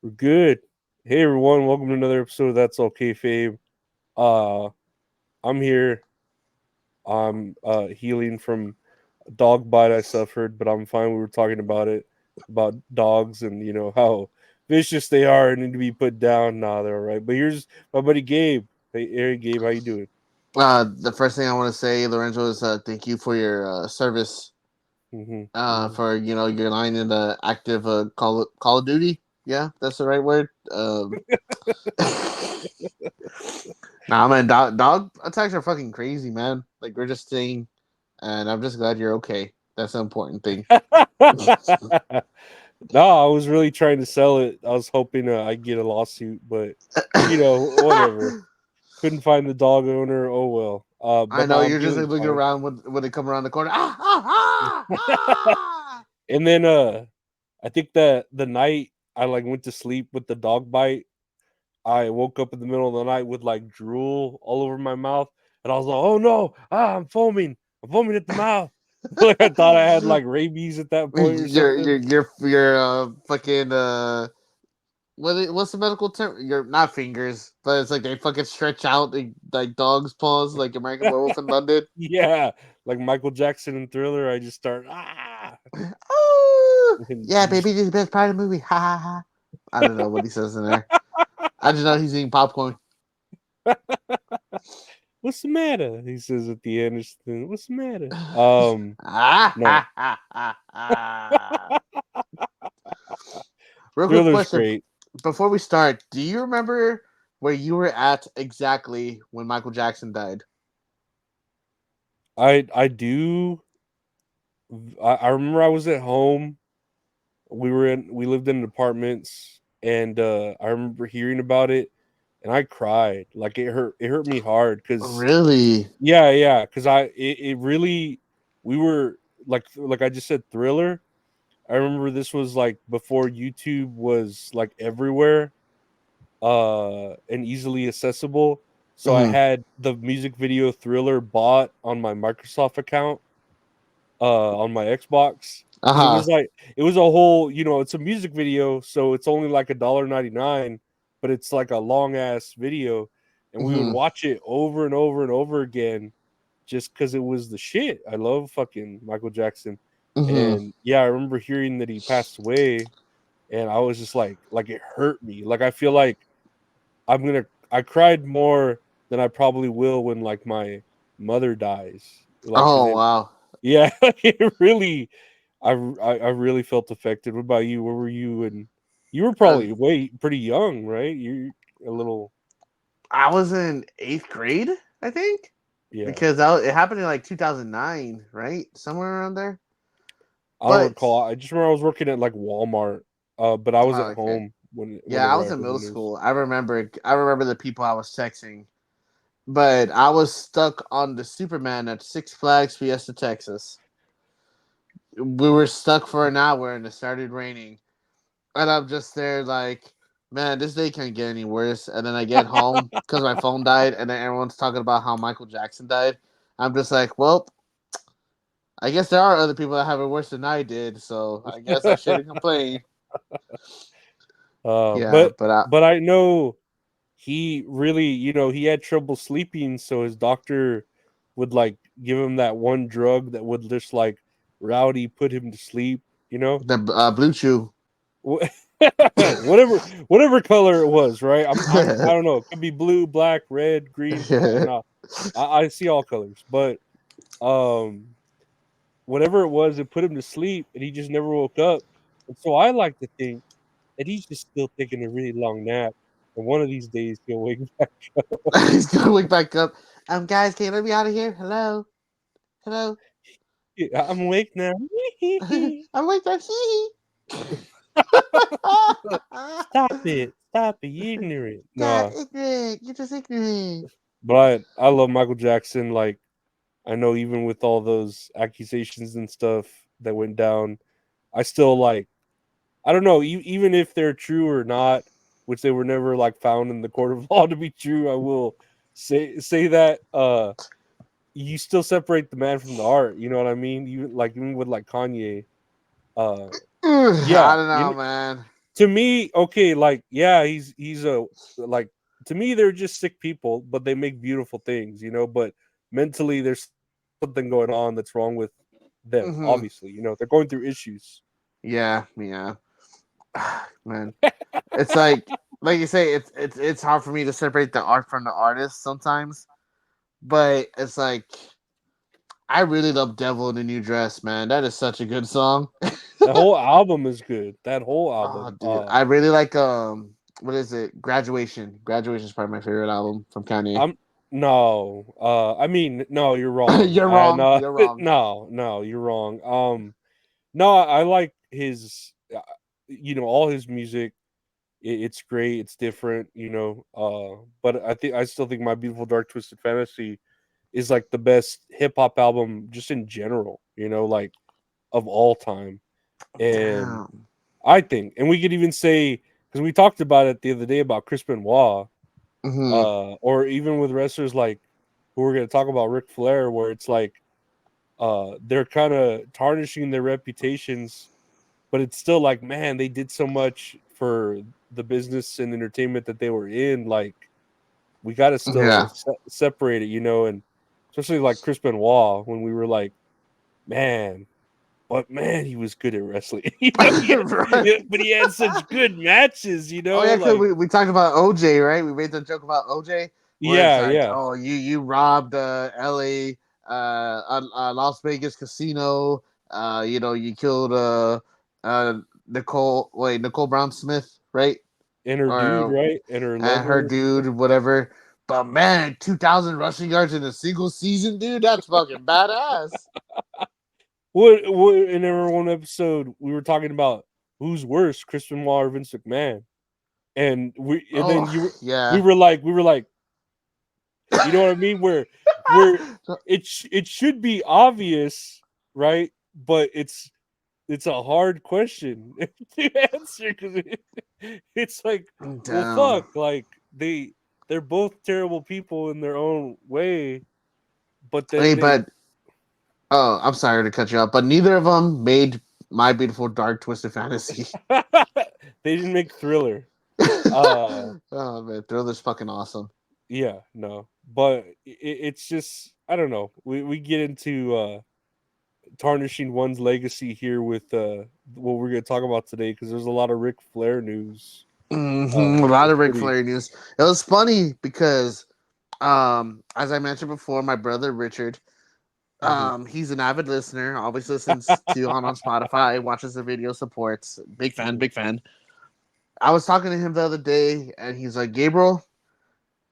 We're good. Hey everyone, welcome to another episode of That's All Kayfabe. Uh I'm here. I'm healing from a dog bite I suffered, but I'm fine. We were talking about dogs and how vicious they are and need to be put down. Nah, they're all right. But here's my buddy Gabe. Hey Gabe, how you doing? The first thing I want to say, Lorenzo, is thank you for your service. Hmm. For your line in the active Call of Duty. Yeah, that's the right word. Nah, man, dog attacks are fucking crazy, man. Like we're just saying, and I'm just glad you're okay. That's the important thing. No, I was really trying to sell it. I was hoping I'd get a lawsuit, but whatever. Couldn't find the dog owner. Oh well. I But know now I'm you're just like feeling looking fine. around when they come around the corner. Ah, ah, ah, ah. And then I think that the night I like went to sleep with the dog bite, I woke up in the middle of the night with like drool all over my mouth, and I was like, "Oh no! I'm foaming! I'm foaming at the mouth!" Like I thought I had like rabies at that point or You're something. you're you're fucking what's the medical term? You're not fingers, but it's like they fucking stretch out like dog's paws, like American Werewolf in London. Yeah, like Michael Jackson in Thriller. I just start Oh, and yeah, you just baby, this is the best part of the movie. Ha ha ha. I don't know what he says in there. I just know he's eating popcorn. what's the matter? He says at the end, what's the matter? Ah No, ha ha ha ha. Real quick Thriller's question great. before we start: do you remember where you were at exactly when Michael Jackson died? I do. I remember I was at home. We lived in apartments, and I remember hearing about it, and I cried. Like it hurt me hard because Really? yeah, because it really we were like I just said, Thriller. I remember this was like before YouTube was like everywhere, and easily accessible. So I Mm-hmm. had the music video Thriller bought on my Microsoft account, on my Xbox, Uh because huh. it was a whole, it's a music video, so it's only like $1.99, but it's like a long ass video, and we would Mm-hmm. watch it over and over and over again just because it was the shit. I love fucking Michael Jackson. Mm-hmm. And yeah, I remember hearing that he passed away, and I was just like it hurt me. Like I feel like I cried more than I probably will when like my mother dies. Like, cause Oh it, wow. yeah, it really, I really felt affected. What about you? Where were you? And you were Uh, probably pretty young, right? You're a little, I was in eighth grade, I think, yeah. because it happened in like 2009, right? Somewhere around there. I don't But recall. I just remember I was working at like Walmart, but I was oh, at okay, home yeah, I whenever I was in heard the middle news. school. I remember the people I was texting, but I was stuck on the Superman at Six Flags Fiesta, Texas. We were stuck for an hour, and it started raining, and I'm just there like, man, this day can't get any worse. And then I get home because my phone died, and then everyone's talking about how Michael Jackson died. I'm just like, well, I guess there are other people that have it worse than I did, so I guess I shouldn't complain. uh, Yeah, but but but I know he really, he had trouble sleeping, so his doctor would like give him that one drug that would just like rowdy put him to sleep, you know. the Blue Chew. Wh- whatever color it was, right? I don't know. It could be blue, black, red, green. No, I see all colors, but um, whatever it was, it put him to sleep, and he just never woke up. And so I like to think that he's just still taking a really long nap, and one of these days he'll wake back. He's gonna wake back up. Guys, can you let me out of here? Hello, hello. I'm awake now. I'm wake back. Stop it, you ignorant. God, No, ignorant. You're just ignorant. but I love Michael Jackson. Like I know even with all those accusations and stuff that went down, I still like. I don't know, even if they're true or not, which they were never like found in the court of law to be true. I will say that you still separate the man from the art. You know what I mean? Even with like Kanye, uh, yeah, I don't know, man. to me, okay, like yeah, he's a like to me they're just sick people, but they make beautiful things, you know. But mentally, there's something going on that's wrong with them. Obviously, Hmm. you know, they're going through issues. Yeah, yeah. Man, it's like you say, it's hard for me to separate the art from the artist sometimes. But it's like I really love "Devil in a New Dress," man. That is such a good song. That whole album is good. That whole Oh, album. dude, I really like what is it? Graduation. Graduation is probably my favorite album from Kanye. I'm no. I mean, no, you're wrong. You're I wrong. no, You're wrong. no, you're wrong. No, I like his, you know, all his music. It's great. It's different, you know. But I still think My Beautiful Dark Twisted Fantasy is like the best hip hop album just in general, you know, like of all time. And Damn. I think, and we could even say because we talked about it the other day about Chris Benoit, Hmm. or even with wrestlers like who we're going to talk about, Ric Flair, where it's like they're kind of tarnishing their reputations, but it's still like, man, they did so much for the business and entertainment that they were in. Like, we got to still Yeah. separate it, you know, and especially like Chris Benoit when we were like, man, but man, he was good at wrestling, you know. Right. But he had such good matches, you Oh know. yeah, because Like, we talked about OJ, right? We made the joke about OJ, where it's yeah, like, yeah, oh, you robbed L.A. Las Vegas casino. You killed Nicole Brown Smith, right? and her dude, Or right, and her her lover. dude, whatever. But man, 2,000 rushing yards in a single season, dude, that's fucking badass. What in every one episode we were talking about who's worse, Chris Benoit or Vince McMahon, and then Oh we yeah. were like you know what I mean, where it should be obvious, right? But it's a hard question to answer because it's like, well, Damn. fuck, like they're both terrible people in their own way, but Hey, then they but oh, I'm sorry to cut you off, but neither of them made My Beautiful Dark Twisted Fantasy. they didn't make Thriller. Uh, Oh man, Thriller's fucking awesome. yeah, no, but it's just I don't know. We get into tarnishing one's legacy here with what we're going to talk about today because there's a lot of Ric Flair news. A lot It's of Ric pretty. Flair news. It was funny because, as I mentioned before, my brother Richard, Mhm. he's an avid listener. Always listens to on Spotify, watches the video, supports. Big fan, Mhm. big fan. I was talking to him the other day, and he's like, "Gabriel,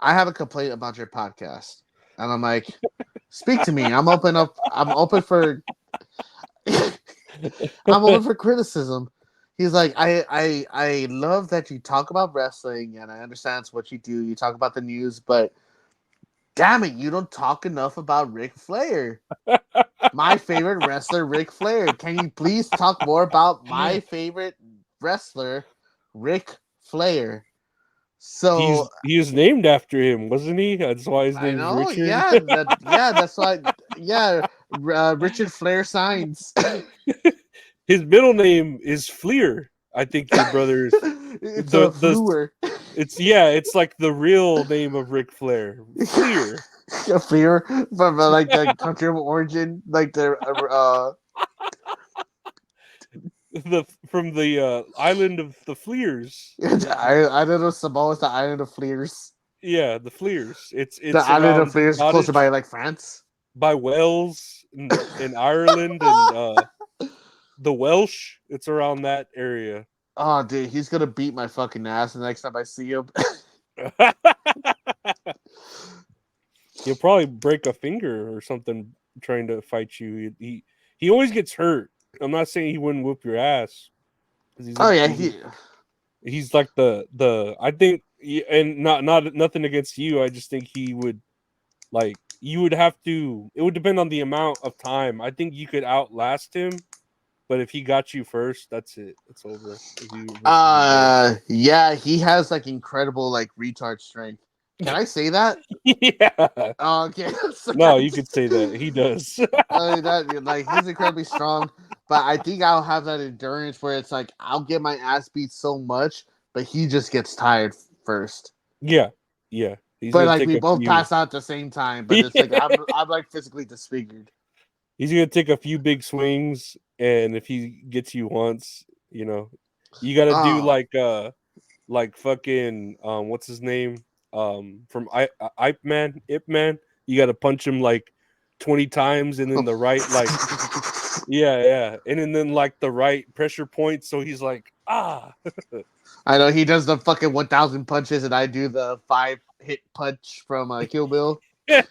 I have a complaint about your podcast," and I'm like, "Speak to me. I'm open up. I'm open for I'm open for criticism." He's like, I love that you talk about wrestling and I understand it's what you do. You talk about the news, but damn it, you don't talk enough about Ric Flair. My favorite wrestler, Ric Flair. Can you please talk more about my favorite wrestler, Ric Flair? So He was named after him, wasn't he? That's why his I name's know, Richard. that's why, yeah, Richard Flair signs. His middle name is Fleer. I think your brother's It's a the fluer. it's yeah, it's like the real name of Ric Flair, Fleer. A fear from like the country of origin, like the The from the island of the Fleers. I don't know. Samoa is the island of Fleers. Yeah, the Fleers. The It's island of around Fleers is closer by Scottish like France. by Wales in Ireland and the Welsh. It's around that area. Oh, dude, he's gonna beat my fucking ass the next time I see him. He'll probably break a finger or something trying to fight you. He always gets hurt. I'm not saying he wouldn't whoop your ass because Oh yeah, he's like the I think and not nothing against you. I just think he would like you would have to. It would depend on the amount of time. I think you could outlast him, but if he got you first, that's it. It's over with you versus you, bro. yeah, he has like incredible like retard strength. Can I say that? Yeah. Oh, okay. No, you could say that. He does. That like he's incredibly strong. but I think I'll have that endurance where it's like I'll get my ass beat so much, but he just gets tired first. Yeah, yeah. He's But gonna like take we a both few. pass out at the same time, but it's like I'm like physically disfigured. He's gonna take a few big swings, and if he gets you once, you got to do Oh, like fucking what's his name from Ip Man, Ip Man. You got to punch him like 20 times, and then the right like yeah, and then like the right pressure point, so he's like I know he does the fucking 1,000 punches, and I do the 5 hit punch from Kill Bill. and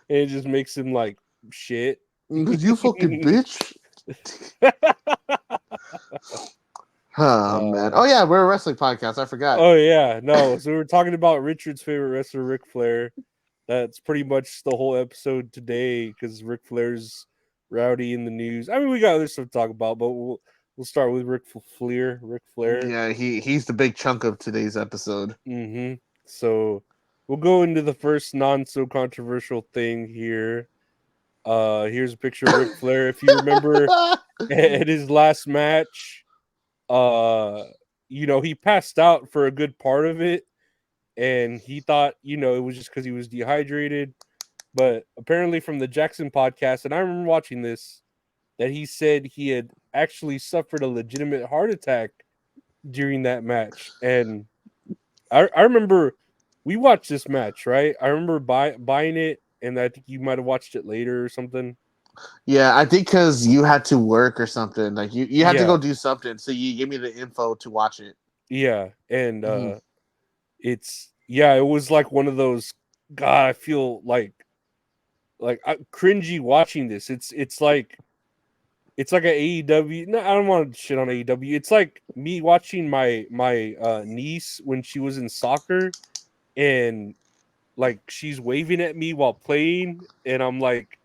it just makes him like shit. You fucking bitch. Oh man. uh, Oh yeah, we're a wrestling podcast. I forgot. oh yeah, no. So we were talking about Richard's favorite wrestler, Ric Flair. That's pretty much the whole episode today because Ric Flair's rowdy in the news. I mean, we got other stuff to talk about, but we'll start with Ric Flair. Ric Flair. Yeah, he's the big chunk of today's episode. So we'll go into the first non so controversial thing here. Here's a picture of Ric Flair. If you remember at his last match, uh, he passed out for a good part of it, and he thought, it was just because he was dehydrated. But apparently, from the Jackson podcast, and I remember watching this, that he said he had actually suffered a legitimate heart attack during that match. And I remember we watched this match, right? I remember buying it, and I think you might have watched it later or something. Yeah, I think because you had to work or something. Like you had to Yeah, go do something, so you gave me the info to watch it. yeah, and Hmm. it was like one of those. God, I feel like cringy watching this. It's like a AEW. No, I don't want to shit on AEW. It's like me watching my niece when she was in soccer, and like she's waving at me while playing, and I'm like,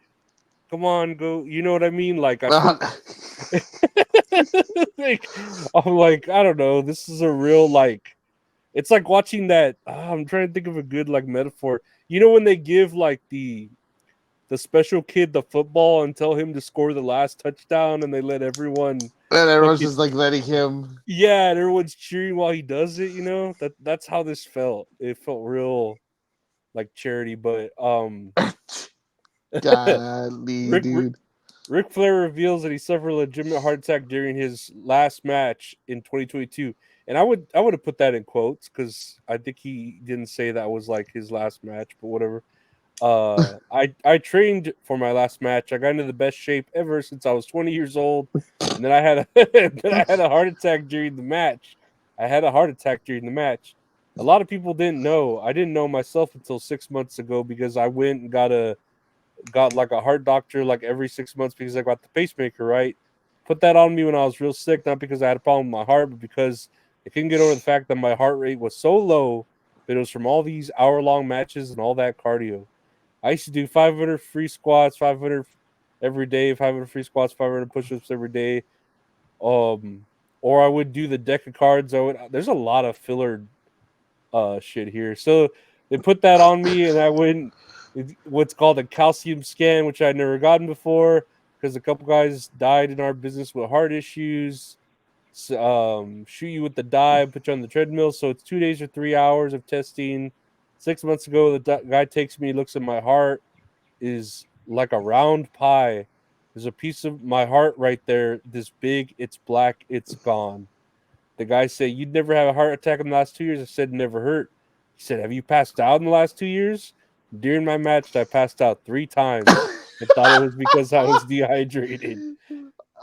"Come on, go!" You know what I mean? Like I feel like I'm like I don't know. This is a real like. It's like watching that. I'm trying to think of a good like metaphor. When they give like the special kid the football and tell him to score the last touchdown, and they let everyone And everyone's fucking just like letting him. yeah, and everyone's cheering while he does it. That's how this felt. It felt real like charity, but Golly, Rick, Rick dude. Ric Flair reveals that he suffered a legitimate heart attack during his last match in 2022, and I would have put that in quotes because I think he didn't say that was like his last match, but whatever. I trained for my last match. I got into the best shape ever since I was 20 years old, and then I had then I had a heart attack during the match. I had a heart attack during the match. A lot of people didn't know. I didn't know myself until 6 months ago because I went and got like a heart doctor like every 6 months because I got the pacemaker, right? Put that on me when I was real sick, not because I had a problem with my heart, but because I couldn't get over the fact that my heart rate was so low that it was from all these hour-long matches and all that cardio. I used to do 500 free squats, 500 every day, 500 free squats, 500 push-ups every day. Um, or I would do the deck of cards. There's a lot of filler shit here. So they put that on me, and I went what's called a calcium scan, which I'd never gotten before because a couple guys died in our business with heart issues. So, shoot you with the dye, put you on the treadmill. So it's 2 days or 3 hours of testing. 6 months ago, the guy takes me, looks at my heart, is like a round pie. There's a piece of my heart right there, this big. It's black. It's gone. The guy said, "You'd never had a heart attack in the last 2 years." I said, "Never hurt." He said, "Have you passed out in the last 2 years?" During my match, I passed out 3 times and thought it was because I was dehydrated.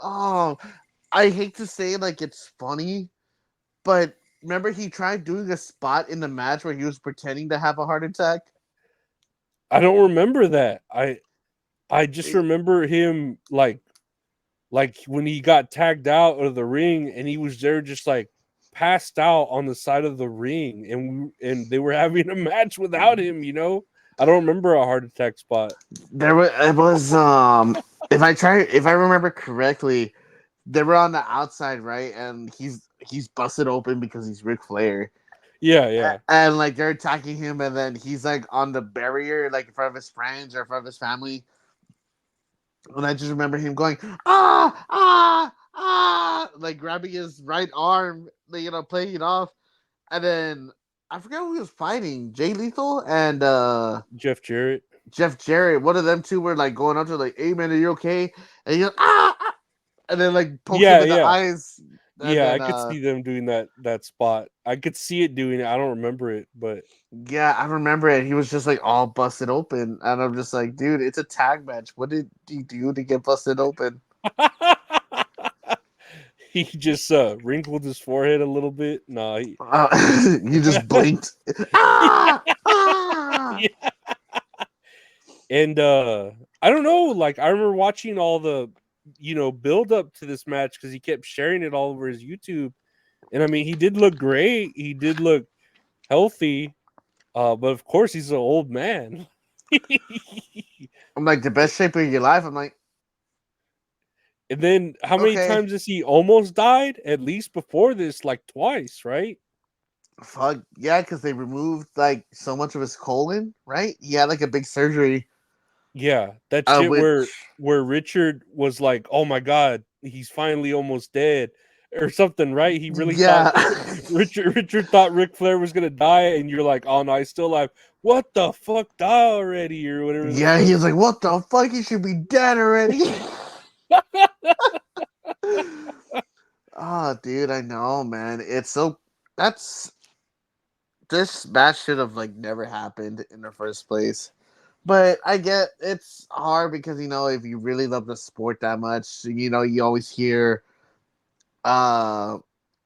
Oh, I hate to say like it's funny, but remember he tried doing a spot in the match where he was pretending to have a heart attack. I don't remember that. I just remember him like when he got tagged out of the ring and he was there just like passed out on the side of the ring, and they were having a match without him. I don't remember a heart attack spot. It was if I remember correctly, they were on the outside, right? And he's busted open because he's Ric Flair. Yeah, yeah. And like they're attacking him, and then he's like on the barrier, like in front of his friends or in front of his family. And I just remember him going, ah, ah, ah, like grabbing his right arm, like, playing it off. And then I forget who he was fighting, Jay Lethal and Jeff Jarrett. Jeff Jarrett. One of them two were like going up to like, hey man, are you okay? And he goes, ah, ah, and then like pokes him Yeah, in the yeah. eyes. And Yeah, I then could see them doing that spot. I could see it doing it. I don't remember it, but yeah, I remember it. He was just like all busted open. And I'm just like, dude, it's a tag match. What did he do to get busted open? he just wrinkled his forehead a little bit. No, he You just blinked. Ah! Ah! yeah. And I don't know, like I remember watching all the build up to this match because he kept sharing it all over his YouTube. And I mean, he did look great. He did look healthy. But of course he's an old man. I'm like, the best shape of your life. I'm like, And then how many okay, times has he almost died? At least before this, like twice, right? fuck. Yeah, because they removed like so much of his colon, right? He had like a big surgery. Yeah, that shit Which, where Richard was like, "Oh my god, he's finally almost dead," or something, right? He really thought yeah. Richard thought Ric Flair was gonna die, and you're like, "Oh no, he's still alive." What the fuck, die already, or whatever the Yeah, he was like, what the fuck? He should be dead already. fuck. Oh, dude, I know, man. It's so. That's. This match should have, like, never happened in the first place. But I get it's hard because, if you really love the sport that much, you always hear, uh,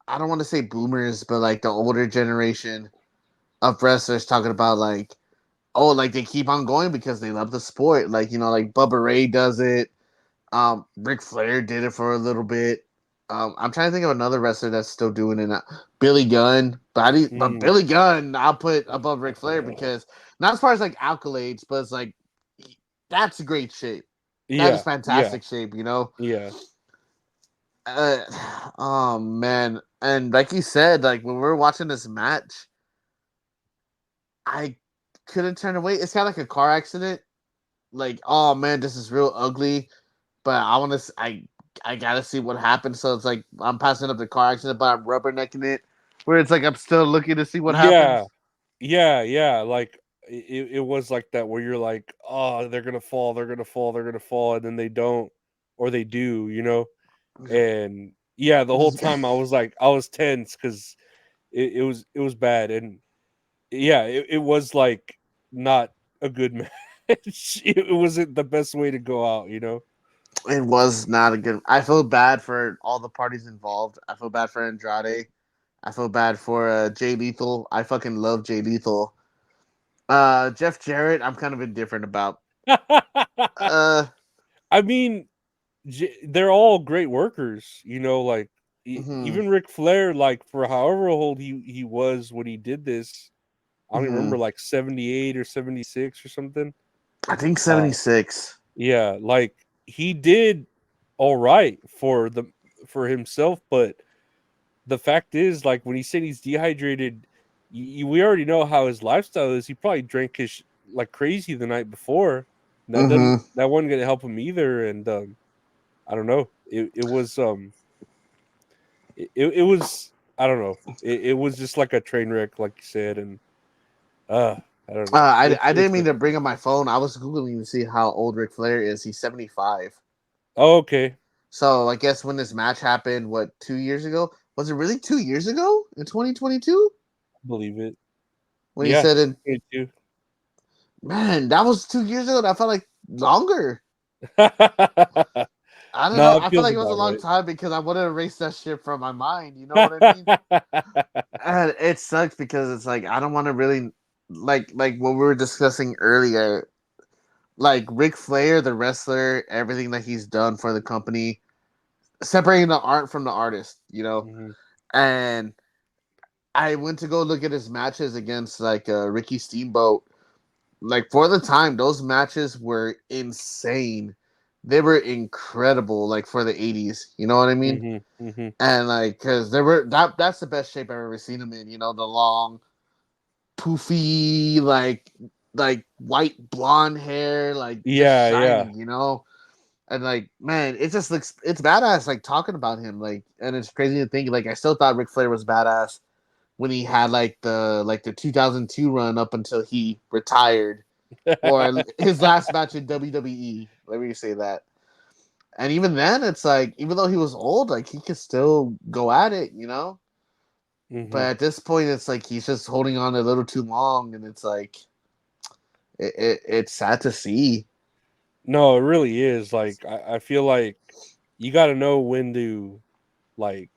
I don't want to say boomers, but like the older generation of wrestlers talking about, like, oh, like they keep on going because they love the sport. Like, like Bubba Ray does it. Ric Flair did it for a little bit. I'm trying to think of another wrestler that's still doing it. Billy Gunn, but Mm. Billy Gunn, I'll put above Ric Flair because not as far as like accolades, but it's like that's a great shape. That is Yeah, yeah, fantastic shape. yeah. Uh, oh man, and like you said, like when we were watching this match, I couldn't turn away. It's kind of like a car accident. Like, oh man, this is real ugly. But I want to. I gotta see what happens. So it's like I'm passing up the car accident, but I'm rubbernecking it. Where it's like I'm still looking to see what Yeah, happens. yeah, yeah. Like it was like that where you're like, oh, they're gonna fall, they're gonna fall, they're gonna fall, and then they don't, or they do. And yeah, the whole Just time I was tense because it was bad, and yeah, it was like not a good match. It wasn't the best way to go out. it was not a good. I feel bad for all the parties involved. I feel bad for Andrade. I feel bad for Jay Lethal. I fucking love Jay Lethal. Jeff Jarrett, I'm kind of indifferent about. Uh, I mean, they're all great workers. Like mhm, even Ric Flair, like for however old he was when he did this, I don't even mhm. remember, like 78 or 76 or something. I think Uh, 76. yeah, like he did all right for himself, but the fact is, like when he said he's dehydrated, we already know how his lifestyle is. He probably drank like crazy the night before. And Mm-hmm. that wasn't gonna help him either, and I don't know. It was I don't know. It was just like a train wreck, like you said, and uh I don't know. I It's didn't mean to bring up my phone. I was googling to see how old Ric Flair is. He's 75. oh, okay. So I guess when this match happened, what, 2 years ago? Was it really 2 years ago in 2022? Believe it. When he Yeah. said it, Me too. man, that was 2 years ago. That felt like longer. I don't know. No, it I feel feels like it was a about long right. time because I wanted to erase that shit from my mind. You know what I mean? And it sucks because it's like I don't want to really like what we were discussing earlier. Like Ric Flair, the wrestler, everything that he's done for the company, separating the art from the artist. Mhm. And I went to go look at his matches against like Ricky Steamboat. Like for the time, those matches were insane. They were incredible. Like for the '80s, you know what I mean? Mhm. Mhm. And like, cause they were that's the best shape I've ever seen him in. The long, poofy, like white blonde hair, like just Yeah, yeah. shining. And like, man, it just looks it's badass. Like talking about him, like, and it's crazy to think. Like, I still thought Ric Flair was badass when he had like the 2002 run up until he retired, or his last match in WWE. Let me say that. And even then, it's like, even though he was old, like he could still go at it, you know. But Hmm. at this point, it's like he's just holding on a little too long, and it's like it's sad to see. No, it really is. Like I feel like you got to know when to like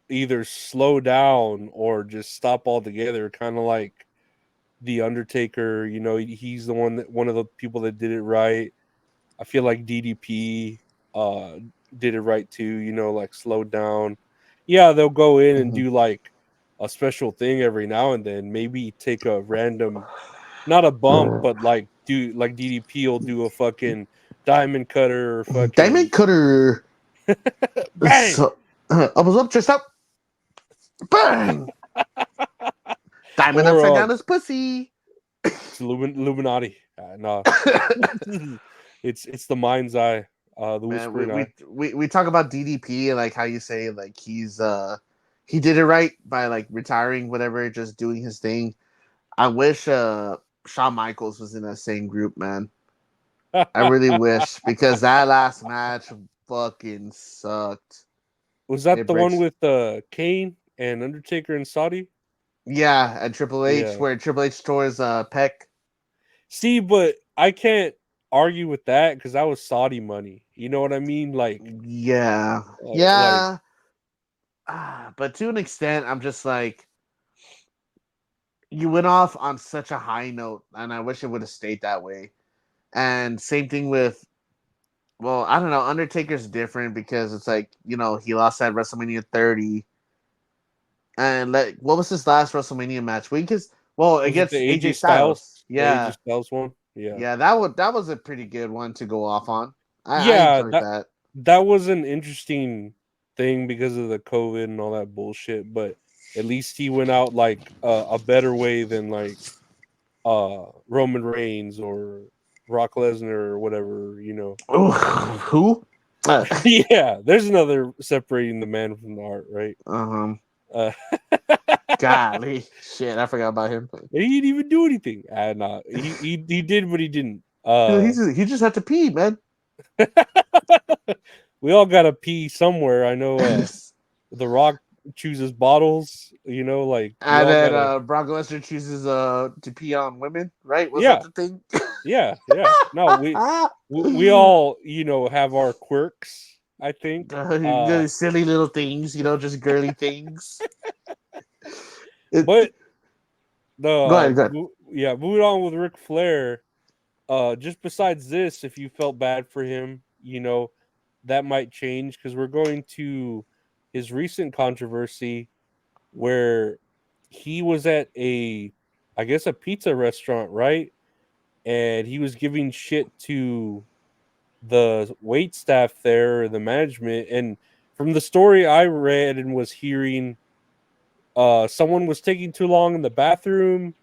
either slow down or just stop altogether. Kind of like the Undertaker. You know, he's the one of the people that did it right. I feel like DDP uh did it right too. You know, like slow down. Yeah, they'll go in and Mhm. do like a special thing every now and then. Maybe take a random, not a bump, but like do like DDP will do a fucking diamond cutter or Diamond fucking Cutter. bang So, I was up, just up, bang. Diamond or upside down his pussy. it's Illuminati. No, it's the mind's eye, the Man, we, whispering we eye. we we talk about DDP and like how you say like he did it right by like retiring, whatever, just doing his thing. I wish Shawn Michaels was in that same group, man. I really wish, because that last match fucking sucked. Was that It the one breaks. with Kane and Undertaker and Saudi? Yeah, and Triple H, Yeah. where Triple H tore his pec. See, but I can't argue with that because that was Saudi money. You know what I mean? Yeah, Like yeah. But to an extent, I'm just like, you went off on such a high note, and I wish it would have stayed that way. And same thing with, well, I don't know. Undertaker's different because it's like, he lost at WrestleMania 30, and like, what was his last WrestleMania match? was it the Against AJ AJ Styles? Styles. The AJ Yeah, Styles one? Yeah. yeah, that was a pretty good one to go off on. I Yeah, enjoyed that. that was an interesting thing because of the COVID and all that bullshit, but at least he went out like a better way than like Roman Reigns or Brock Lesnar or whatever, you know. Ooh, who? Yeah, there's another separating the man from the art, right? um, Uh, Golly, shit, I forgot about him. he didn't even do anything. Nah, he did, but he didn't. He just had to pee, man. We all gotta pee somewhere. I know. And The Rock chooses bottles. You know, like we all then gotta. Brock Lesnar chooses to pee on women, right? Was that Yeah, the thing? yeah. No, we all have our quirks. I think. The silly little things, just girly things. It, But go ahead, go ahead. yeah, moving on with Ric Flair. Just besides this, if you felt bad for him, that might change because we're going to his recent controversy where he was at I guess, a pizza restaurant, right? And he was giving shit to the wait staff there, the management, and from the story I read and was hearing, someone was taking too long in the bathroom.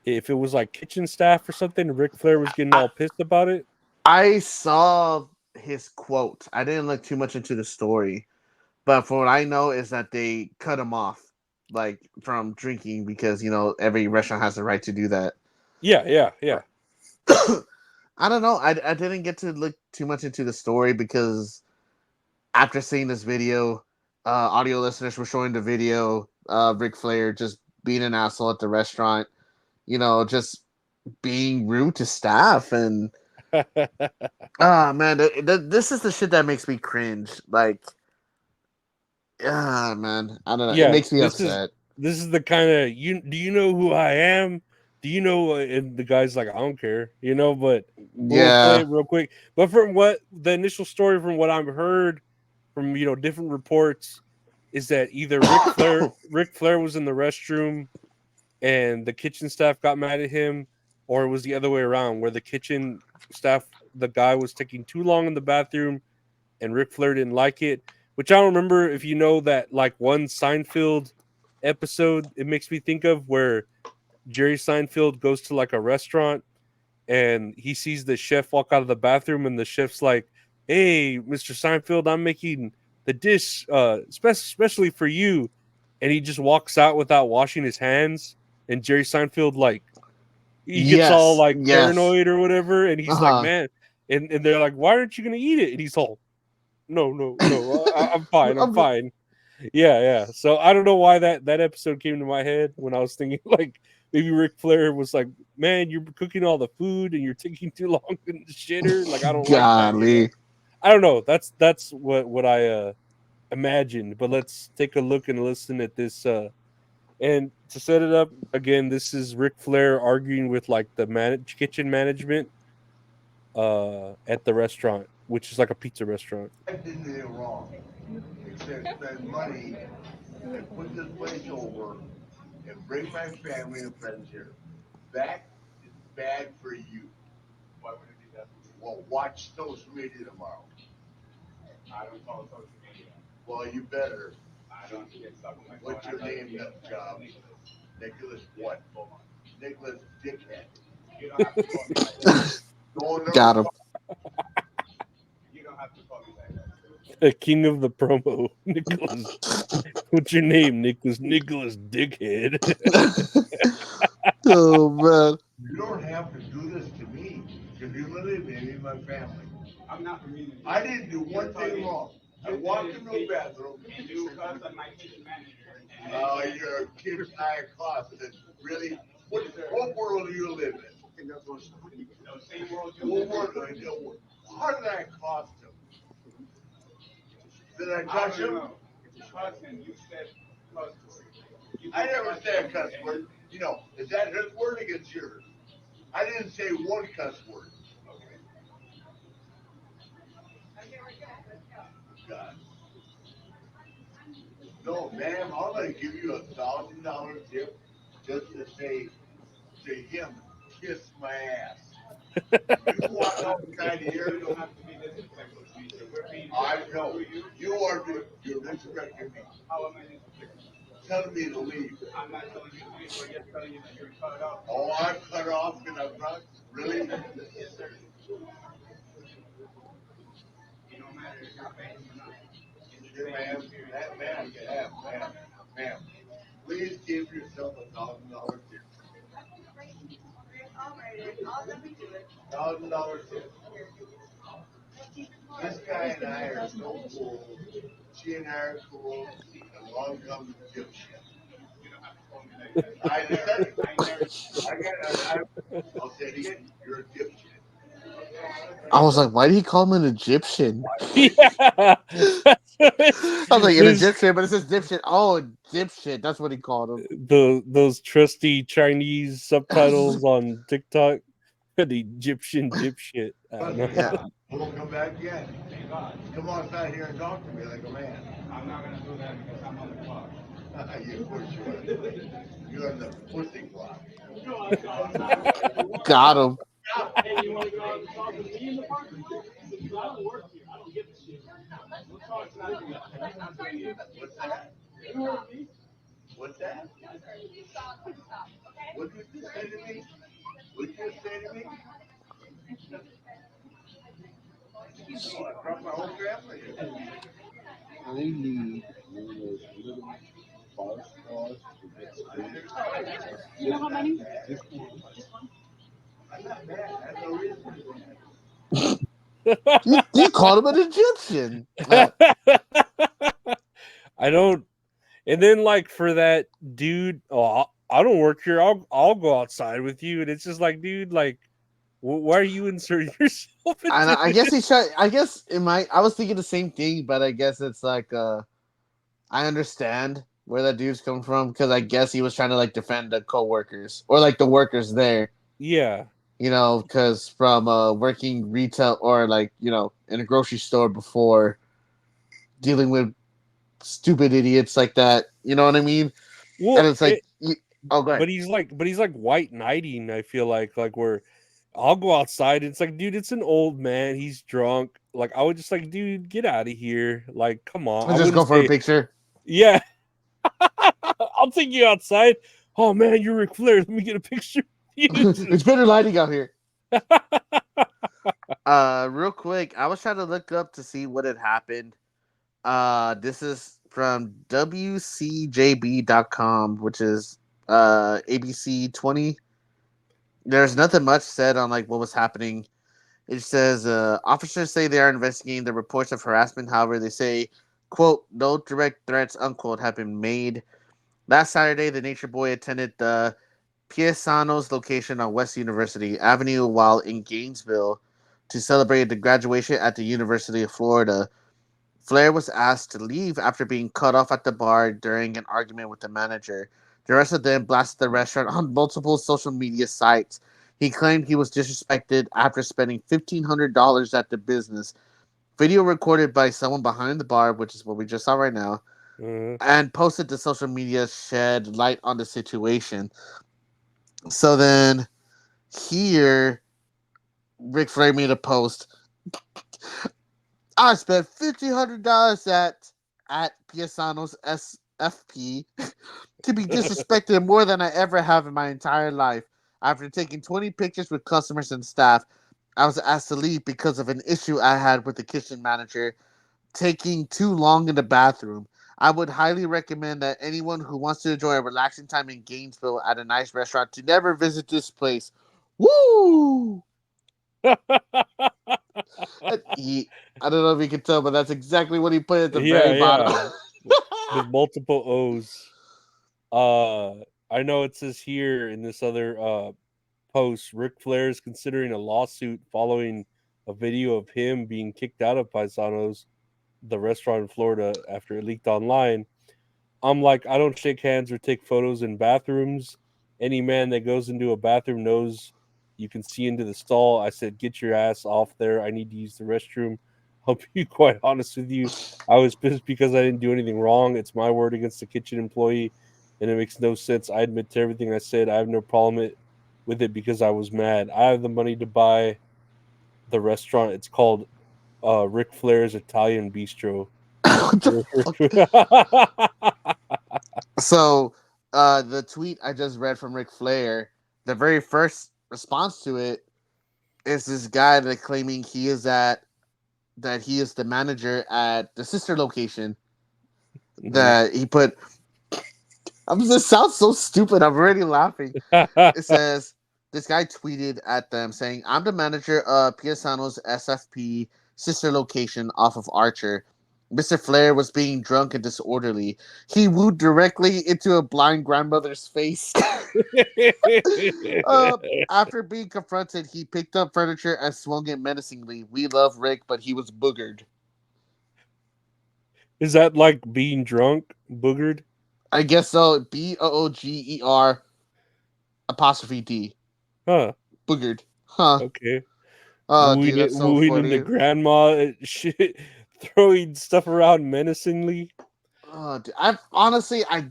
If it was like kitchen staff or something, Ric Flair was getting I, all pissed about it. I saw his quote. I didn't look too much into the story, but for what I know is that they cut him off, like, from drinking, because every restaurant has the right to do that. Yeah. I don't know. I didn't get to look too much into the story because after seeing this video, audio listeners were showing the video. Ric Flair just being an asshole at the restaurant. Just being rude to staff, and man, this is the shit that makes me cringe. Like, man, I don't know. It Yeah, makes me upset. this is the kind of, do you know who I am? Do you know? And the guy's like, I don't care, but we'll play Yeah. it real quick. But from what the initial story, from what I've heard from different reports, is that either Ric Flair was in the restroom and the kitchen staff got mad at him, or it was the other way around, where the kitchen staff, the guy was taking too long in the bathroom and Ric Flair didn't like it. Which I don't remember if you know that, like, one Seinfeld episode it makes me think of, where Jerry Seinfeld goes to like a restaurant and he sees the chef walk out of the bathroom and the chef's like, "Hey, Mr. Seinfeld, I'm making the dish especially for you," and he just walks out without washing his hands, and Jerry Seinfeld like he gets all Yes, like yes. paranoid or whatever, and Uh he's like, huh. "Man," and they're like, "Why aren't you gonna eat it?" And he's all, "No, no, no, I'm fine, I'm fine." Yeah, yeah. So I don't know why that episode came to my head when I was thinking like maybe Ric Flair was like, "Man, you're cooking all the food and you're taking too long in the shitter." Like I don't like that, you know. Golly. I don't know. That's what I imagined. But let's take a look and listen at this. And to set it up again, this is Ric Flair arguing with like the kitchen management at the restaurant, which is like a pizza restaurant. I did anything wrong except spend money and put this place over and bring my family and friends here. That is bad for you. Why would it be that? Well, watch social media tomorrow. I don't follow social media. Well, you better. I don't get stuff on my phone. What's your name, job? Nicholas what? Nicholas Dickhead. You don't have to call me like that. Don't Got ever him. call. You don't have to call me like that. The king of the promo, Nicholas. What's your name, Nicholas? Nicholas Dickhead. Oh man. You don't have to do this to me because you really made me my family. I'm not reading. I didn't do one thing wrong. I walked into the bathroom. And you cussed on my kitchen manager. Oh, you're a kid higher class. Really? What world do you live in? I think that's what the same world you live in. How did I cost him? Did I touch him? Cussing. You said cuss word. I never said a cuss word. You know, is that his word against yours? I didn't say one cuss word. God. No, ma'am, I'm gonna give you $1,000 tip just to say to him, kiss my ass. You walk outside here, you don't have to be disrespectful to me, sir. We're being I know. You are you're disrespecting me. How am I disrespecting? Telling me to leave. I'm not telling you to leave, we're just telling you that you're cut off. Oh, I'm cut off and I'm not really? Yes, sir. It don't matter if you're famous or not. Ma'am, ma'am, please give yourself $1,000 tip. $1,000 tip. This guy and I are so cool. She and I are cool. And along comes the dipshit. You don't have to call me like that. I said it. I'll say it again. You're a dipshit. I was like, why did he call him an Egyptian? Yeah. I was like, an There's Egyptian, but it says dipshit. Oh, dipshit. That's what he called him. those trusty Chinese subtitles on TikTok. The Egyptian dipshit. I don't know. Yeah. We'll come back again. Come on inside here and talk to me like a man. I'm not gonna do that because I'm on the clock. You push you. You're on the pussy clock. Got him. Hey, you want to go out and talk with me in the park? Because I don't work here. I don't give a shit. We'll talk tonight. What's that? You heard me. What's that? What did you say to me? What did you say to me? Oh, I brought my whole family here. I need one of those little bar straws to get straight. You know how many? Just one. I'm not mad. That's no reason. You called him an Egyptian. I don't. And then like for that dude, oh, I don't work here. I'll go outside with you. And it's just like, dude, like, why are you inserting yourself And into I guess this? he's trying. I guess I was thinking the same thing, but I guess it's like I understand where that dude's coming from because I guess he was trying to like defend the coworkers or like the workers there. Yeah, You know, because from working retail or like in a grocery store before dealing with stupid idiots like that. You know what I mean? And well, it's like, oh, go ahead. but he's like white knighting. I feel like where I'll go outside. It's like, dude, it's an old man. He's drunk. Like I would just like, dude, get out of here. Like, come on. I Let's just go wouldn't for a say, picture. yeah. I'll take you outside. Oh man, you're Ric Flair. Let me get a picture. It's better lighting out here. Real quick, I was trying to look up to see what had happened. This is from WCJB.com, which is ABC 20. There's nothing much said on like what was happening. It says officers say they are investigating the reports of harassment. However, they say, quote, no direct threats, unquote, have been made. Last Saturday, the Nature Boy attended the Piesano's location on West University Avenue while in Gainesville to celebrate the graduation at the University of Florida. Flair was asked to leave after being cut off at the bar during an argument with the manager. The rest of them blasted the restaurant on multiple social media sites. He claimed he was disrespected after spending $1,500 at the business. Video recorded by someone behind the bar, which is what we just saw right now, and posted to social media shed light on the situation. So then here, Ric Flair made a post. I spent $1,500 at Piesano's SFP to be disrespected more than I ever have in my entire life. After taking 20 pictures with customers and staff, I was asked to leave because of an issue I had with the kitchen manager taking too long in the bathroom. I would highly recommend that anyone who wants to enjoy a relaxing time in Gainesville at a nice restaurant to never visit this place. Woo! I don't know if you can tell, but that's exactly what he put at the very bottom. Yeah. With multiple O's. I know it says here in this other post, Ric Flair is considering a lawsuit following a video of him being kicked out of Paisanos, the restaurant in Florida, after it leaked online. I'm like, I don't shake hands or take photos in bathrooms. Any man that goes into a bathroom knows you can see into the stall. I said, get your ass off there. I need to use the restroom. I'll be quite honest with you. I was pissed because I didn't do anything wrong. It's my word against the kitchen employee, and it makes no sense. I admit to everything I said. I have no problem with it because I was mad. I have the money to buy the restaurant. It's called Ric Flair's Italian Bistro. What the fuck? So, the tweet I just read from Ric Flair, the very first response to it is this guy that claiming he is the manager at the sister location. That he put. This sounds so stupid. I'm already laughing. It says this guy tweeted at them saying, "I'm the manager of Piesano's SFP sister location off of Archer. Mr. Flair was being drunk and disorderly. He wooed directly into a blind grandmother's face. uh, After being confronted, he picked up furniture and swung it menacingly. We love Rick, but he was boogered." Is that like being drunk, boogered? I guess so. BOOGER apostrophe D. Huh. Boogered. Huh. Okay. Oh, dude, that's so Wooing into funny. grandma, shit, throwing stuff around menacingly. Oh, dude. I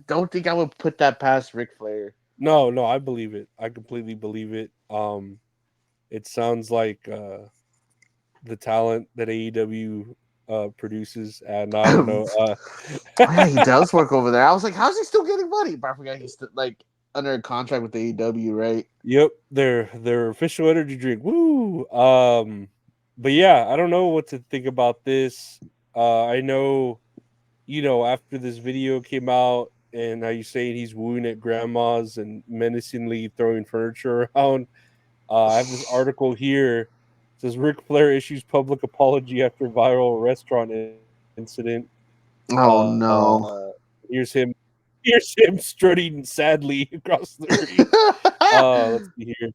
don't think I would put that past Ric Flair. No, I believe it. I completely believe it. It sounds like the talent that AEW produces, and I don't know. Yeah, he does work over there. I was like, how's he still getting money? But I forgot he's like under a contract with AEW, right? Yep, their official energy drink. Woo. But yeah, I don't know what to think about this. I know, after this video came out, and how you saying he's wooing at grandmas and menacingly throwing furniture around. I have this article here. It says Ric Flair issues public apology after viral restaurant incident. Oh Uh, no. here's him. Here's him strutting sadly across the ring. Let's see here.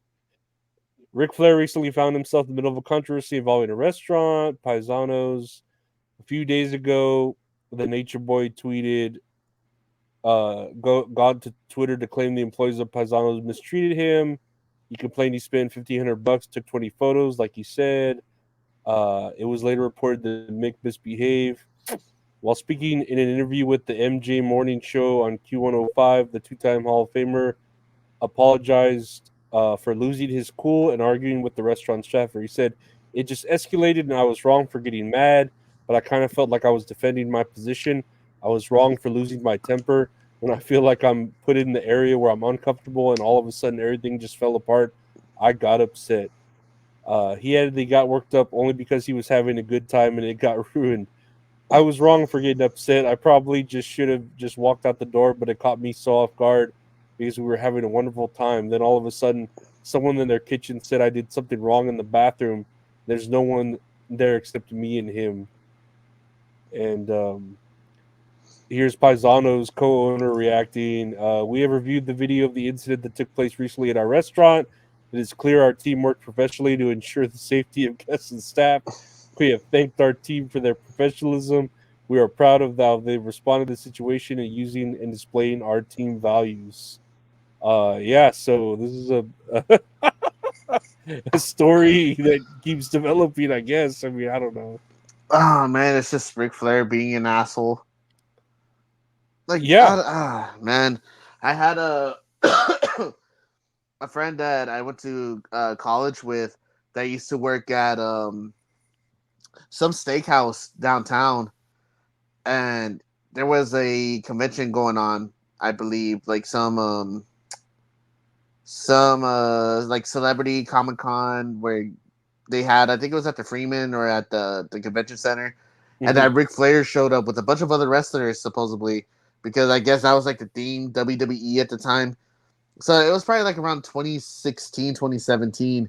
Ric Flair recently found himself in the middle of a controversy involving a restaurant, Paisanos. A few days ago, the Nature Boy tweeted, gone to Twitter to claim the employees of Paisanos mistreated him. He complained he spent $1,500, took 20 photos, like he said. It was later reported that Mick misbehaved. While speaking in an interview with the MJ Morning Show on Q105, the two-time Hall of Famer apologized for losing his cool and arguing with the restaurant staff. He said, "It just escalated and I was wrong for getting mad, but I kind of felt like I was defending my position. I was wrong for losing my temper. When I feel like I'm put in the area where I'm uncomfortable and all of a sudden everything just fell apart, I got upset." He got worked up only because he was having a good time and it got ruined. I was wrong for getting upset. I probably just should have just walked out the door, but it caught me so off guard because we were having a wonderful time. Then all of a sudden, someone in their kitchen said I did something wrong in the bathroom. There's no one there except me and him. And here's Paisano's co-owner reacting. We have reviewed the video of the incident that took place recently at our restaurant. It is clear our team worked professionally to ensure the safety of guests and staff. We have thanked our team for their professionalism. We are proud of how they've responded to the situation and using and displaying our team values. Yeah, so this is a story that keeps developing, I guess. I mean, I don't know. Oh man, it's just Ric Flair being an asshole. Like, Yeah. man, I had a a friend that I went to college with that used to work at some steakhouse downtown, and there was a convention going on. I believe like some like celebrity Comic Con where they had, I think it was at the Freeman or at the convention center, and that Ric Flair showed up with a bunch of other wrestlers supposedly, because I guess that was like the theme WWE at the time. So it was probably like around 2016, 2017.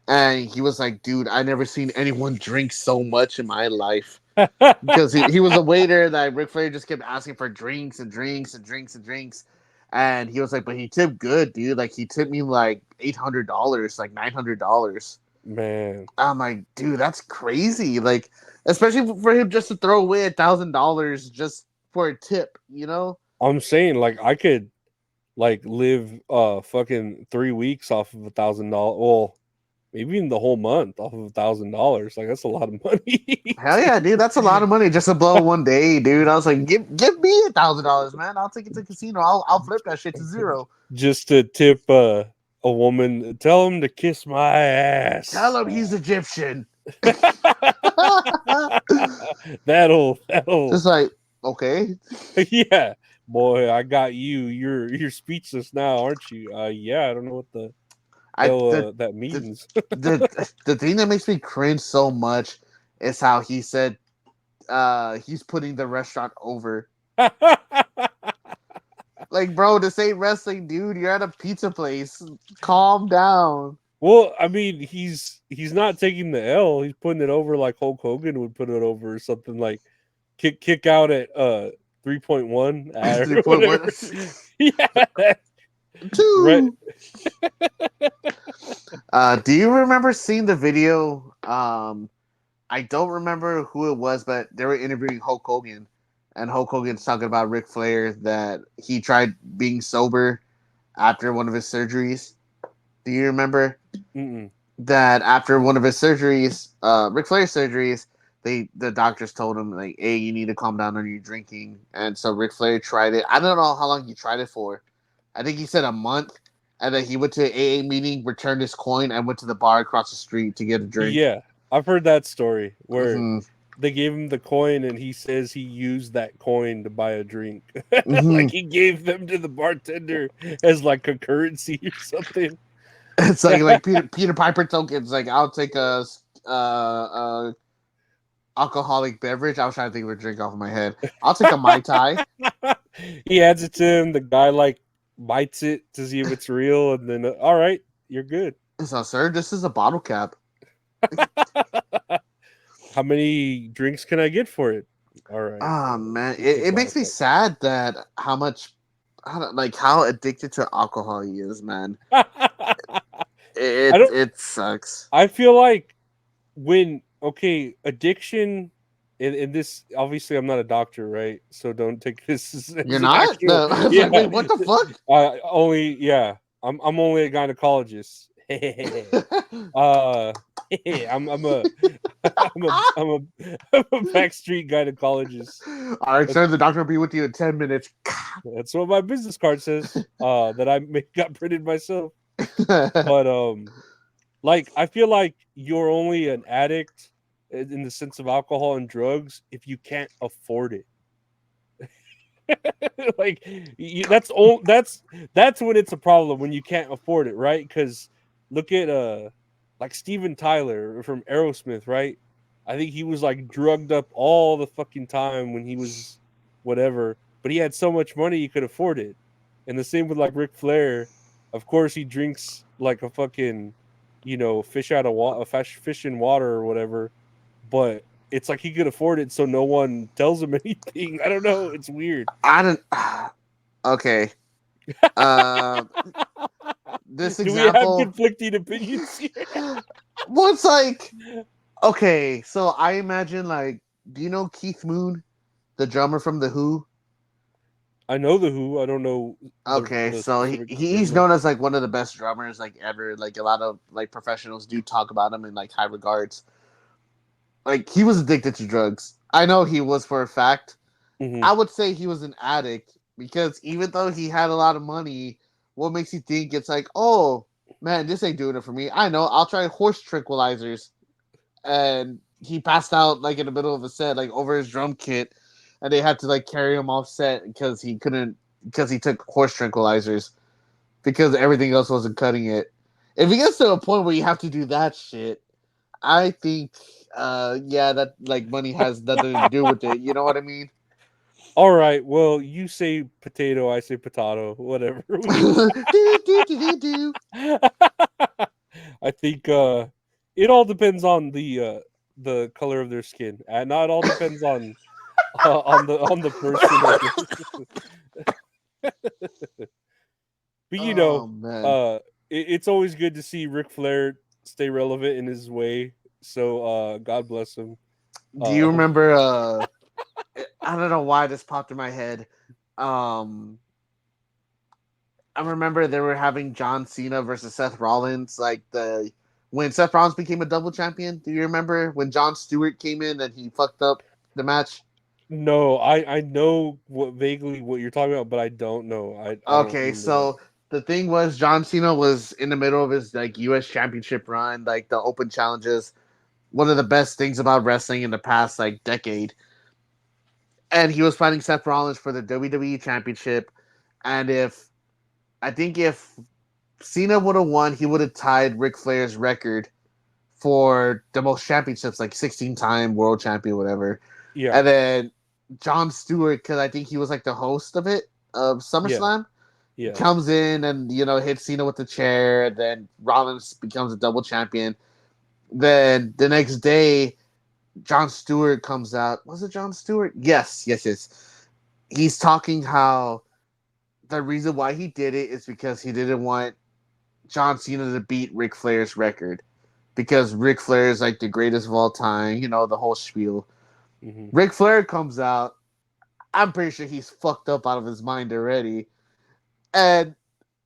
And he was like, dude, I never seen anyone drink so much in my life. Because he was a waiter that Ric Flair just kept asking for drinks and drinks and drinks and drinks. And he was like, but he tipped good, dude. Like, he tipped me like $800, like $900. Man. I'm like, dude, that's crazy. Like, especially for him just to throw away $1,000 just for a tip, you know? I'm saying, like, I could like live fucking 3 weeks off of $1,000. Well, maybe even the whole month off of $1,000. Like, that's a lot of money. Hell yeah, dude. That's a lot of money just to blow one day, dude. I was like, give me $1,000, man. I'll take it to the casino. I'll flip that shit to zero. Just to tip a woman, tell him to kiss my ass. Tell him he's Egyptian. that'll Just like, okay. yeah, boy, I got you. You're speechless now, aren't you? Yeah, I don't know what the hell that means. The thing that makes me cringe so much is how he said he's putting the restaurant over. Like, bro, this ain't wrestling, dude. You're at a pizza place. Calm down. Well, I mean, he's not taking the L. He's putting it over like Hulk Hogan would put it over, or something like kick out at 3.1. 3.1. Yeah. 2. Do you remember seeing the video? I don't remember who it was, but they were interviewing Hulk Hogan, and Hulk Hogan's talking about Ric Flair, that he tried being sober after one of his surgeries. Do you remember? Mm-mm. That after one of his surgeries, Ric Flair's surgeries, the doctors told him, like, hey, you need to calm down on your drinking. And so Ric Flair tried it. I don't know how long he tried it for. I think he said a month. And then he went to an AA meeting, returned his coin, and went to the bar across the street to get a drink. Yeah, I've heard that story where they gave him the coin and he says he used that coin to buy a drink. Like, he gave them to the bartender as like a currency or something. It's like Peter Piper tokens. Like, I'll take a alcoholic beverage. I was trying to think of a drink off of my head. I'll take a Mai Tai. He adds it to him. The guy like bites it to see if it's real, and then all right, you're good. So, sir, this is a bottle cap. How many drinks can I get for it? All right. Oh man, it makes me sad that how addicted to alcohol he is, man. It sucks. I feel like addiction, and this, obviously I'm not a doctor, right? So don't take this as you're not. Actual, no. I was like, wait, what the fuck? I'm only a gynecologist. I'm a backstreet gynecologist. All right, sir. The doctor will be with you in 10 minutes. That's what my business card says. That I got printed myself. But like, I feel like you're only an addict in the sense of alcohol and drugs if you can't afford it. Like, that's when it's a problem, when you can't afford it, right? Because look at like Steven Tyler from Aerosmith, right? I think he was like drugged up all the fucking time when he was whatever, but he had so much money he could afford it. And the same with like Ric Flair. Of course, he drinks like a fucking, fish out of water, fish in water or whatever. But it's like he could afford it, so no one tells him anything. I don't know. It's weird. I don't. Okay. Um, this Do we have example. conflicting opinions here? Well, it's like, okay, so I imagine like, do you know Keith Moon, the drummer from the Who? I know the Who. I don't know Okay, the so specific he's drummer. known as like one of the best drummers like ever. Like a lot of like professionals do talk about him in like high regards. Like he was addicted to drugs. I know he was for a fact. Hmm. I would say he was an addict because even though he had a lot of money, what makes you think it's like, oh man, this ain't doing it for me? I know, I'll try horse tranquilizers. And he passed out like in the middle of a set, like over his drum kit, and they had to like carry him off set because he couldn't because he took horse tranquilizers because everything else wasn't cutting it. If it gets to a point where you have to do that shit, I think yeah, that like money has nothing to do with it. You know what I mean? All right. Well, you say potato, I say potato. Whatever. do, do, do, do, do. I think it all depends on the color of their skin, and not all depends on the person or but Oh man. it's always good to see Ric Flair stay relevant in his way. So God bless him. Do you Um, remember I don't know why this popped in my head. Um I remember they were having John Cena versus Seth Rollins, like the when Seth Rollins became a double champion. Do you remember when John Stewart came in and he fucked up the match? no, I know vaguely what you're talking about, but I don't know. I don't Okay, remember that. so the thing was John Cena was in the middle of his like US championship run, like the open challenges, one of the best things about wrestling in the past like decade. And he was fighting Seth Rollins for the WWE championship. And if Cena would have won, he would have tied Ric Flair's record for the most championships, like 16-time world champion, whatever. Yeah, And then John Stewart, because I think he was like the host of it, of yeah, SummerSlam, yeah. comes in and, hits Cena with the chair. Then Rollins becomes a double champion. Then the next day, John Stewart comes out. Was it John Stewart? Yes, yes, yes. He's talking how the reason why he did it is because he didn't want John Cena to beat Ric Flair's record because Ric Flair is like the greatest of all time, the whole spiel. Hmm. Ric Flair comes out. I'm pretty sure he's fucked up out of his mind already. And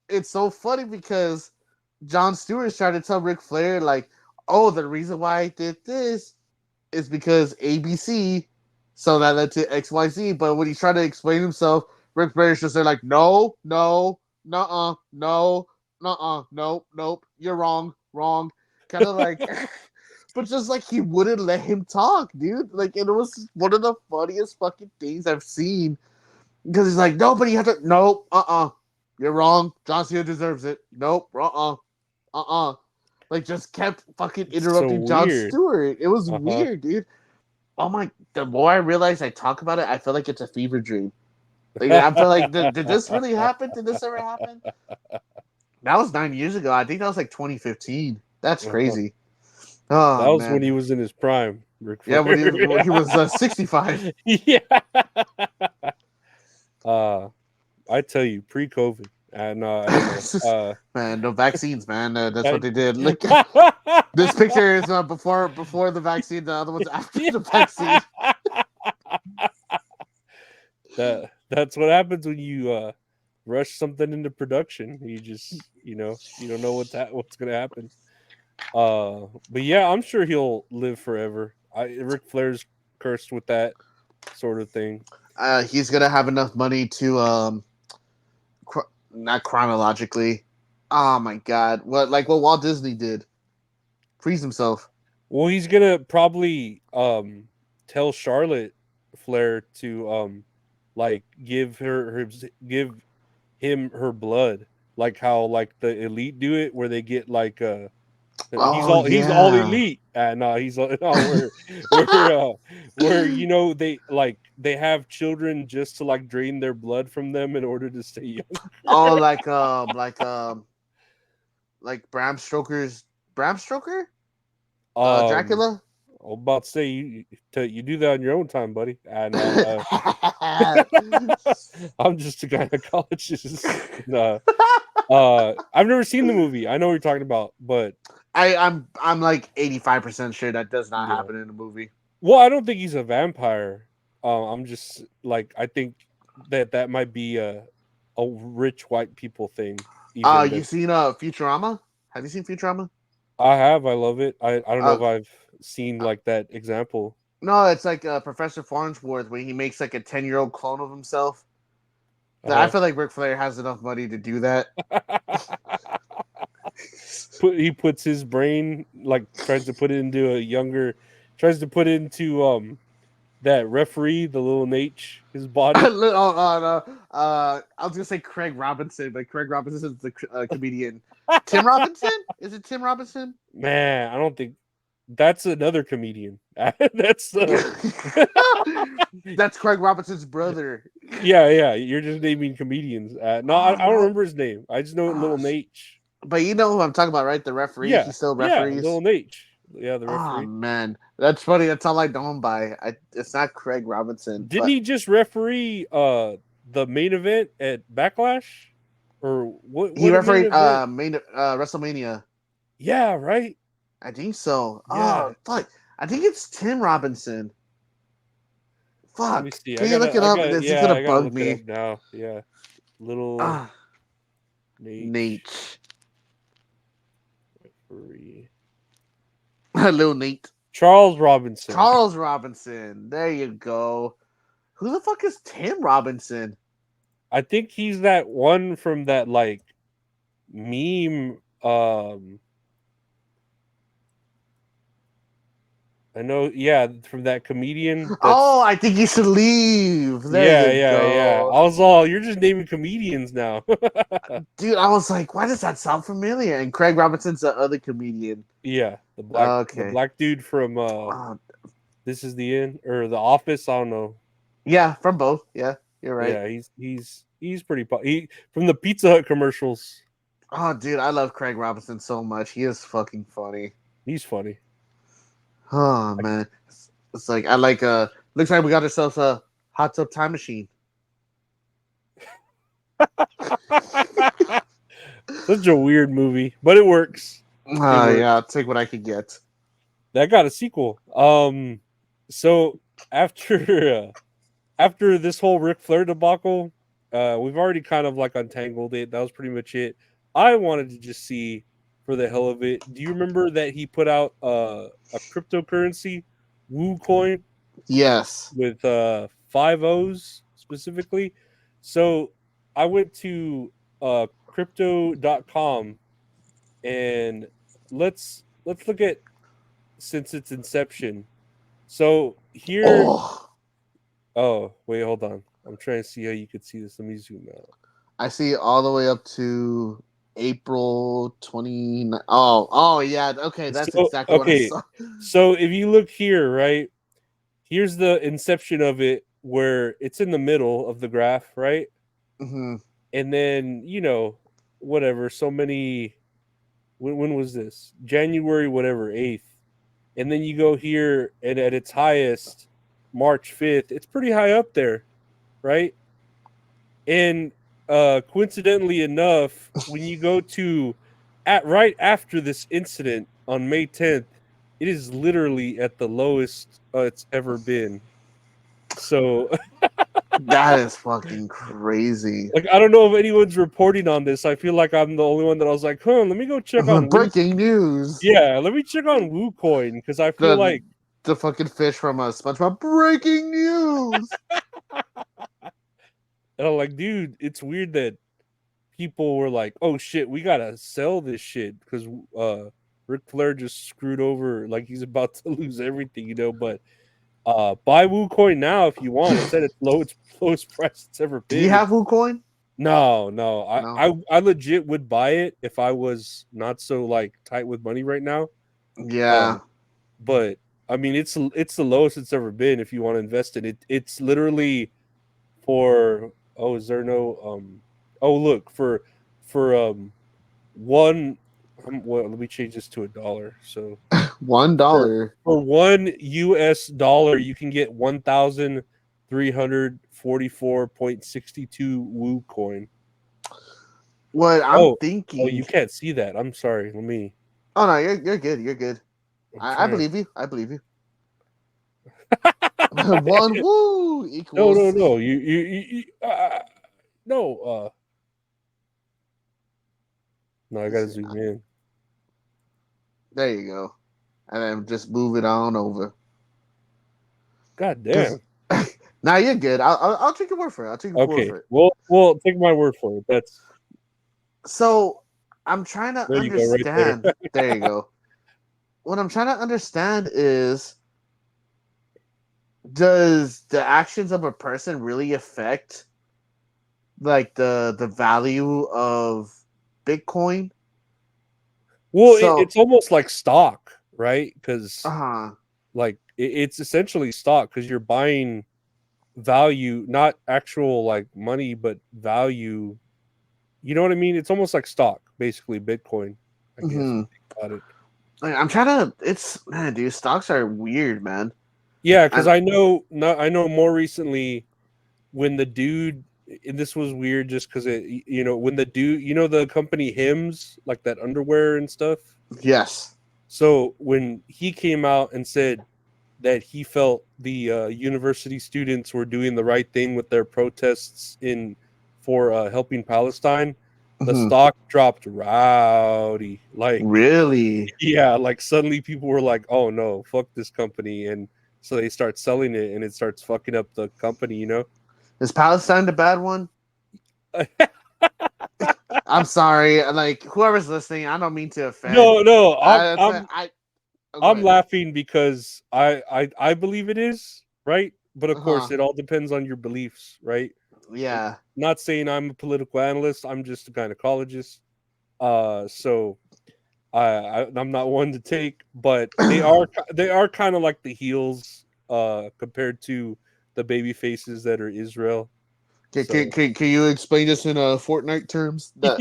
it's so funny because John Stewart's trying to tell Ric Flair, like, oh, the reason why I did this is because ABC, so that led to XYZ. But when he's trying to explain himself, Ric Flair's just there like, no, no, nuh-uh, no, nuh-uh, nope, nope, you're wrong, wrong. Kind of like, but just like he wouldn't let him talk, dude. Like, and it was one of the funniest fucking things I've seen because he's like, no, but you have to, nope, you're wrong. John Cena deserves it. Nope, like just kept fucking It's so interrupting John weird. Stewart. It was Uh-huh. weird, dude. Oh my! The more I realize I talk about it, I feel like it's a fever dream. Like I feel like, did this really happen? Did this ever happen? That was 9 years ago. I think that was like 2015. That's Uh-huh. crazy. That Oh was when he man, was in his prime, Ric yeah. Flair. When he was 65. Yeah. Uh, I tell you, pre-COVID, and I don't know. Man, no vaccines, man. That's what I, they did. Look, this picture is before the vaccine. The other one's after the vaccine. that's what happens when you rush something into production. You just you don't know what's gonna happen. But yeah, I'm sure he'll live forever. Ric Flair's cursed with that sort of thing. He's gonna have enough money to not chronologically. Oh my god! What Walt Disney did? Freeze himself. Well, he's gonna probably tell Charlotte Flair to like give him her blood, like how like the elite do it, where they get like Oh, he's all yeah. elite. No, he's no, where they have children just to like drain their blood from them in order to stay young. Oh, like Bram Stoker? Um, Dracula? I'm about to say you do that on your own time, buddy. And I'm just a gynecologist. I've never seen the movie. I know what you're talking about, but I'm like 85% sure that does not yeah. happen in the movie. Well, I don't think he's a vampire. I'm just like I think that might be a rich white people thing. Even You that seen Futurama? Have you seen Futurama? I have, I love it. I don't know Uh, if I've seen like that example. no, it's like Professor Farnsworth where he makes like a 10-year-old clone of himself. I Uh-huh. feel like Ric Flair has enough money to do that. He puts his brain like tries to put it into tries to put it into that referee, the little H, his body. I was gonna say Craig Robinson, but Craig Robinson is the comedian. Tim Robinson? Is it Tim Robinson? Man, I don't think that's another comedian. That's That's Craig Robinson's brother. yeah. You're just naming comedians. No, I don't No. remember his name. I just know little H. But you know who I'm talking about, right? The referee. He still Yeah, referees. little H. Yeah, the Oh referee. man, that's funny. That's all I know him by. It's not Craig Robinson. Didn't he just referee the main event at Backlash? Or what He main refereed event? WrestleMania. Yeah, right. I think so. Yeah. Oh fuck! I think it's Tim Robinson. Let me Fuck! see. Can you look it up? It's just gonna I gotta bug look it up me. now. Yeah. Little Ah, Nate Nate. referee. Little Nate. Charles Robinson. Charles Robinson. There you go. Who the fuck is Tim Robinson? I think he's that one from that like meme. I know, yeah, from that comedian. Oh, That's I think you should leave. There yeah, you yeah, yeah. go. I was all, you're just naming comedians now. Dude, I was like, why does that sound familiar? And Craig Robinson's the other comedian. Yeah, the Okay. black dude from This Is the End or The Office. I don't know. Yeah, from both. Yeah, you're right. Yeah, he's pretty. He from the Pizza Hut commercials. Oh, dude, I love Craig Robinson so much. He is fucking funny. He's funny. Oh man, it's like I like. Looks like we got ourselves a hot tub time machine. Such a weird movie, but it works. Yeah, I'll take what I could get. That got a sequel. So after after this whole Ric Flair debacle, we've already kind of like untangled it. That was pretty much it. I wanted to just see for the hell of it. Do you remember that he put out a cryptocurrency, Wooooo coin, Yes. with 5 O's specifically? So I went to crypto.com and let's look at since its inception. So here oh wait, hold on. I'm trying to see how you could see this. Let me zoom out. I see all the way up to April 29. Oh yeah. Okay, that's exactly what I saw. So if you look here, right? Here's the inception of it where it's in the middle of the graph, right? Mm-hmm. And then, whatever, so many when was this? January whatever, 8th. And then you go here and at its highest, March 5th, it's pretty high up there, right? And coincidentally enough, when you go to right after this incident on May 10th, it is literally at the lowest it's ever been. So That is fucking crazy. like I don't know if anyone's reporting on this. I feel like I'm the only one that I was like, let me go check on Breaking news. Yeah, let me check on WooCoin because I feel like the fucking fish from SpongeBob. Breaking news. and I'm like, dude, it's weird that people were like, oh shit, we gotta sell this shit because Ric Flair just screwed over, like he's about to lose everything, But buy WooCoin now if you want. It's at its lowest price it's ever been. Do you have WooCoin? No. No? I legit would buy it if I was not so like tight with money right now. Yeah. But I mean, it's the lowest it's ever been. If you want to invest in it, it's literally for. Oh, is there no? Oh, look for one. Well, let me change this to $1. So for $1. $1 US, you can get 1,344.62 Woo coin. What I'm Oh, thinking. you can't see that. I'm sorry. Let me. Oh no, you're good. You're good. I'm I trying. believe you. I believe you. One woo No, equals. no. No, I Let's gotta see. zoom in. There you go. And then just move it on over. God Because damn. now you're good. I'll take your word for it. I'll take your word Okay. for it. Well, take my word for it. That's So I'm trying to there you go, right there. understand. There you go. What I'm trying to understand is, does the actions of a person really affect like the value of Bitcoin? Well, So it's almost like stock, right? Because uh like it's essentially stock because you're buying value, not actual like money, but value. You know what I mean? It's almost like stock, basically Bitcoin. I guess if hmm you think about it. like, I'm trying to. It's man, dude. Stocks are weird, man. Yeah, because And I know more recently when the dude, and this was weird just because when the dude, the company Hims, like that underwear and stuff. yes. So when he came out and said that he felt the university students were doing the right thing with their protests in for helping Palestine, the Mhm. stock dropped rowdy. Like, Really? yeah, like suddenly people were like, "Oh no, fuck this company," and so they start selling it, and it starts fucking up the company. Is Palestine the bad one? I'm sorry. Like whoever's listening, I don't mean to offend. No, Oh, go I'm ahead. laughing because I believe it is right, but of Uh course huh. it all depends on your beliefs, right? Yeah. Not saying I'm a political analyst. I'm just a gynecologist. So I'm not one to take, but they are kind of like the heels compared to the baby faces that are Israel. So Can you explain this in Fortnite terms? yeah.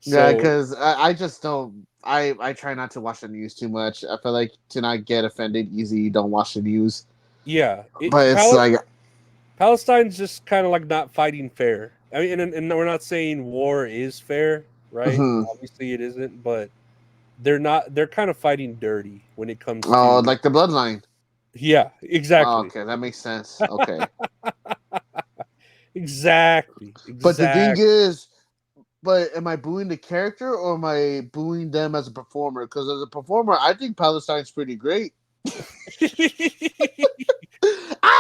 Yeah, So because I just don't. I try not to watch the news too much. I feel like to not get offended easy, don't watch the news. yeah, But it's like, Palestine's just kind of like not fighting fair. I mean, and we're not saying war is fair, right? mhm. Obviously it isn't, but they're not. They're kind of fighting dirty when it comes Oh, to. like the bloodline. Yeah, Oh, exactly. okay, that makes sense. Okay, Exactly. but the thing Exactly. is, but am I booing the character or am I booing them as a performer? Because as a performer, I think Palestine's pretty great.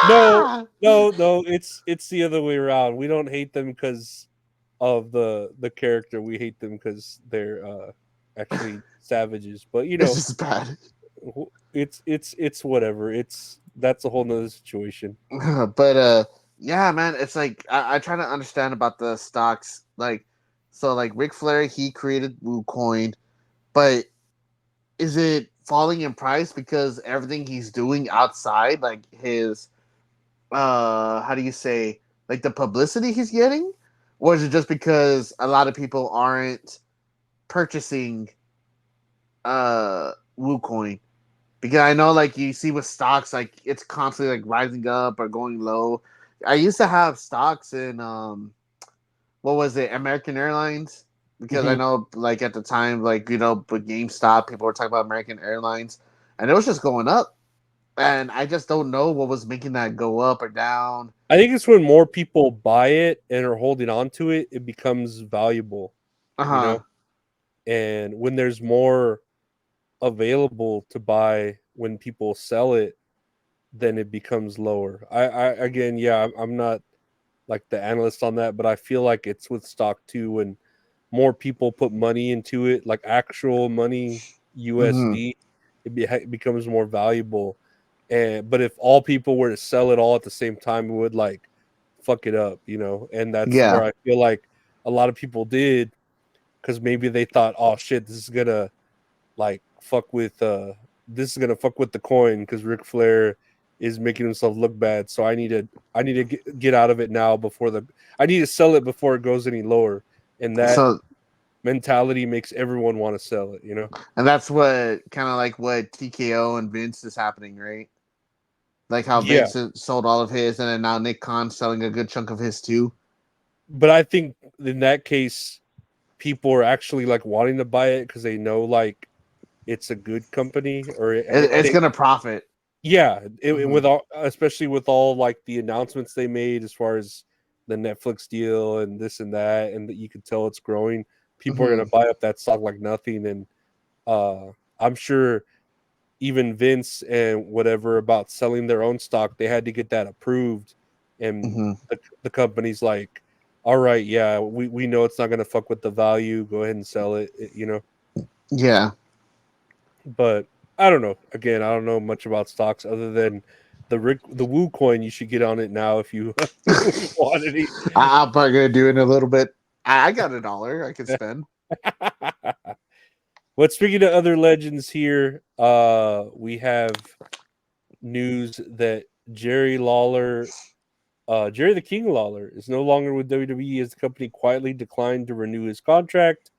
No, Ah! no, it's the other way around. We don't hate them because of the character. We hate them because they're actually savages. But It's just bad. it's whatever. That's a whole nother situation. But yeah, man, it's like I try to understand about the stocks. Like, so like Ric Flair, he created WooCoin, but is it falling in price because everything he's doing outside, like his how do you say, like the publicity he's getting, or is it just because a lot of people aren't purchasing WooCoin? Because I know, like you see with stocks, like it's constantly like rising up or going low. I used to have stocks in what was it, American Airlines? Because I Mhm. know, like at the time, like with GameStop, people were talking about American Airlines, and it was just going up. And I just don't know what was making that go up or down. I think it's when more people buy it and are holding on to it, it becomes valuable, Uh you know? huh. And when there's more available to buy when people sell it, then it becomes lower. I again, yeah, I'm not like the analyst on that, but I feel like it's with stock too. When more people put money into it, like actual money, Mm-hmm. USD, it becomes more valuable. And but if all people were to sell it all at the same time, it would like fuck it up, and that's Yeah. where I feel like a lot of people did, because maybe they thought, oh shit, this is gonna like fuck with the coin, because Ric Flair is making himself look bad. So I need to get out of it now I need to sell it before it goes any lower. And that So, mentality makes everyone want to sell it, and that's what kind of like what TKO and Vince is happening, right? Like how Yeah. Vince sold all of his, and then now Nick Khan's selling a good chunk of his too. But I think in that case, people are actually like wanting to buy it because they know like it's a good company, or It's gonna profit. yeah, Mhm. with all, especially with all like the announcements they made as far as the Netflix deal and this and that, and that you can tell it's growing. People are Mhm. gonna buy up that stock like nothing, and uh, I'm sure even Vince and whatever about selling their own stock, they had to get that approved, and Mhm. the company's like, all right, yeah, we know it's not gonna fuck with the value. Go ahead and sell it. Yeah. But I don't know. Again, I don't know much about stocks other than the Woo coin. You should get on it now if you want any. I'm probably gonna do it in a little bit. I got $1 I can spend. But speaking of other legends here, we have news that Jerry the King Lawler, is no longer with WWE as the company quietly declined to renew his contract,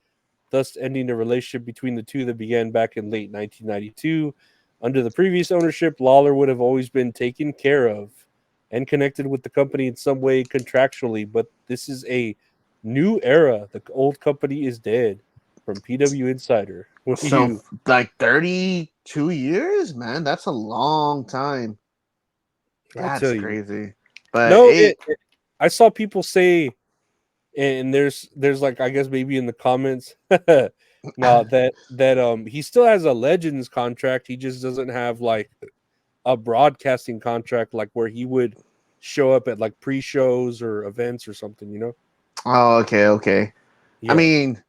thus ending a relationship between the two that began back in late 1992. Under the previous ownership, Lawler would have always been taken care of and connected with the company in some way contractually, but this is a new era. The old company is dead. From PW Insider. What do So you? like 32 years, man. That's a long time. I That's tell you, crazy. But no. I saw people say, and there's like, I guess maybe in the comments, now that he still has a Legends contract. He just doesn't have like a broadcasting contract, like where he would show up at like pre-shows or events or something. oh, okay, okay. I Yeah. mean,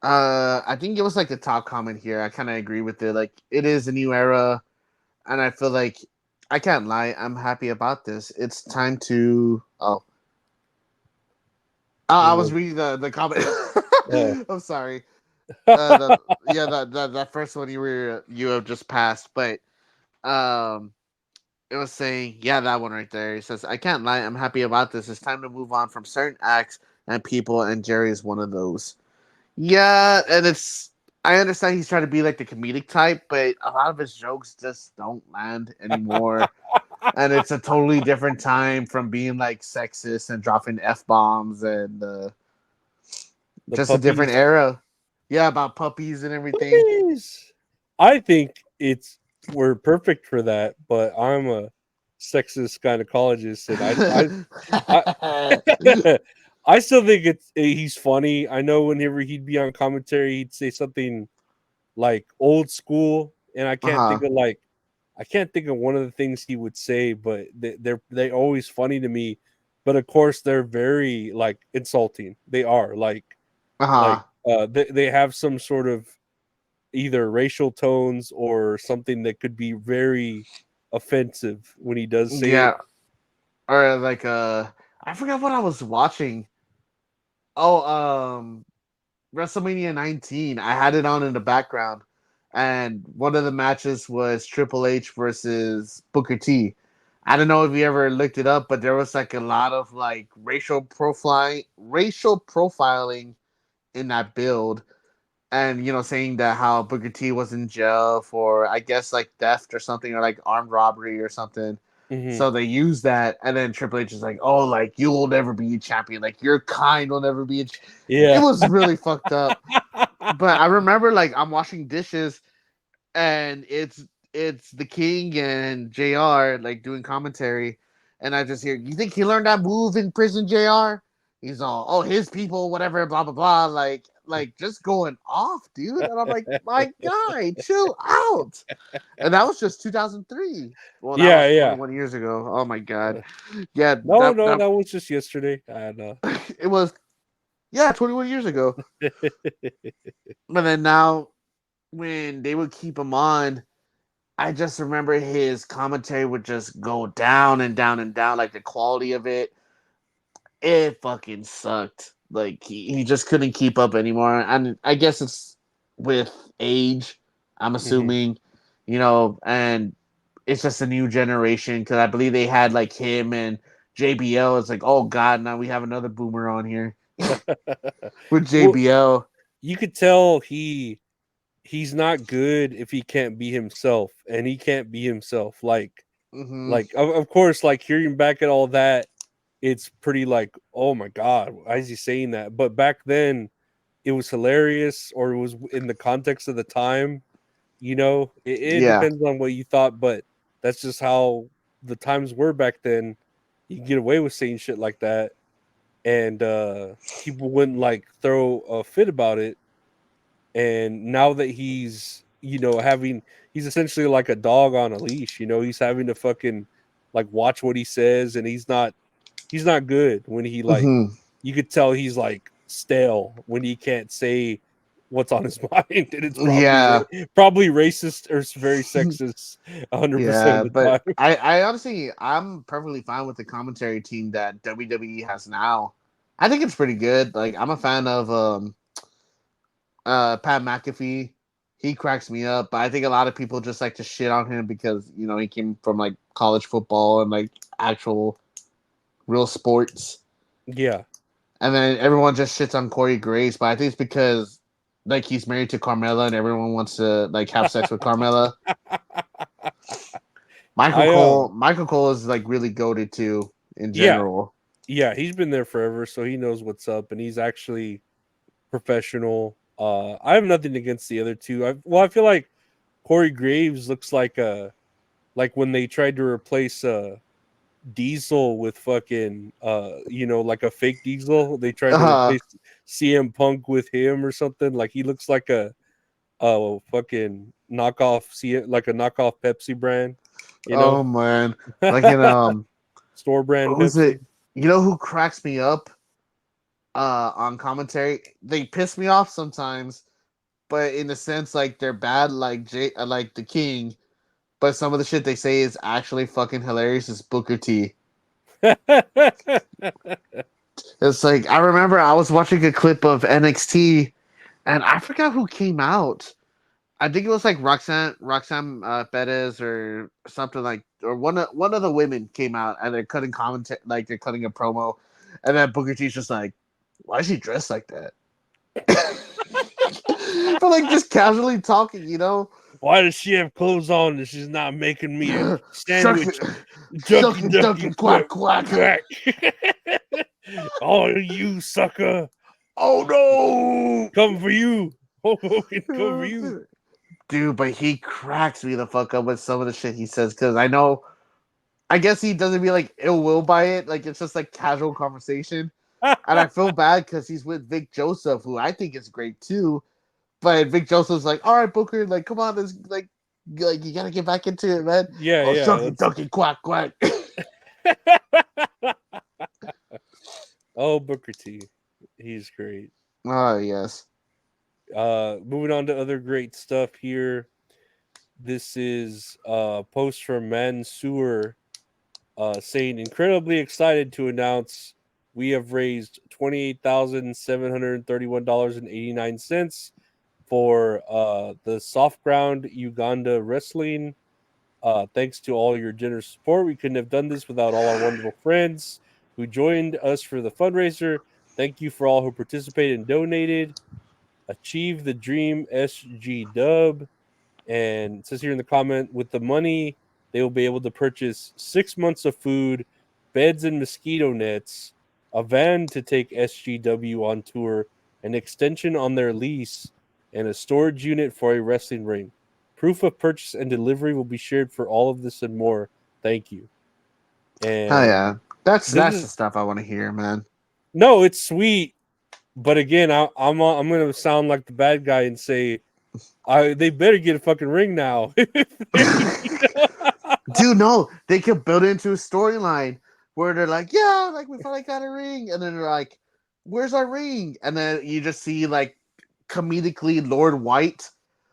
I think it was like the top comment here. I kind of agree with it. Like, it is a new era, and I feel like I can't lie. I'm happy about this. It's time to. Oh, I was reading the comment. Oh. I'm sorry. Yeah, that first one you have just passed, but um, it was saying, yeah, that one right there. It says, I can't lie. I'm happy about this. It's time to move on from certain acts and people, and Jerry is one of those. Yeah, and I understand he's trying to be like the comedic type, but a lot of his jokes just don't land anymore. And it's a totally different time from being like sexist and dropping F bombs and The just a different puppies. era. Yeah, about puppies and everything. Puppies. I think we're perfect for that, but I'm a sexist gynecologist, and I I still think he's funny. I know whenever he'd be on commentary, he'd say something like old school, and Uh-huh. I can't think of one of the things he would say, but they always funny to me. But of course, they're very like insulting. They are like Uh-huh. they have some sort of either racial tones or something that could be very offensive when he does say it. Yeah. Or like I forgot what I was watching. Oh, WrestleMania 19. I had it on in the background, and one of the matches was Triple H versus Booker T. I don't know if you ever looked it up, but there was like a lot of like racial profiling in that build, and saying that how Booker T was in jail for, I guess, like theft or something, or like armed robbery or something. Hmm. So they use that, and then Triple H is like, "Oh, like you will never be a champion. Like your kind will never be." It Yeah. was really fucked up. But I remember, like, I'm washing dishes, and it's the King and Jr. like doing commentary, and I just hear, "You think he learned that move in prison, Jr.?" He's all, "Oh, his people, whatever, blah blah blah," like just going off, dude. And I'm like, "My guy, chill out." And that was just 2003. Well, that Yeah, was yeah. 21 years ago. Oh my god, yeah, No, that no, that that was just yesterday. And it was, yeah, 21 years ago. But then now, when they would keep him on, I just remember his commentary would just go down and down and down, like the quality of it. it fucking sucked. Like he just couldn't keep up anymore. And I guess it's with age, I'm Mhm. assuming, and it's just a new generation because I believe they had like him and JBL. It's like, oh god, now we have another boomer on here with Well, JBL. you could tell he's not good if he can't be himself, and he can't be himself. Hmm. Of course, like hearing back at all that, it's pretty like, oh my god, why is he saying that? But back then, it was hilarious, or it was in the context of the time. It Yeah. depends on what you thought, but that's just how the times were back then. You can get away with saying shit like that, and people wouldn't like throw a fit about it. And now that he's essentially like a dog on a leash. He's having to fucking like watch what he says, and he's not good when he like, Hmm. you could tell he's like stale when he can't say what's on his mind, and it's probably Yeah. probably racist or very sexist 100% of Yeah, the but time. I honestly I'm perfectly fine with the commentary team that WWE has now. I think it's pretty good. Like I'm a fan of Pat McAfee. He cracks me up, but I think a lot of people just like to shit on him because he came from like college football and like actual real sports, Yeah. and then everyone just shits on Corey Grace. But I think it's because like he's married to Carmella and everyone wants to like have sex with Carmella. Michael I Cole, Michael Cole is like really goated too in Yeah, general. yeah, he's been there forever, so he knows what's up, and he's actually professional. I have nothing against the other two. I feel like Corey Graves looks like when they tried to replace Diesel with fucking like a fake Diesel. They tried to Uh, replace CM Punk with him or something. Like he looks like a fucking knockoff like a knockoff Pepsi brand, you oh know, man, like in store brand who's it? Pepsi. You know who cracks me up? On commentary, they piss me off sometimes, but in a sense, like they're bad, like like the King. But some of the shit they say is actually fucking hilarious. Is Booker T. It's like I remember I was watching a clip of NXT, and I forgot who came out. I think it was like Roxanne Perez or something like, or one of the women came out and they're cutting commentary, like they're cutting a promo, and then Booker T's just like, "Why is she dressed like that?" But like just casually talking. Why does she have clothes on and she's not making me a Shuck sandwich? shuck Ducky, it, duck ducky, it, quack, quack, quack. quack. Oh, you sucker. Oh Come for you. Hoboken, come for you. no, dude! But he cracks me the fuck up with some of the shit he says because I know. I guess he doesn't be like ill will by it. Like it's just like casual conversation. And I feel bad because he's with Vic Joseph, who I think is great too. But Vic Joseph's like, all right, Booker, like, come on, let's like you gotta get back into it, man. Yeah, Oh, yeah. shucky ducky quack quack. Oh, Booker T. He's great. Oh yes. Moving on to other great stuff here. This is a post from Mansoor saying, incredibly excited to announce we have raised $28,731.89 for the Soft Ground Uganda Wrestling. Thanks to all your generous support. We couldn't have done this without all our wonderful friends who joined us for the fundraiser. Thank you for all who participated and donated. Achieve the Dream SG Dub. And it says here in the comment, with the money, they will be able to purchase 6 months of food, beds and mosquito nets, a van to take SGW on tour, an extension on their lease, and a storage unit for a wrestling ring. Proof of purchase and delivery will be shared for all of this and more. Thank you. Hell And yeah. That's this that's the is stuff I want to hear, man. no, it's sweet, but again, I'm gonna sound like the bad guy and say they better get a fucking ring now. Dude, no, they could build it into a storyline where they're like, yeah, like we finally got a ring, and then they're like, where's our ring? And then you just see like comedically Lord White,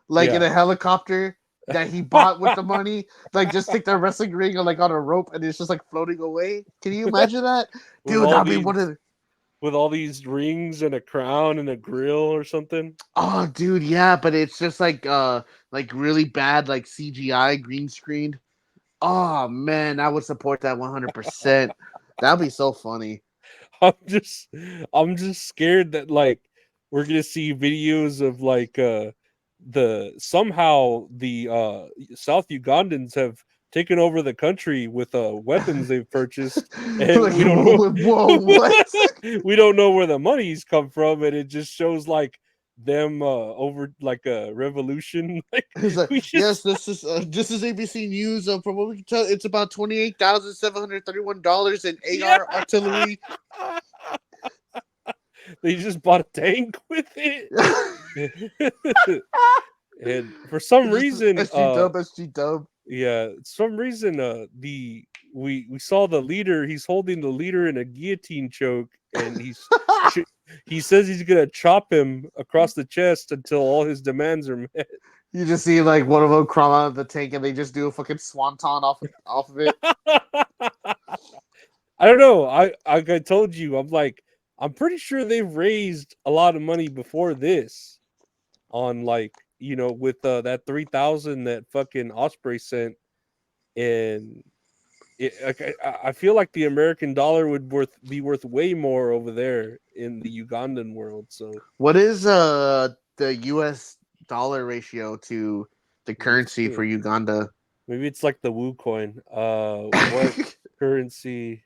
like in Yeah. a helicopter, that he bought with the money. Like just stick their wrestling ring or like on a rope and it's just like floating away. Can you imagine that? with Dude, all that'd be these one of the... with all these rings and a crown and a grill or something. Oh dude, yeah, but it's just like really bad like CGI green screened. Oh man, I would support that 100%. That'd be so funny. I'm just I'm just scared that like we're gonna see videos of like the somehow the South Ugandans have taken over the country with weapons they've purchased, and Like, we don't know whoa, what? we don't know where the money's come from, and it just shows like them over like a revolution. Like He's like, we yes, just this is ABC News. From what we can tell, it's about $28,731 in yeah. AR artillery. They just bought a tank with it. And for some It's just reason, SG Dub. yeah, some reason, the we saw the leader. He's holding the leader in a guillotine choke, and he says he's gonna chop him across the chest until all his demands are met. You just see like one of them crawl out of the tank and they just do a fucking swanton off of it. I don't know. I told you, I'm pretty sure they've raised a lot of money before this on like with that 3,000 that fucking Osprey sent, and I feel like the American dollar would be worth way more over there in the Ugandan world. So What is the US dollar ratio to the currency for Uganda? maybe it's like the Woo coin. What currency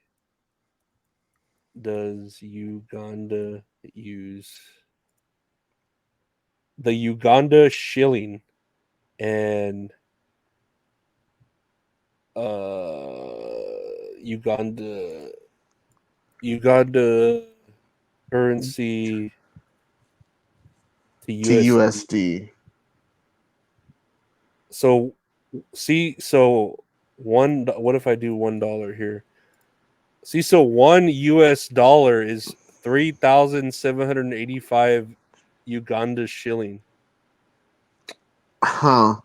does Uganda use? The Uganda shilling, and Uganda currency to To USD. USD. So what if I do $1 here? See, so $1 is 3,785 Uganda shilling. Huh.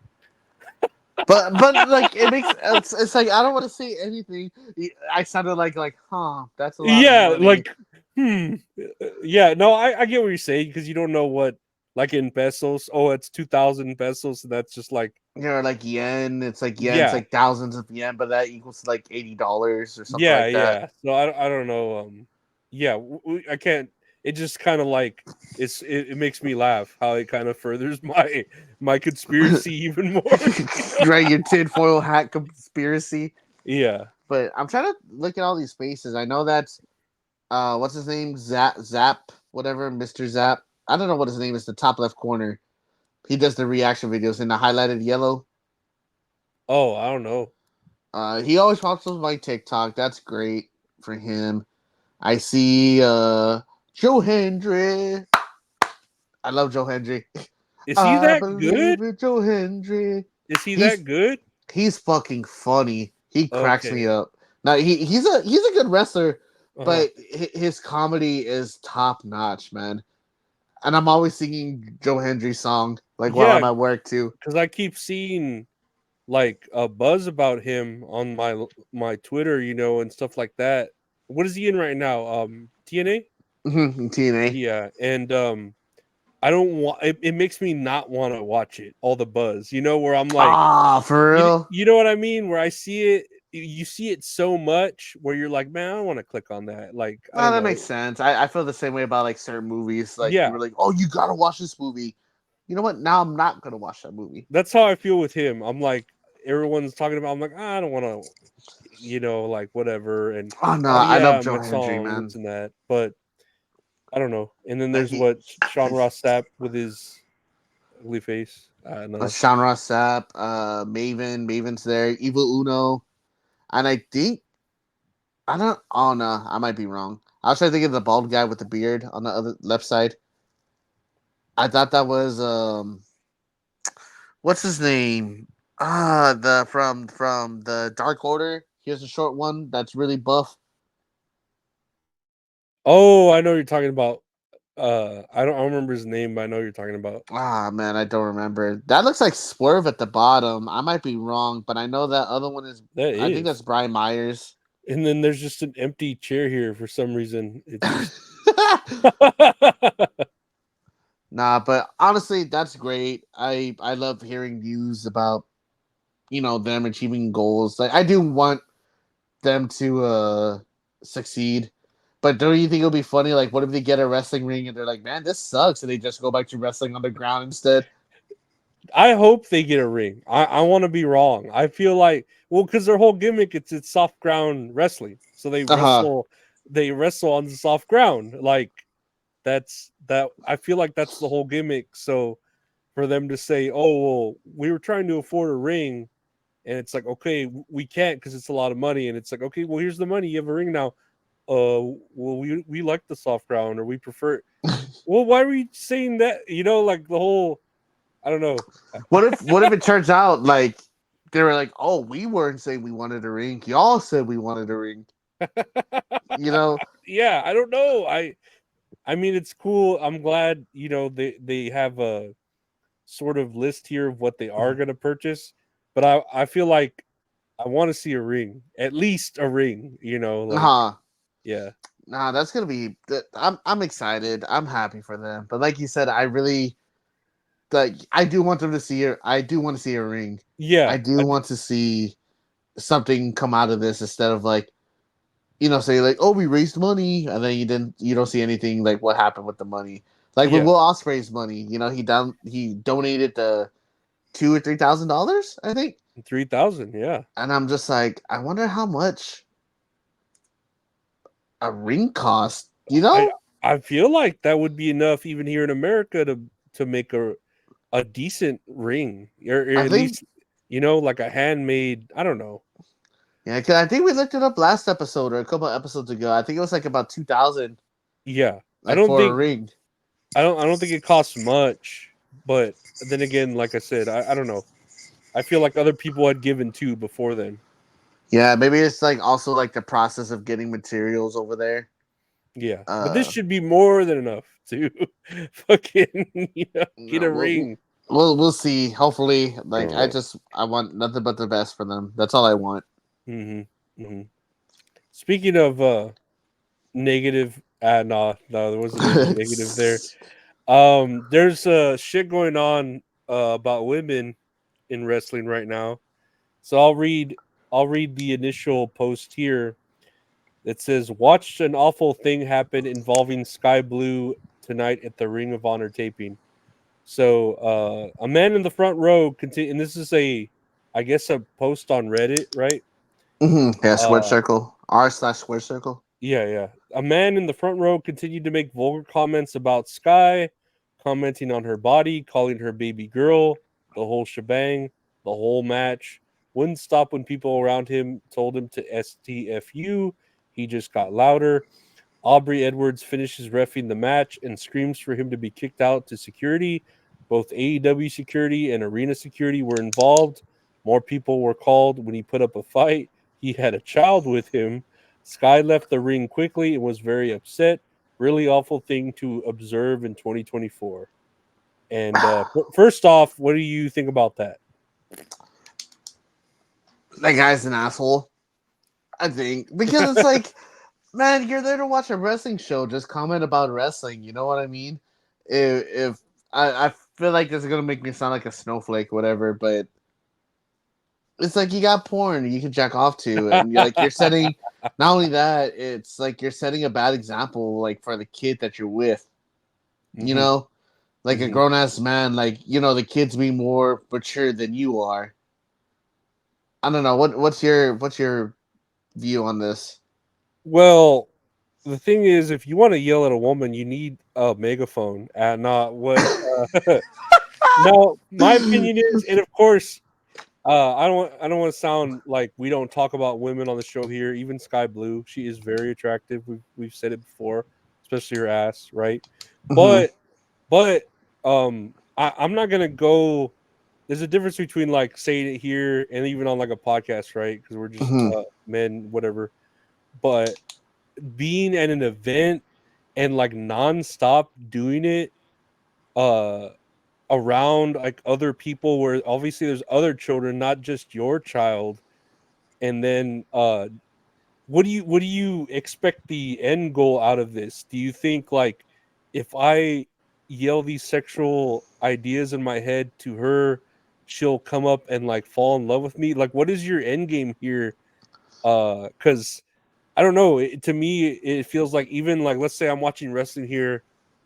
But like it makes it's like I don't want to say anything. I sounded like huh, that's a lot of Yeah, money. like yeah, no, I get what you're saying, because you don't know what, like in pesos. Oh, it's 2,000 pesos. So that's just like, Like yen. It's like yen. It's yeah, like thousands of yen, but that equals to like $80 or something yeah, like that. yeah. So I don't know. Yeah, I can't. It just kind of like it makes me laugh how it kind of furthers my conspiracy even more. Right, your tinfoil hat conspiracy. Yeah. But I'm trying to look at all these faces. I know that's what's his name? Zap, whatever, Mr. Zap. I don't know what his name is, the top left corner. He does the reaction videos in the highlighted yellow. Oh, I don't know. He always pops up on my TikTok. That's great for him. I see Joe Hendry. I love Joe Hendry. Is he I that believe good? in Joe Hendry. Is he He's that good? he's fucking funny. He cracks me Okay. up. Now he's a good wrestler, Uh-huh. but his comedy is top notch, man. And I'm always singing Joe Hendry's song like while Yeah, I'm at work too. because I keep seeing like a buzz about him on my Twitter, and stuff like that. What is he in right now? TNA? TNA. Yeah, and I don't want it makes me not want to watch it. All the buzz, where I'm like, For real? you know what I mean? Where I see it, you see it so much where you're like, man, I don't want to click on that. Like, I No, don't that know. makes sense. I feel the same way about like certain movies. Like you Yeah, were like, oh, you gotta watch this movie. You know what? Now I'm not gonna watch that movie. that's how I feel with him. I'm like, everyone's talking about. I'm like, I don't want to, like whatever. And Oh no, oh I love yeah, Joe my Hendry, song, man. this and that. But I don't know. And then Like there's what Sean Ross Sapp with his ugly face. I don't know. Sean Ross Sapp, Maven's there, Evil Uno, and I think I don't. Oh no, I might be wrong. I was trying to think of the bald guy with the beard on the other left side. I thought that was what's his name? The from the Dark Order. Here's a short one that's really buff. Oh, I know what you're talking about. I don't remember his name, but I know what you're talking about. Ah, man, I don't remember. That looks like Swerve at the bottom. I might be wrong, but I know that other one is. That I think that's is. Brian Myers. And then there's just an empty chair here for some reason. It's just Nah, but honestly, that's great. I love hearing news about them achieving goals. Like I do want them to succeed. But don't you think it'll be funny? Like, what if they get a wrestling ring and they're like, "Man, this sucks," and they just go back to wrestling on the ground instead? I hope they get a ring. I want to be wrong. I feel like because their whole gimmick it's soft ground wrestling, so Uh huh. they wrestle on the soft ground. Like that's that. I feel like that's the whole gimmick. So for them to say, "Oh, well, we were trying to afford a ring," and it's like, "Okay, we can't because it's a lot of money," and it's like, "Okay, well, here's the money. You have a ring now." Well, we like the soft ground, or we prefer. Well, why are we saying that? Like the whole. I don't know. What if it turns out like they were like, "Oh, we weren't saying we wanted a ring. Y'all said we wanted a ring." You know? Yeah, I don't know. I mean, it's cool. I'm glad they have a sort of list here of what they are going to purchase, but I feel like I want to see a ring, at least a ring. Like Huh. yeah, Nah, that's gonna be. I'm excited. I'm happy for them. But like you said, I really like. I do want them to see it. I do want to see a ring. I yeah, do want to see something come out of this instead of like say like, "Oh, we raised money," and then you don't see anything like what happened with the money. Like with yeah, Will Ospreay's money, he donated the $2,000 or $3,000, I think. 3,000. Yeah, And I'm just like, I wonder how much a ring cost. I I feel like that would be enough even here in America to make a decent ring, or I at think, least like a handmade. I don't know. yeah, because I think we looked it up last episode or a couple of episodes ago. I think it was like about 2,000, Yeah, I like don't for a think ring. I don't think it costs much, but then again, like I said, I don't know. I feel like other people had given too before then. Yeah, maybe it's like also like the process of getting materials over there. Yeah, but this Uh, should be more than enough to fucking get no, a ring. we'll see. Hopefully, like I want nothing but the best for them. That's all I want. hmm hmm Speaking of negative, no, there wasn't anything negative there. There's shit going on about women in wrestling right now. So I'll read the initial post here. It says, "Watched an awful thing happen involving Skye Blue tonight at the Ring of Honor taping." So, a man in the front row and this is I guess, a post on Reddit, right? Yeah, square Uh, circle. R/square circle. yeah, yeah. A man in the front row continued to make vulgar comments about Skye, commenting on her body, calling her baby girl, the whole shebang, the whole match. Wouldn't stop when people around him told him to STFU. He just got louder. Aubrey Edwards finishes reffing the match and screams for him to be kicked out to security. Both AEW security and Arena security were involved. More people were called when he put up a fight. He had a child with him. Skye left the ring quickly and was very upset. Really awful thing to observe in 2024. And first off, what do you think about that? That guy's an asshole. I think because it's like, man, you're there to watch a wrestling show. Just comment about wrestling. You know what I mean? If I feel like this is gonna make me sound like a snowflake, or whatever, but it's like you got porn you can jack off to, and you're setting. Not only that, it's like you're setting a bad example, like for the kid that you're with. You hmm know, like a hmm grown ass man, like the kids be more mature than you are. I don't know what's your view on this. Well, the thing is, if you want to yell at a woman, you need a megaphone, and not what. No, my opinion is, and of course, I don't want to sound like we don't talk about women on the show here. Even Skye Blue, she is very attractive. We've said it before, especially her ass, right? Mhm. But I'm not gonna go. There's a difference between like saying it here and even on like a podcast, right? Because we're just Mhm. men, whatever. But being at an event and like nonstop doing it around like other people, where obviously there's other children, not just your child. And then what do you expect the end goal out of this? Do you think like if I yell these sexual ideas in my head to her, she'll come up and like fall in love with me? Like, what is your end game here? Because I don't know. To me, it feels like, even like, let's say I'm watching wrestling here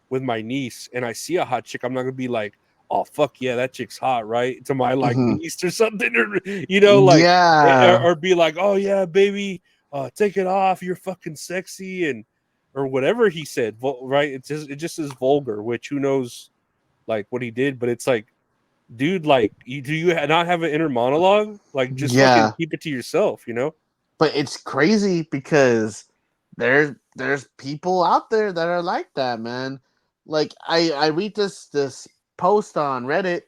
with my niece and I see a hot chick, I'm not gonna be like, oh fuck yeah, that chick's hot, right? To my like Mhm. niece or something, or like, Yeah. or be like, oh yeah, baby, take it off, you're fucking sexy, and or whatever he said, right? It just is vulgar, which who knows like what he did, but it's like, dude, like, do you not have an inner monologue? Like, just fucking Yeah. keep it to yourself, you know? But it's crazy because there's people out there that are like that, man. Like I read this post on Reddit,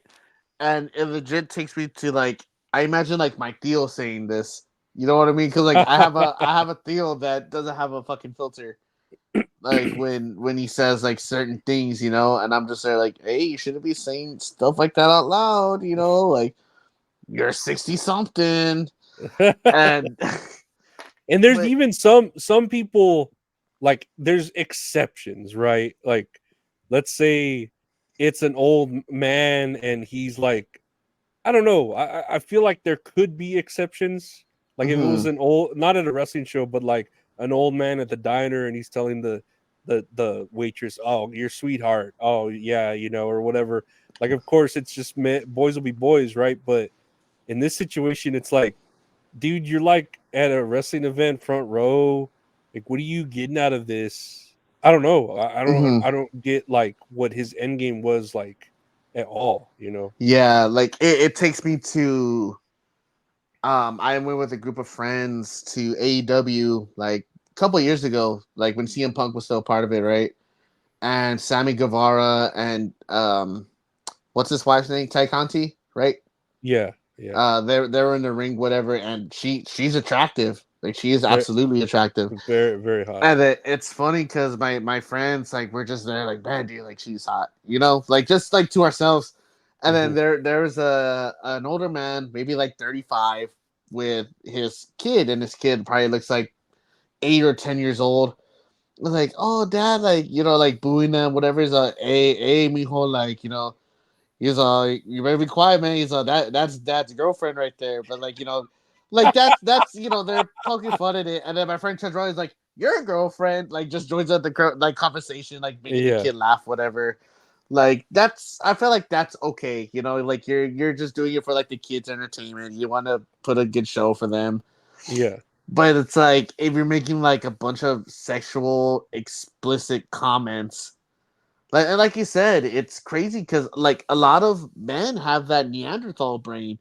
and it legit takes me to like, I imagine like my Theo saying this. You know what I mean? Because like I have a Theo that doesn't have a fucking filter. Like when he says like certain things, you know, and I'm just there like, hey, you shouldn't be saying stuff like that out loud, you know, like you're 60 something. And And there's but even some people, like, there's exceptions, right? Like, let's say it's an old man and he's like, I don't know. I feel like there could be exceptions. Like if it was mhm, an old, not at a wrestling show, but like an old man at the diner and he's telling the waitress, "Oh, your sweetheart. Oh yeah, or whatever." Like, of course, it's just boys will be boys, right? But in this situation, it's like, dude, you're like at a wrestling event, front row. Like, what are you getting out of this? I don't know. mhm. I don't get like what his end game was like at all. Yeah, like it takes me to I went with a group of friends to AEW like a couple years ago, like when CM Punk was still part of it, right? And Sammy Guevara and what's his wife's name? Ty Conti, right? Yeah, yeah. They were in the ring, whatever, and she's attractive. Like she is Very, absolutely attractive. very, very hot. And it's funny because my friends, like, we're just there like, man, dude, like she's hot, you know, like just like to ourselves. And then Mhm. there's a an older man, maybe like 35, with his kid, and his kid probably looks like 8 or 10 years old. Was like, oh dad, like, like booing them, whatever. He's like, hey mijo, like, he's you better be quiet, man. He's that's dad's girlfriend right there. But like, like that's they're poking fun at it. And then my friend turns around, he's like, your girlfriend, like, just joins up the like conversation, like making the Yeah, kid laugh, whatever. Like, I feel like that's okay, like you're just doing it for like the kids' entertainment. You want to put a good show for them. yeah, But it's like, if you're making like a bunch of sexual explicit comments, like you said, it's crazy because like a lot of men have that Neanderthal brain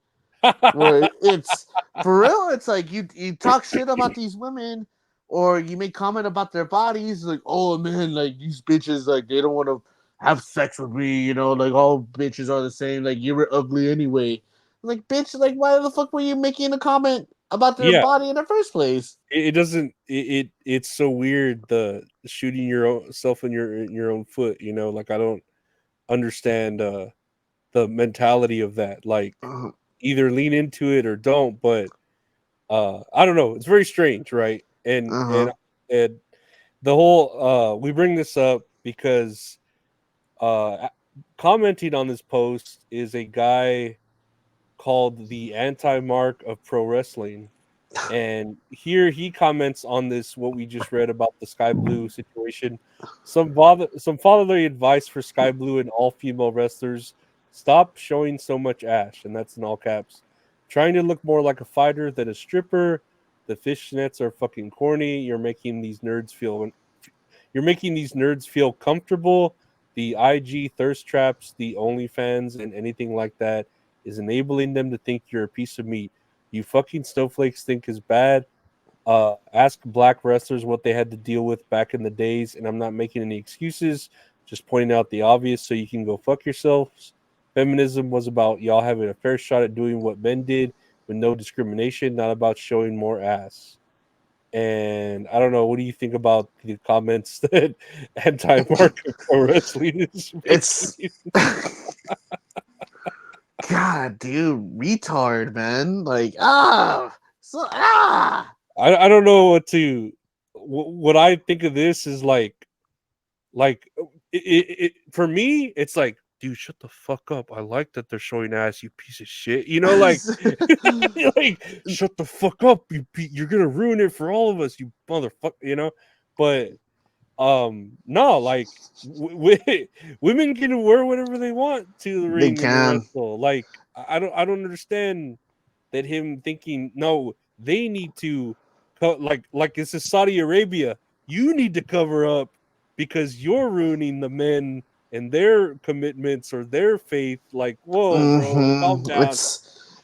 where it's for real. It's like you talk shit about these women, or you make comment about their bodies, like, oh man, like these bitches, like they don't want to have sex with me, like all bitches are the same, like you were ugly anyway. Like, bitch, like why the fuck were you making a comment about their yeah. body in the first place? It doesn't. It's so weird, the shooting your own self in your own foot. Like, I don't understand the mentality of that. Like, Uh either lean into it or don't. But I don't know. It's very strange, right? huh. And the whole we bring this up because commenting on this post is a guy called the Anti-Mark of Pro Wrestling. And here he comments on this, what we just read about the Skye Blue situation. Some fatherly advice for Skye Blue and all female wrestlers: stop showing so much ash, and that's in all caps. Trying to look more like a fighter than a stripper. The fishnets are fucking corny. You're making these nerds feel comfortable. The IG thirst traps, the OnlyFans, and anything like that is enabling them to think you're a piece of meat. You fucking snowflakes think is bad. Ask black wrestlers what they had to deal with back in the days, and I'm not making any excuses, just pointing out the obvious so you can go fuck yourselves. Feminism was about y'all having a fair shot at doing what men did with no discrimination, not about showing more ass. And I don't know. What do you think about the comments that anti-Mark Pro Wrestling is It's making? God, dude, retard, man. Like, so I don't know what to. What I think of this is like for me, it's like, dude, shut the fuck up. I like that they're showing ass, you piece of shit. You know, like, like shut the fuck up. You're gonna ruin it for all of us, you motherfucker. You know, but no, like women can wear whatever they want to the They ring and the can. wrestle. Like, I don't understand that him thinking no, they need to like this is Saudi Arabia. You need to cover up because you're ruining the men and their commitments or their faith. Like, whoa, bro, calm Mm-hmm. down.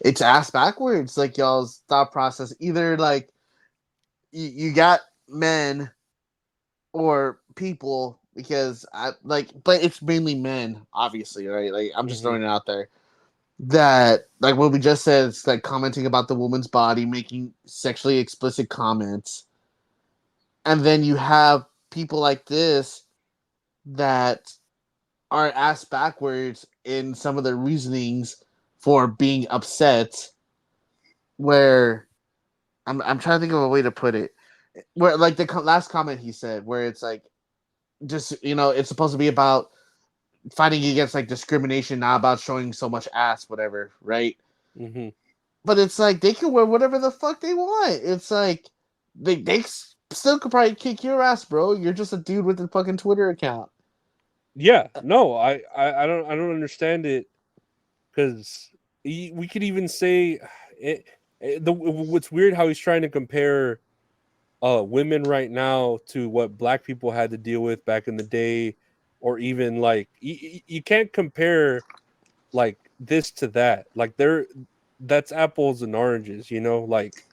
It's ass backwards, like y'all's thought process. Either like you got men or people because I like, but it's mainly men, obviously, right? Like I'm just Mhm. throwing it out there that like what we just said, it's like commenting about the woman's body, making sexually explicit comments, and then you have people like this that are asked backwards in some of their reasonings for being upset. Where I'm trying to think of a way to put it. Where like the last comment he said, where it's like just it's supposed to be about fighting against like discrimination, not about showing so much ass, whatever, right? Mhm. But it's like they can wear whatever the fuck they want. It's like they still could probably kick your ass, bro. You're just a dude with a fucking Twitter account. Yeah, no, I don't understand it because we could even say what's weird how he's trying to compare women right now to what black people had to deal with back in the day, or even like you can't compare like this to that. Like that's apples and oranges, you know. Like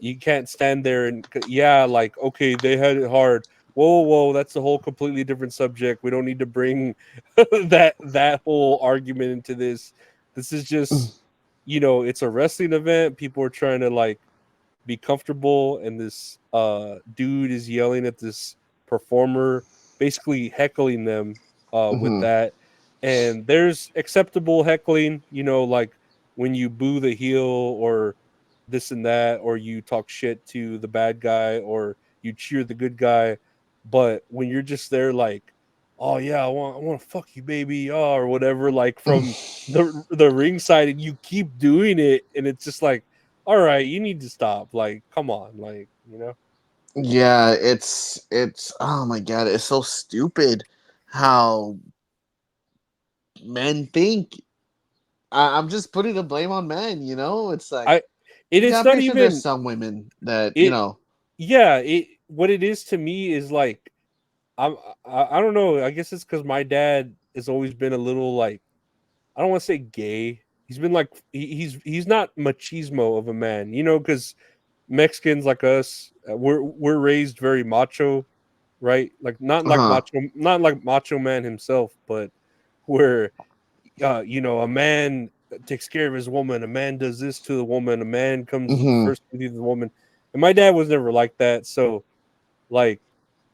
you can't stand there and yeah, like okay, they had it hard. Whoa, that's a whole completely different subject. We don't need to bring that whole argument into this. This is just, it's a wrestling event. People are trying to like be comfortable, and this dude is yelling at this performer, basically heckling them with Mm-hmm. that. And there's acceptable heckling, like when you boo the heel or this and that, or you talk shit to the bad guy, or you cheer the good guy. But when you're just there like, oh yeah, I want to fuck you, baby, oh, or whatever, like from the ringside, and you keep doing it, and it's just like, all right, you need to stop. Like, come on, like. Yeah, it's oh my god, it's so stupid how men think. I'm just putting the blame on men. It's like I and yeah, it's I'm not pretty sure there's even some women that it. Yeah, it what it is to me is like I don't know. I guess it's because my dad has always been a little like, I don't want to say gay. He's been like he's not machismo of a man, because Mexicans like us, we're raised very macho, right? Like uh-huh. not like Macho Man himself, but where a man takes care of his woman, a man does this to the woman, a man comes Mm-hmm. first to the woman, and my dad was never like that. So like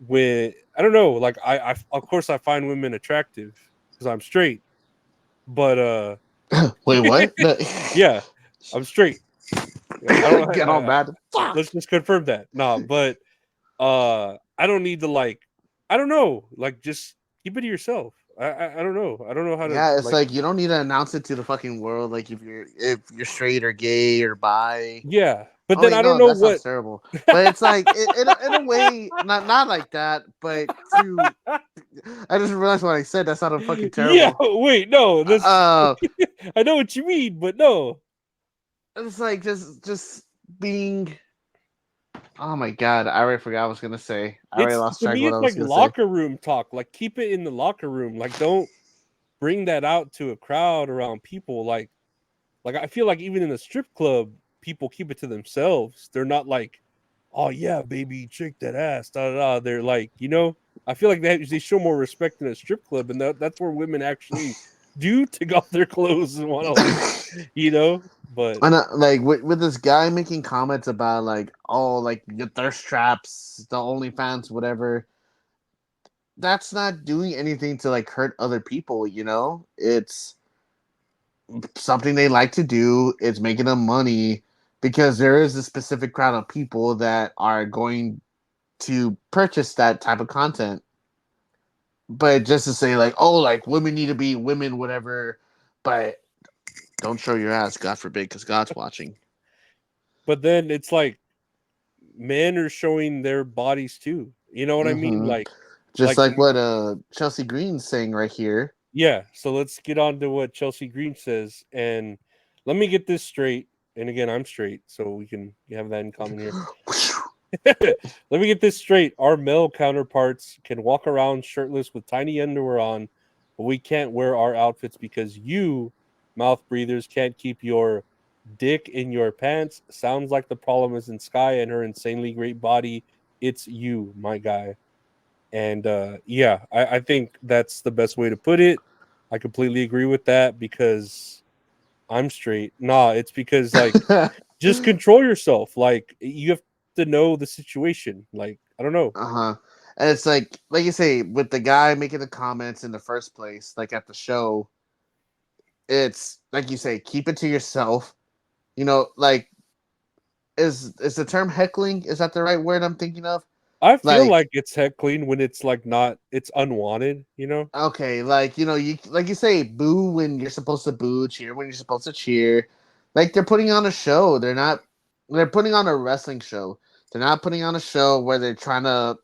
when I don't know, like I of course I find women attractive because I'm straight, but Wait, what? yeah, I'm straight. Yeah, I don't. Get all mad. Fuck. Let's just confirm that. Nah, but I don't need to like. I don't know. Like, just keep it to yourself. I don't know. I don't know how to Yeah, it's like. like you don't need to announce it to the fucking world. Like if you're straight or gay or bi. Yeah, but Oh then wait, I don't no, know that sounds what. terrible. But it's like in a way, not like that, but to. I just realized what I said. That sounded fucking Yeah. terrible. Wait. No. This. Uh, I know what you mean, but no. it's like just being. Oh my god, I already forgot what I was gonna say. I already It's lost to track of me. what I It's was like gonna say. locker room talk. Like, keep it in the locker room. Like, don't bring that out to a crowd around people. Like I feel like even in a strip club, people keep it to themselves. They're not like, "Oh yeah, baby, shake that ass." Da, da, da. They're like, I feel like they show more respect in a strip club, and that's where women actually do take off their clothes and want to like, you know. But And like with this guy making comments about like, oh, like your thirst traps, the OnlyFans, whatever. That's not doing anything to like hurt other people. It's something they like to do. It's making them money because there is a specific crowd of people that are going to purchase that type of content. But just to say like, oh, like women need to be women, whatever. But don't show your ass, God forbid, because God's watching. then it's like men are showing their bodies too. You know what I mean? Mm-hmm. Just Like like what Chelsea Green's saying right here. yeah. So let's get on to what Chelsea Green says, and let me get this straight. And again, I'm straight, so we can have that in common here. Let me get this straight. Our male counterparts can walk around shirtless with tiny underwear on, but we can't wear our outfits because you, mouth breathers, can't keep your dick in your pants. Sounds like the problem is in Skye and her insanely great body. It's you, my guy. And yeah, I think that's the best way to put it. I completely agree with that because I'm straight. Nah, it's because like just control yourself. Like you have to know the situation. Like I don't know. Uh-huh. And it's like you say, with the guy making the comments in the first place, like at the show, it's like you say, keep it to yourself. Like is the term heckling, is that the right word I'm thinking of? I feel Like, like it's heckling when it's like not it's unwanted, you know? okay, like you like you say, boo when you're supposed to boo, cheer when you're supposed to cheer. Like they're putting on a show. They're putting on a wrestling show. They're not putting on a show where they're trying to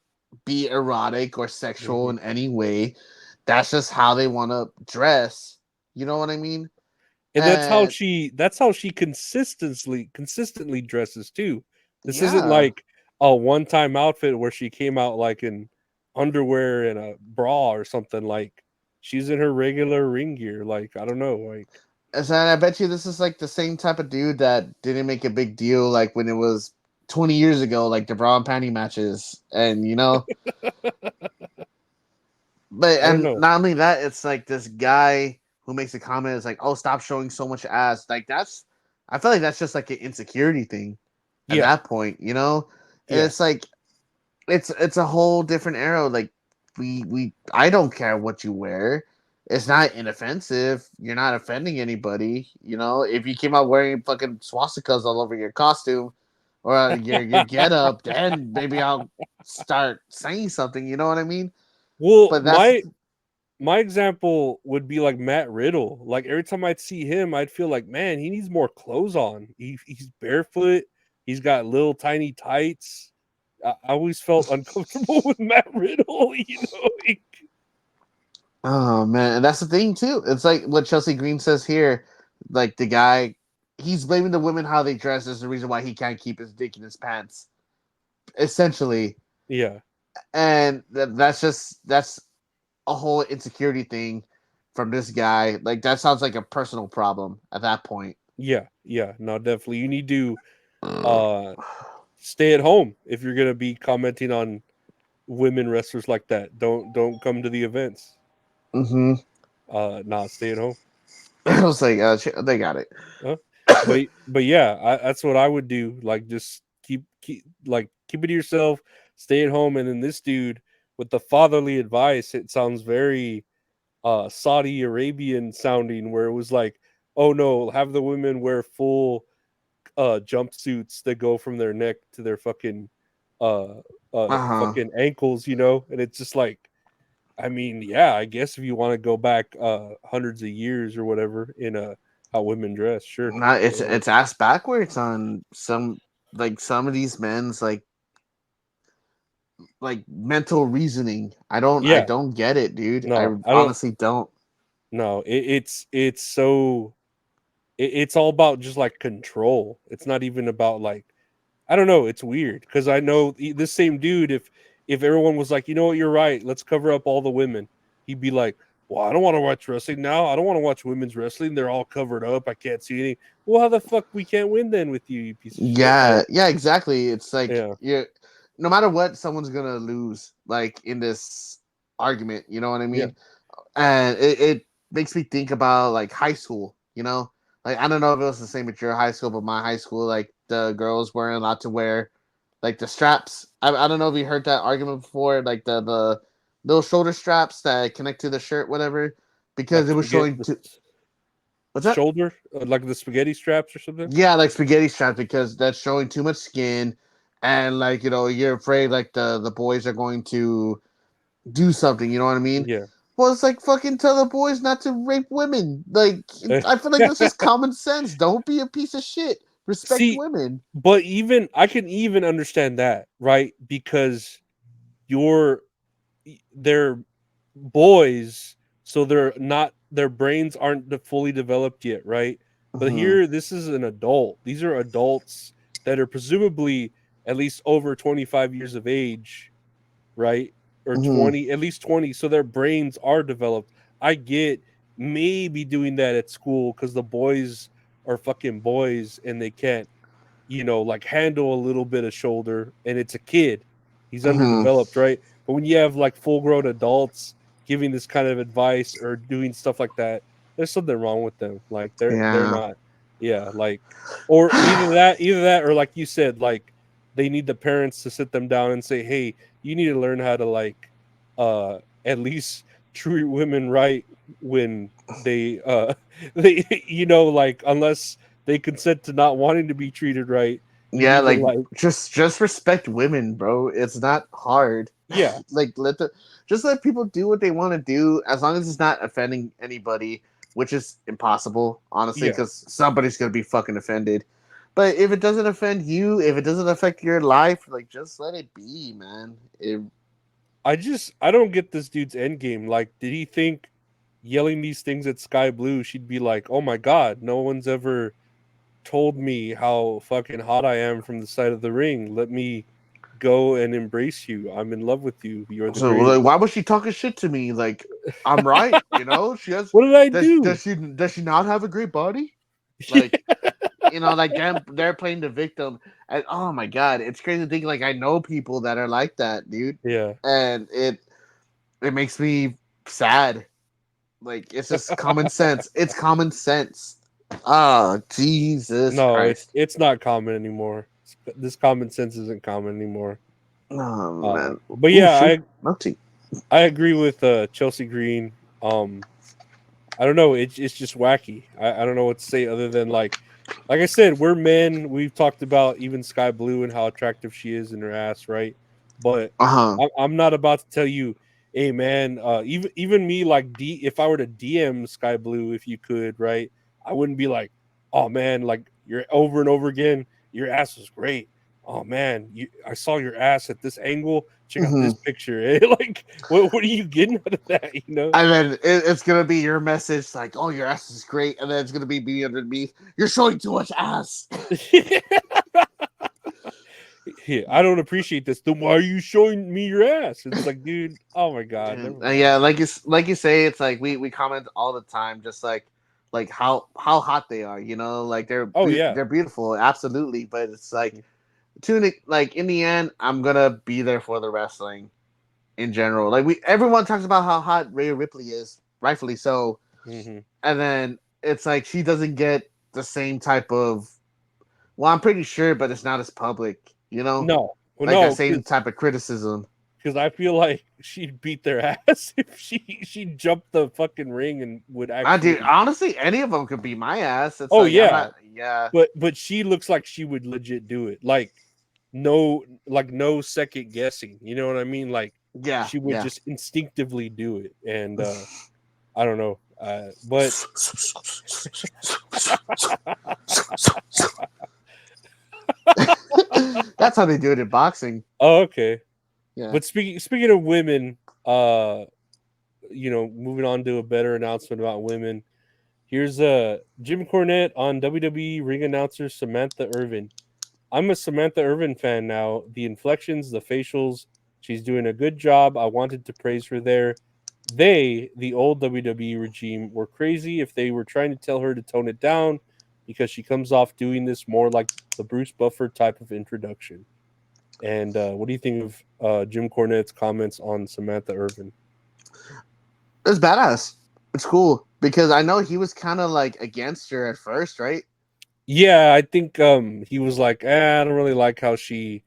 be erotic or sexual Mhm. in any way. That's just how they want to dress. You know what I mean? And And that's how she consistently dresses too. This isn't yeah, like a one-time outfit where she came out like in underwear and a bra or something. Like she's in her regular ring gear. Like I don't know, like and I bet you this is like the same type of dude that didn't make a big deal like when it was 20 years ago, like the bra and panty matches, and But I don't and know. not only that, it's like this guy who makes a comment is like, "Oh, stop showing so much ass." Like I feel like that's just like an insecurity thing at Yeah, that point. And yeah, it's like it's a whole different era. Like I don't care what you wear. It's not inoffensive. You're not offending anybody. If you came out wearing fucking swastikas all over your costume or your get up, then maybe I'll start saying something. You know what I mean? well, But that's my example would be like Matt Riddle. Like every time I'd see him, I'd feel like, man, he needs more clothes on. He's barefoot. He's got little tiny tights. I always felt uncomfortable with Matt Riddle. Like, Oh man, and that's the thing too. It's like what Chelsea Green says here. Like the guy, he's blaming the women how they dress is the reason why he can't keep his dick in his pants, essentially. yeah, And that's a whole insecurity thing from this guy. Like that sounds like a personal problem at that point. yeah. No, definitely. You need to uh stay at home if you're gonna be commenting on women wrestlers like that. Don't come to the events. Mm-hmm. Nah, stay at home. I was like, they got it. Huh? But yeah, that's what I would do. Like just keep it to yourself, stay at home. And then this dude with the fatherly advice, it sounds very Saudi Arabian sounding, where it was like, oh no, have the women wear full jumpsuits that go from their neck to their uh Uh huh. fucking ankles, and it's just like, I mean, yeah, I guess if you want to go back hundreds of years or whatever in how women dress, sure. Not Go ahead. it's ass backwards on some of these men's like mental reasoning. I Yeah, don't get it, dude. I no, I don't. honestly don't. No, it's so it's all about just like control. It's not even about like, I don't know. It's weird because I know this same dude. If everyone was like, you know what, you're right, let's cover up all the women, he'd be like, well, I don't want to watch wrestling now. I don't want to watch women's wrestling. They're all covered up. I can't see any. Well, how the fuck we can't win then with you, you piece of shit? Yeah, Like, yeah, exactly. It's like yeah, no matter what, someone's gonna lose like in this argument. You know what I yeah, mean? And it makes me think about like high school. Like, I don't know if it was the same at your high school, but my high school, like, the girls weren't allowed to wear, like, the straps. I don't know if you heard that argument before, like, the little shoulder straps that connect to the shirt, whatever, because Like it was spaghetti, showing to. What's that? shoulder, like the spaghetti straps or something. Yeah, like spaghetti straps, because that's showing too much skin, and, like, you're afraid, like, the boys are going to do something, you know what I mean? Yeah. Well, it's like fucking tell the boys not to rape women. Like, I feel like that's just common sense. Don't be a piece of shit. Respect See, women. but even I can even understand that, right? Because you're they're boys, so they're not their brains aren't fully developed yet, right? But Mhm. here, this is an adult. These are adults that are presumably at least over 25 years of age, right? Or Mhm. 20, at least 20. So their brains are developed. I get maybe doing that at school because the boys are fucking boys and they can't, like handle a little bit of shoulder and it's a kid. He's Mhm. underdeveloped, right? But when you have like full grown adults giving this kind of advice or doing stuff like that, there's something wrong with them. Like they're Yeah. not, yeah, like, or either that or like you said, like they need the parents to sit them down and say, hey, you need to learn how to like at least treat women right when they like unless they consent to not wanting to be treated right, you Yeah, need to like like, just respect women, bro. It's not hard. yeah, Like let people do what they want to do as long as it's not offending anybody, which is impossible, honestly, yeah. because somebody's gonna be fucking offended. But if it doesn't offend you, if it doesn't affect your life, like just let it be, man. I don't get this dude's end game. Like, did he think yelling these things at Skye Blue, she'd be like, "Oh my god, no one's ever told me how fucking hot I am from the side of the ring. Let me go and embrace you. I'm in love with you. You're the So like, greatest." why was she talking shit to me? Like, I'm right, She has. What did I Does do? does she does she not have a great body? Like, like them, they're playing the victim. And oh my god, it's crazy to think like I know people that are like that, dude, Yeah. and it makes me sad. Like it's just common sense. It's common sense. Oh Jesus No, Christ! it's not common anymore. This common sense isn't common anymore. Oh man. But Oh yeah, shit, I melty. I agree with Chelsea Green. I don't know. It's just wacky. I don't know what to say other than like I said, we're men. We've talked about even Skye Blue and how attractive she is in her ass, right? But Uh huh. I'm not about to tell you, hey man, even me like if I were to DM Skye Blue, if you could, right? I wouldn't be like, oh man, like you're over and over again. Your ass was great. Oh man, I saw your ass at this angle. Check out Mm-hmm. this picture. Like, what are you getting out of that? You know? And then it's gonna be your message like, "Oh, your ass is great," and then it's gonna be me underneath. You're showing too much ass. Yeah, I don't appreciate this. Then why are you showing me your ass? It's like, dude, oh my god, And never yeah, mind. like you say, it's like we comment all the time, just like how hot they are. Like Oh yeah, they're beautiful, absolutely. But it's like like in the end, I'm gonna be there for the wrestling in general. Like everyone talks about how hot Rhea Ripley is, rightfully so, hmm and then it's like she doesn't get the same type of. Well, I'm pretty sure, but it's not as public. no, well, Like that no, same type of criticism. because I feel like she'd beat their ass if she jumped the fucking ring and would I do actually. honestly, any of them could be my ass. It's Oh like I'm yeah, not. Yeah, but she looks like she would legit do it. No second guessing. You know what I mean? Like yeah, she would yeah. just instinctively do it, and I don't know, but That's how they do it in boxing. oh, okay. Yeah. But speaking of women, moving on to a better announcement about women. Here's Jim Cornette on WWE ring announcer Samantha Irvin. I'm a Samantha Irvin fan now. The inflections, the facials, she's doing a good job. I wanted to praise her there. They, the old WWE regime, were crazy if they were trying to tell her to tone it down because she comes off doing this more like the Bruce Buffer type of introduction. And what do you think of Jim Cornette's comments on Samantha Irvin? It's badass. It's cool. Because I know he was kind of like against her at first, right? Yeah, I think he was like, I don't really like how she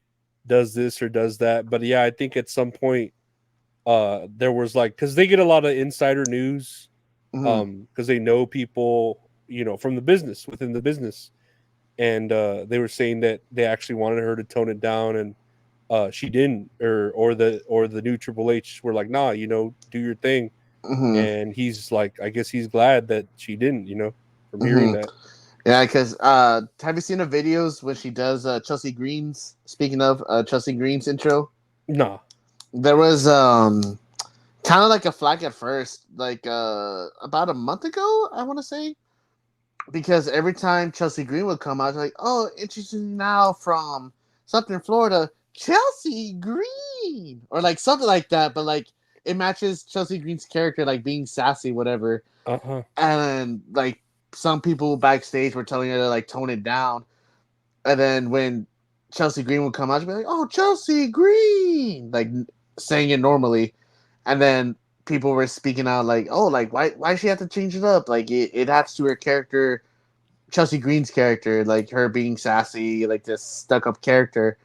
does this or does that. But yeah, I think at some point there was like, because they get a lot of insider news, Mm-hmm. because they know people, from the business, within the business, and they were saying that they actually wanted her to tone it down, and she didn't, or the new Triple H were like, nah, do your thing. Mm-hmm. And he's like, I guess he's glad that she didn't, from hearing Mm-hmm. that. Yeah, because have you seen the videos when she does Chelsea Green's? Speaking of Chelsea Green's intro, Nah. there was kind of like a flag at first, like about a month ago, I want to say, because every time Chelsea Green would come out, like, oh, interesting now from something Florida, Chelsea Green, or like something like that, but like it matches Chelsea Green's character, like being sassy, whatever. Uh-huh. And like some people backstage were telling her to like tone it down, and then when Chelsea Green would come out, she'd be like, "Oh, Chelsea Green," like saying it normally, and then people were speaking out like, "Oh, like why she have to change it up? Like it adds to her character, Chelsea Green's character, like her being sassy, like this stuck up character."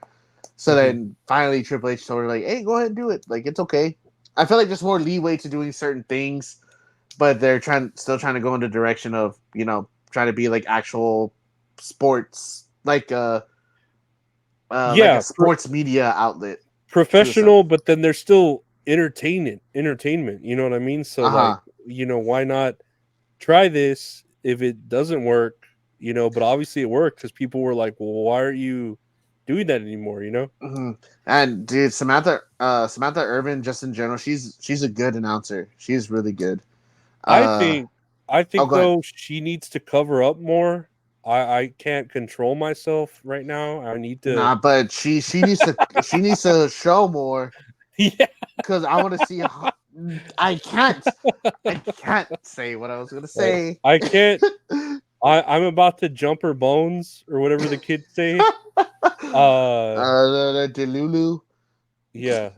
So Mm-hmm. then finally Triple H told her like, "Hey, go ahead and do it. Like it's okay." I feel like there's more leeway to doing certain things, but they're still trying to go in the direction of trying to be like actual sports, like a Yeah, sports media outlet to some. professional, but then there's still entertainment, you know what I mean? So Uh like, huh. why not try this if it doesn't work, but obviously it worked because people were like, well, why are you doing that anymore? Mm-hmm. And dude, Samantha Irvin, just in general, she's a good announcer. She's really good. I Uh think I oh, think go ahead. though she needs to cover up more. I can't control myself right now. I need to. Nah, but she needs to show more Yeah. because I want to see. I can't say what I was gonna Like, say. I can't. I'm about to jump her bones or whatever the kids say. Delulu. Yeah.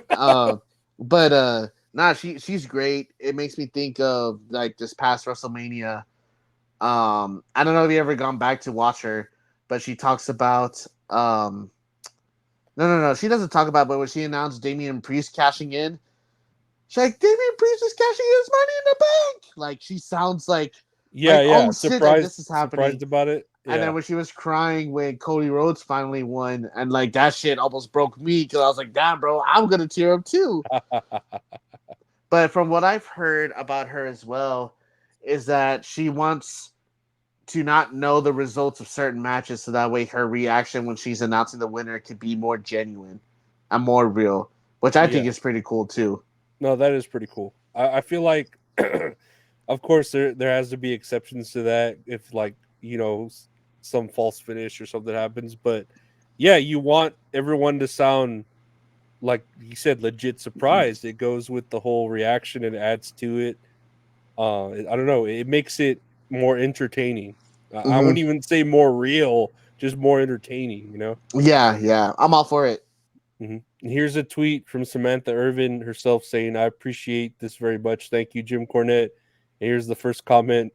Uh, but nah, she's great. It makes me think of like this past WrestleMania. I don't know if you ever gone back to watch her, but she talks about no, she doesn't talk about. But when she announced Damian Priest cashing in, she's like, Damian Priest is cashing his money in the bank. Like she sounds Yeah, oh yeah. shit, like this is Surprised happening. about it. And then Yeah. when she was crying when Cody Rhodes finally won, and like that shit almost broke me because I was like, damn, bro, I'm gonna tear up too. But from what I've heard about her as well, is that she wants to not know the results of certain matches so that way her reaction when she's announcing the winner could be more genuine and more real, which I think Yeah. is pretty cool too. No, that is pretty cool. I feel like, of course, there has to be exceptions to that if like some false finish or something happens. But yeah, you want everyone to sound like you said, legit surprised. It goes with the whole reaction and adds to it. I don't know. It makes it more entertaining. I Hmm. wouldn't even say more real, just more entertaining. Yeah, I'm all for it. And here's a tweet from Samantha Irvin herself saying, "I appreciate this very much. Thank you, Jim Cornette." And here's the first comment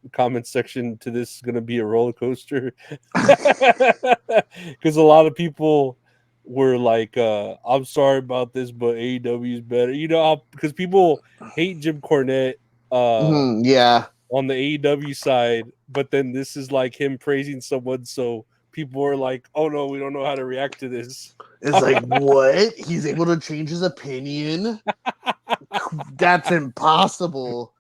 section to this is going to be a roller coaster because a lot of people were like, "I'm sorry about this, but AEW is better." Because people hate Jim Cornette Yeah, on the AEW side, but then this is like him praising someone, so people are like, "Oh no, we don't know how to react to this." it's like what he's able to change his opinion. That's impossible.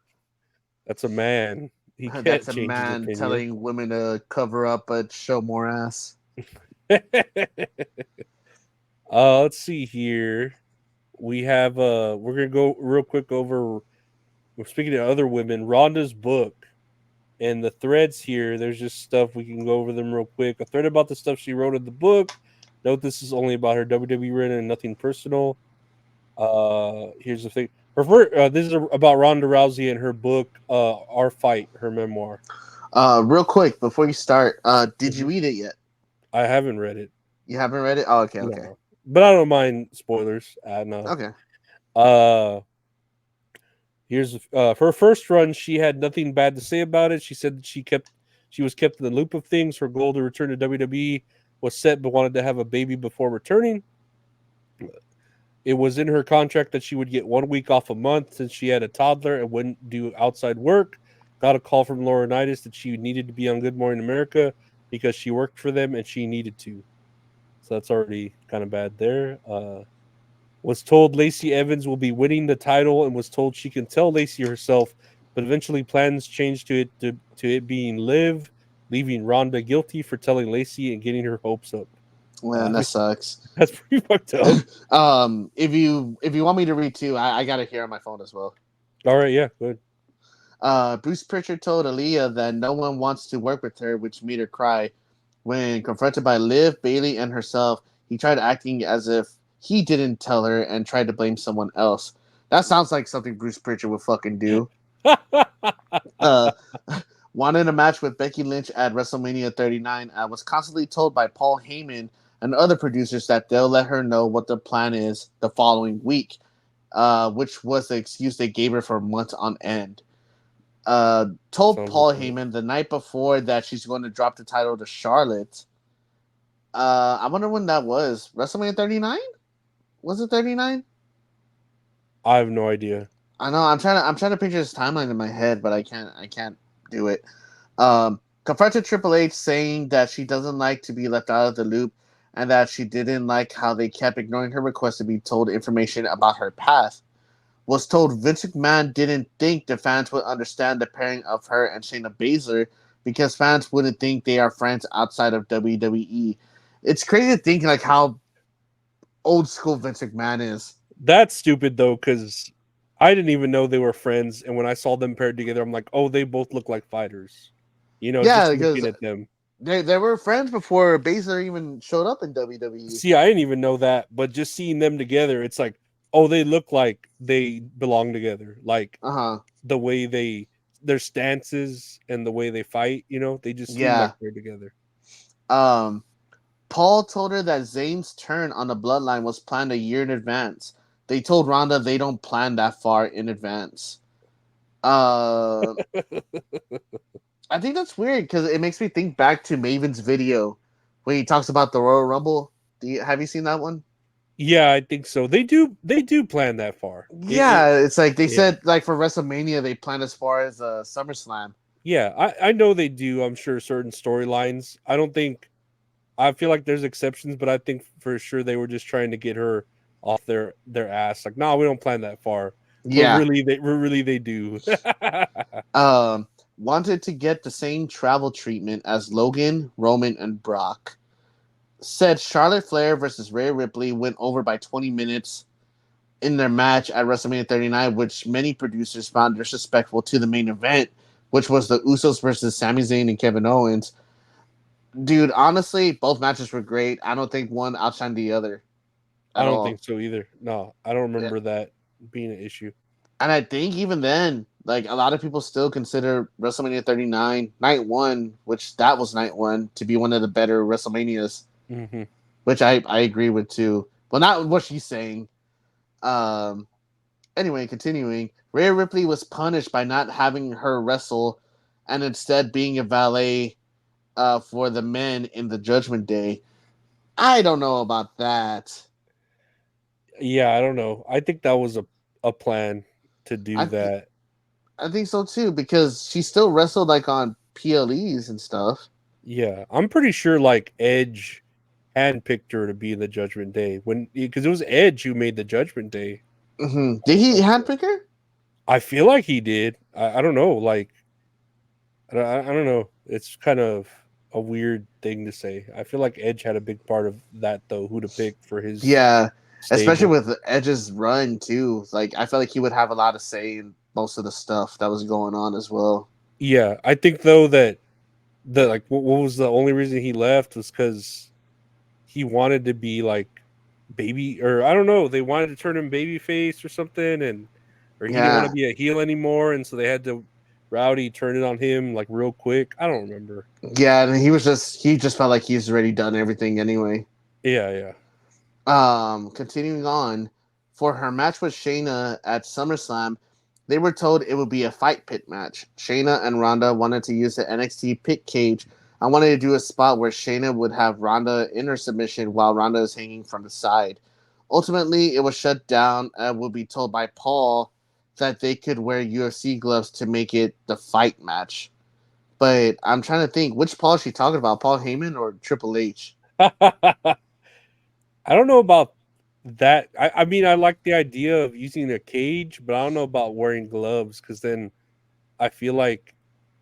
That's a man. He can't That's a change his man opinion. telling women to cover up but show more ass. Let's see here. We have we're gonna go real quick over, we're speaking of other women, Rhonda's book and the threads here. There's just stuff we can go over them real quick. A thread about the stuff she wrote in the book. Note this is only about her WWE run and nothing personal. Here's the thing. This is about Ronda Rousey and her book, Our Fight, her memoir. Real quick before you start, did you Mhm. read it yet? I haven't read it. You haven't read it? Oh, okay. No, but I don't mind spoilers. No. Okay. Uh, Here's for her first run. She had nothing bad to say about it. She said that she was kept in the loop of things. Her goal to return to WWE was set, but wanted to have a baby before returning. It was in her contract that she would get 1 week off a month since she had a toddler and wouldn't do outside work. Got a call from Laurinaitis that she needed to be on Good Morning America because she worked for them and she needed to. So that's already kind of bad there. Was told Lacey Evans will be winning the title and was told she can tell Lacey herself, but eventually plans changed to it being Liv, leaving Ronda guilty for telling Lacey and getting her hopes up. Man, that sucks. That's pretty fucked up. If you want me to read too, I got it here on my phone as well. All right, yeah, good. Bruce Pritchard told Aaliyah that no one wants to work with her, which made her cry. When confronted by Liv, Bailey, and herself, he tried acting as if he didn't tell her and tried to blame someone else. That sounds like something Bruce Pritchard would fucking do. Wanted a match with Becky Lynch at WrestleMania 39. Was constantly told by Paul Heyman and other producers that they'll let her know what the plan is the following week, which was the excuse they gave her for months on end. Told Sounds Paul like Heyman the night before that she's going to drop the title to Charlotte. I wonder when that was. WrestleMania 39? Was it 39? I have no idea. I know. I'm trying to picture this timeline in my head, but I can't do it. Confronted Triple H saying that she doesn't like to be left out of the loop and that she didn't like how they kept ignoring her request to be told information about her past. Was told Vince McMahon didn't think the fans would understand the pairing of her and Shayna Baszler because fans wouldn't think they are friends outside of WWE. It's crazy to think like how old school Vince McMahon is. That's stupid though, because I didn't even know they were friends, and when I saw them paired together, I'm like, oh, they both look like fighters. Yeah, just because looking at them. they were friends before Baszler even showed up in WWE. See, I didn't even know that, but just seeing them together, it's like, oh, they look like they belong together. Like the way their stances and the way they fight, they just seem like they're together. Paul told her that Zayn's turn on the bloodline was planned a year in advance. They told Ronda they don't plan that far in advance. I think that's weird because it makes me think back to Maven's video when he talks about the Royal Rumble. Have you seen that one? Yeah, I think so. They do plan that far. Yeah, it's like they said like for WrestleMania they plan as far as SummerSlam. Yeah, I know they do. I'm sure certain storylines. I feel like there's exceptions, but I think for sure they were just trying to get her off their ass. Like, no, we don't plan that far. Yeah, but really they do. Wanted to get the same travel treatment as Logan, Roman, and Brock. Said Charlotte Flair versus Rhea Ripley went over by 20 minutes in their match at WrestleMania 39, which many producers found disrespectful to the main event, which was the Usos versus Sami Zayn and Kevin Owens. Dude, honestly, both matches were great. I don't think one outshined the other. I don't think so either. No, I don't remember that being an issue. And I think even then, like a lot of people still consider WrestleMania 39 night one, which that was night one, to be one of the better WrestleManias. Mm-hmm. Which I agree with too. Well, not what she's saying. Anyway, continuing, Rhea Ripley was punished by not having her wrestle and instead being a valet for the men in the Judgment Day. I don't know about that. Yeah, I don't know. I think that was a plan to do that. I think so too, because she still wrestled like on PLEs and stuff. Yeah, I'm pretty sure like Edge handpicked her to be in the Judgment Day because it was Edge who made the Judgment Day. Mm-hmm. Did he handpick her? I feel like he did. I don't know. Like, I don't know. It's kind of a weird thing to say. I feel like Edge had a big part of that, though. Who to pick for his stable. Especially with Edge's run too. Like I felt like he would have a lot of say in most of the stuff that was going on as well. Yeah, I think though that what was the only reason he left was because he wanted to be like baby, or I don't know. They wanted to turn him babyface or something, or he didn't want to be a heel anymore, and so they had to Rowdy turn it on him like real quick. I don't remember. Yeah, and he just felt like he's already done everything anyway. Yeah. Continuing on, for her match with Shayna at SummerSlam, They were told it would be a fight pit match. Shayna and Ronda wanted to use the NXT pit cage. I wanted to do a spot where Shayna would have Ronda in her submission while Ronda is hanging from the side. Ultimately, it was shut down and would be told by Paul that they could wear UFC gloves to make it the fight match. But I'm trying to think, which Paul is she talking about? Paul Heyman or Triple H? I don't know about that. I mean, I like the idea of using a cage, but I don't know about wearing gloves because then I feel like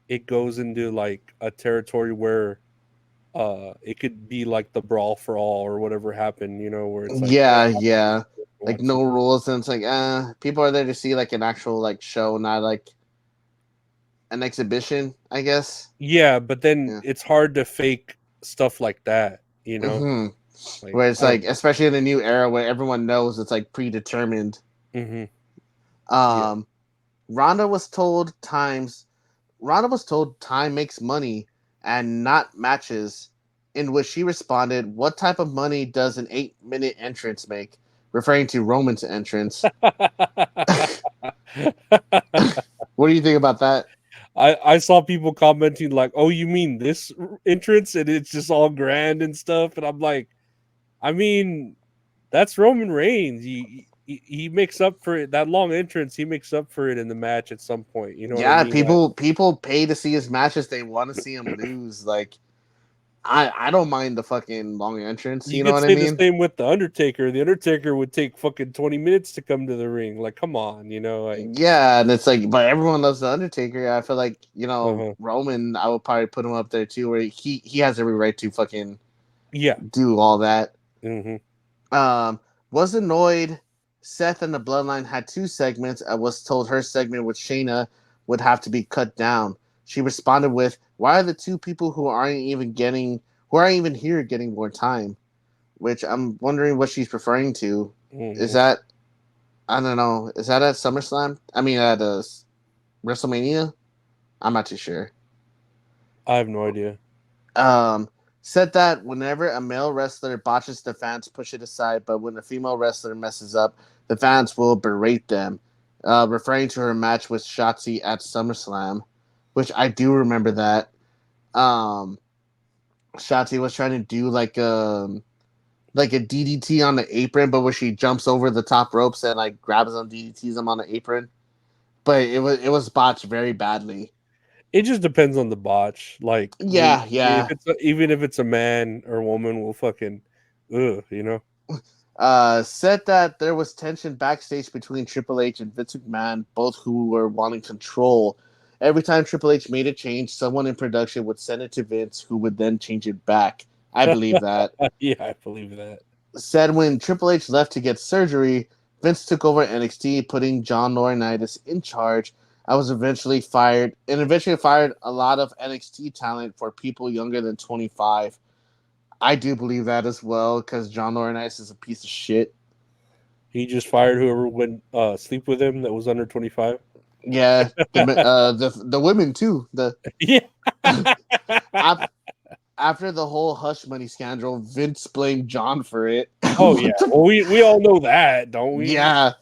it goes into like a territory where it could be like the brawl for all or whatever happened, where it's like Yeah, yeah. Like wants no rules, and it's like, people are there to see like an actual like show, not like an exhibition, I guess. yeah, but then Yeah. it's hard to fake stuff like that, hmm like Where it's I don't like, know. especially in the new era where everyone knows it's like predetermined. Hmm. Yeah. Um, Ronda was told times. Ronda was told time makes money and not matches. In which she responded, "What type of money does an 8-minute entrance make?" Referring to Roman's entrance. What do you think about that? I saw people commenting like, "Oh, you mean this entrance?" and it's just all grand and stuff, and I'm like, I mean, that's Roman Reigns. He makes up for it. That long entrance, he makes up for it in the match at some point. You know what I Yeah, mean? Like, people pay to see his matches. They want to see him lose. Like I don't mind the fucking long entrance. you You know could what I say the mean? same with the Undertaker. The Undertaker would take fucking 20 minutes to come to the ring. Like, come on, like, Yeah, and it's like, but everyone loves the Undertaker. I feel like uh-huh. Roman. I would probably put him up there too, where he has every right to fucking Yeah. do all that. Hmm. Um, was annoyed. Seth and the Bloodline had two segments. I was told her segment with Shayna would have to be cut down. She responded with, "Why are the two people who aren't even here getting more time?" Which I'm wondering what she's referring to. Is Hmm. that I don't know. Is that at SummerSlam? I mean, at WrestleMania? I'm not too sure. I have no idea. Um, Said that whenever a male wrestler botches, the fans push it aside, but when a female wrestler messes up, the fans will berate them. Referring to her match with Shotzi at SummerSlam, which I do remember that. Um, Shotzi was trying to do like a DDT on the apron, but where she jumps over the top ropes and like grabs them, DDTs them on the apron. But it was botched very badly. It just depends on the botch. Like, Yeah, if yeah. even if it's a man or woman, will fucking, ugh. Said that there was tension backstage between Triple H and Vince McMahon, both who were wanting control. Every time Triple H made a change, someone in production would send it to Vince, who would then change it back. I believe that. Yeah, I believe that. Said when Triple H left to get surgery, Vince took over NXT, putting John Laurinaitis in charge. I was eventually fired a lot of NXT talent for people younger than 25. I do believe that as well, because John Laurinaitis is a piece of shit. He just fired whoever would sleep with him that was under 25. Yeah, the women too. The Yeah. ap- After the whole hush money scandal, Vince blamed John for it. Oh yeah. Well, we all know that, don't we? Yeah,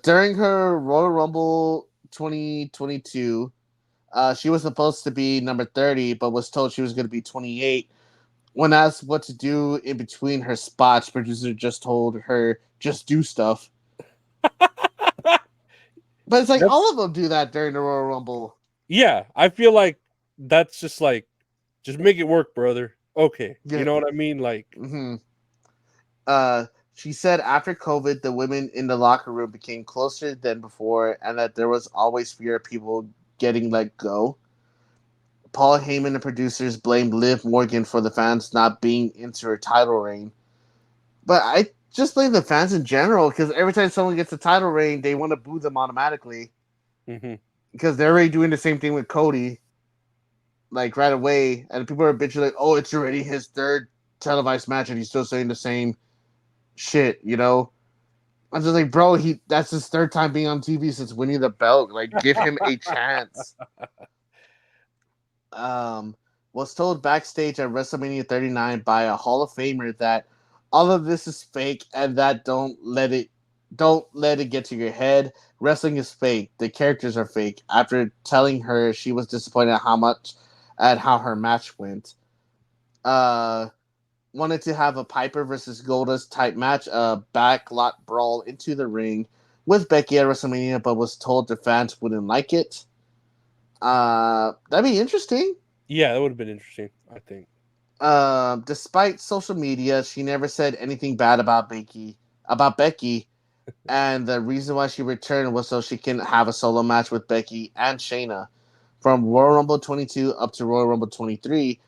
during her Royal Rumble 2022, she was supposed to be number 30, but was told she was going to be 28. When asked what to do in between her spots, producer just told her just do stuff. But it's like That's, all of them do that during the Royal Rumble. yeah, I feel like that's just like, just make it work, brother. Okay, you Yeah. know what I mean? Like, hmm she said after COVID, the women in the locker room became closer than before, and that there was always fear of people getting let go. Paul Heyman and producers blamed Liv Morgan for the fans not being into her title reign. But I just blame the fans in general, because every time someone gets a title reign, they want to boo them automatically, mhm. because they're already doing the same thing with Cody, like right away. And people are bitching like, "Oh, it's already his third televised match, and he's still saying the same shit," you know? I'm just like, bro, that's his third time being on TV since winning the belt. Like, give him a chance. Um, was told backstage at WrestleMania 39 by a Hall of Famer that all of this is fake and that don't let it get to your head. Wrestling is fake. The characters are fake. After telling her she was disappointed at how her match went, uh, wanted to have a Piper versus Goldust type match, a backlot brawl into the ring with Becky at WrestleMania, but was told the fans wouldn't like it. That'd be interesting. Yeah, that would have been interesting, I think. Despite social media, she never said anything bad about Becky, and the reason why she returned was so she can have a solo match with Becky and Shayna. From Royal Rumble 22 up to Royal Rumble 23,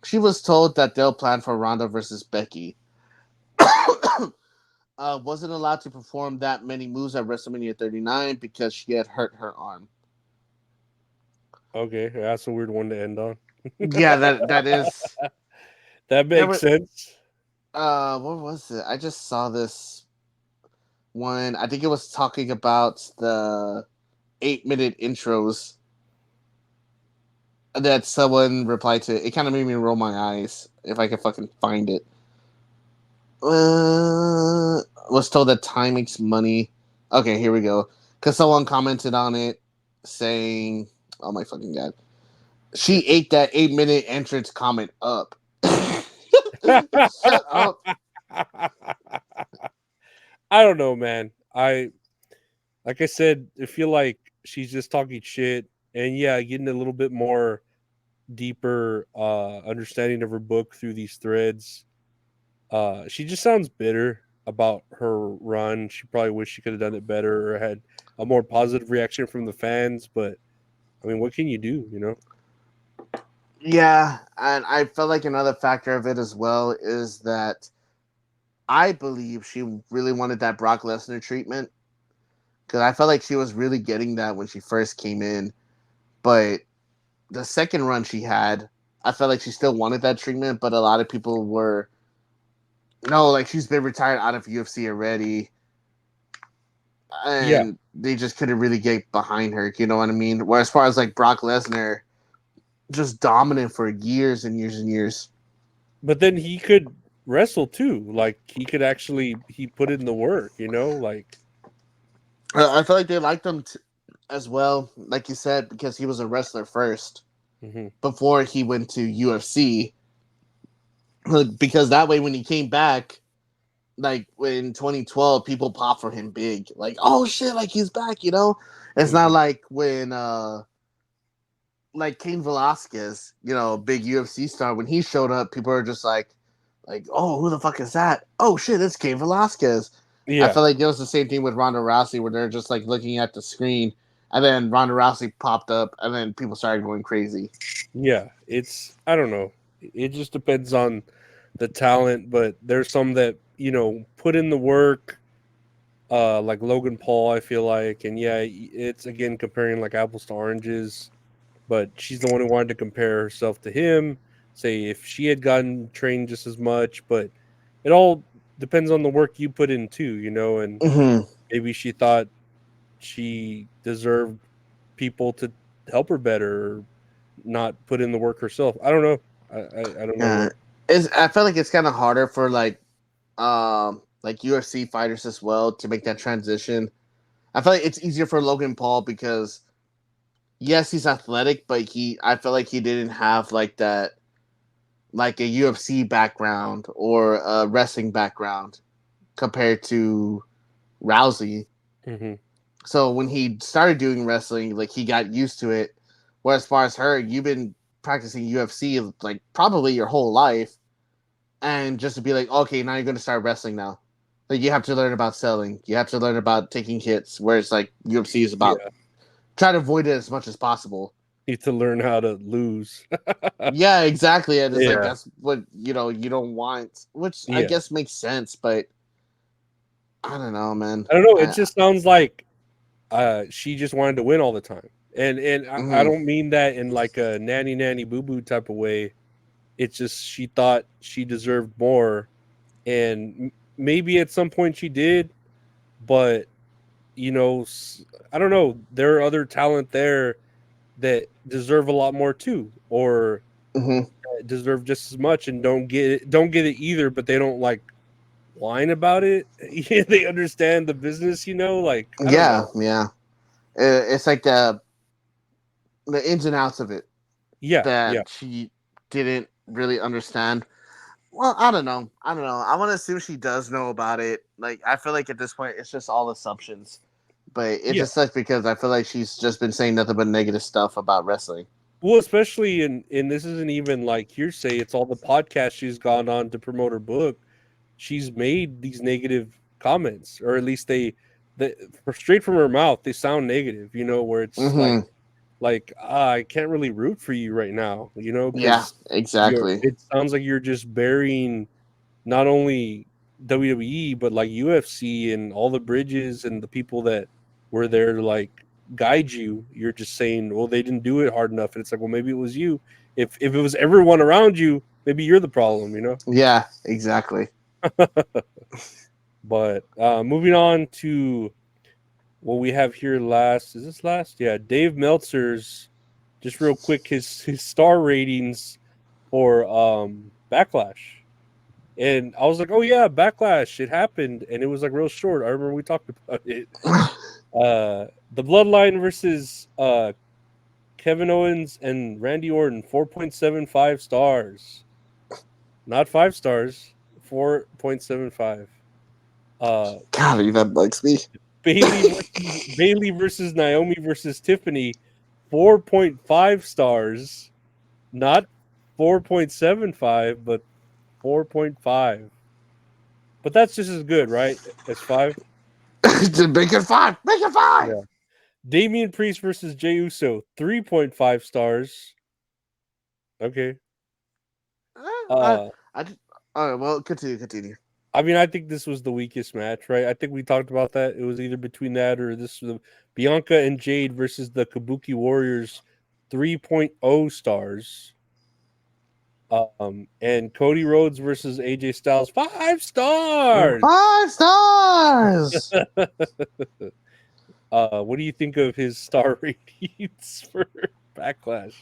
she was told that they'll plan for Ronda versus Becky. Wasn't allowed to perform that many moves at WrestleMania 39 because she had hurt her arm. Okay, that's a weird one to end on. Yeah, that is. That There makes were sense. what was it? I just saw this one. I think it was talking about the 8-minute intros that someone replied to. It kind of made me roll my eyes if I could fucking find it. Was told that time makes money. Okay, here we go. Because someone commented on it saying, "Oh my fucking god, she ate that 8-minute entrance comment up." Shut up. I don't know, man. Like I said, I feel like she's just talking shit, and yeah, getting a little bit more deeper understanding of her book through these threads. She just sounds bitter about her run. She probably wished she could have done it better or had a more positive reaction from the fans. But I mean, what can you do? You know? Yeah, and I felt like another factor of it as well is that I believe she really wanted that Brock Lesnar treatment because I felt like she was really getting that when she first came in. But the second run she had, I felt like she still wanted that treatment, but a lot of people were no, like she's been retired out of UFC already, Yeah. and they just couldn't really get behind her. You know what I mean? Where as far as like Brock Lesnar, just dominant for years and years and years. But then he could wrestle too. Like he put in the work. You know? Like. I feel like they liked him as well, like you said, because he was a wrestler first Mhm. before he went to UFC. Because that way, when he came back, like in 2012, people popped for him big, like oh shit, like he's back. You know, it's not Mhm. like when like Cain Velasquez, you know, big UFC star, when he showed up, people are just like, oh, who the fuck is that? Oh shit, it's Cain Velasquez. I Yeah. felt like it was the same thing with Ronda Rousey, where they're just like looking at the screen, and then Ronda Rousey popped up, and then people started going crazy. Yeah. It's I don't know. It just depends on the talent, but there's some that put in the work. Like Logan Paul, I feel like, and yeah, it's again comparing like apples to oranges. But she's the one who wanted to compare herself to him. Say if she had gotten trained just as much, but it all depends on the work you put in too, and Mm-hmm. maybe she thought she deserved people to help her better or not put in the work herself. I don't know. I don't know Yeah, what. I feel like it's kind of harder for like UFC fighters as well to make that transition. I feel like it's easier for Logan Paul because yes, he's athletic, but I feel like he didn't have like that, like a UFC background or a wrestling background compared to Rousey. Hmm. So when he started doing wrestling, like he got used to it. Whereas, as far as her, you've been practicing UFC like probably your whole life, and just to be like, okay, now you're going to start wrestling now. Like you have to learn about selling. You have to learn about taking hits. Whereas like UFC is about Yeah, try to avoid it as much as possible. need to learn how to lose. Yeah, exactly. And it's like Yeah, that's what you don't want, which I yeah. guess makes sense. But I don't know, man. I don't know. It just sounds like she just wanted to win all the time, and I Mhm. don't mean that in like a nanny boo boo type of way. It's just she thought she deserved more, and maybe at some point she did, but I don't know. There are other talent there that deserve a lot more too, or Mhm. deserve just as much and don't get it either, but they don't like whine about it. They understand the business, like I don't Yeah, know. yeah. It's like the ins and outs of it Yeah, that yeah, she didn't really understand. Well, I don't know. I want to assume she does know about it. Like, I feel like at this point, it's just all assumptions. But it yeah. just sucks because I feel like she's just been saying nothing but negative stuff about wrestling. Well, especially in this isn't even like hearsay. It's all the podcasts she's gone on to promote her book. She's made these negative comments, or at least they straight from her mouth. They sound negative, where it's Hmm. like I can't really root for you right now, Yeah, because exactly. it sounds like you're just burying not only WWE but like UFC and all the bridges and the people that were there to like guide you. You're just saying, well, they didn't do it hard enough, and it's like, well, maybe it was you. If it was everyone around you, maybe you're the problem. Yeah, exactly. But moving on to what we have here last. Is this last? Yeah, Dave Meltzer's. Just real quick, his star ratings for Backlash. And I was like, oh yeah, Backlash, it happened, and it was like real short. I remember we talked about it. The Bloodline versus Kevin Owens and Randy Orton, 4.75 stars. Not 5 stars, 4.75. God, that bugs me. Bailey versus Naomi versus Tiffany, 4.5 stars. Not 4.75, but 4.5. But that's just as good, right? As 5? Just make it five. Make it five. Yeah. Damian Priest versus Jey Uso, 3.5 stars. Okay. I, Uh I just, all right, well, continue. I mean, I think this was the weakest match, right? I think we talked about that. It was either between that or this was the Bianca and Jade versus the Kabuki Warriors, 3.0 stars. And Cody Rhodes versus AJ Styles, 5 stars. 5 stars. What do you think of his star ratings for Backlash?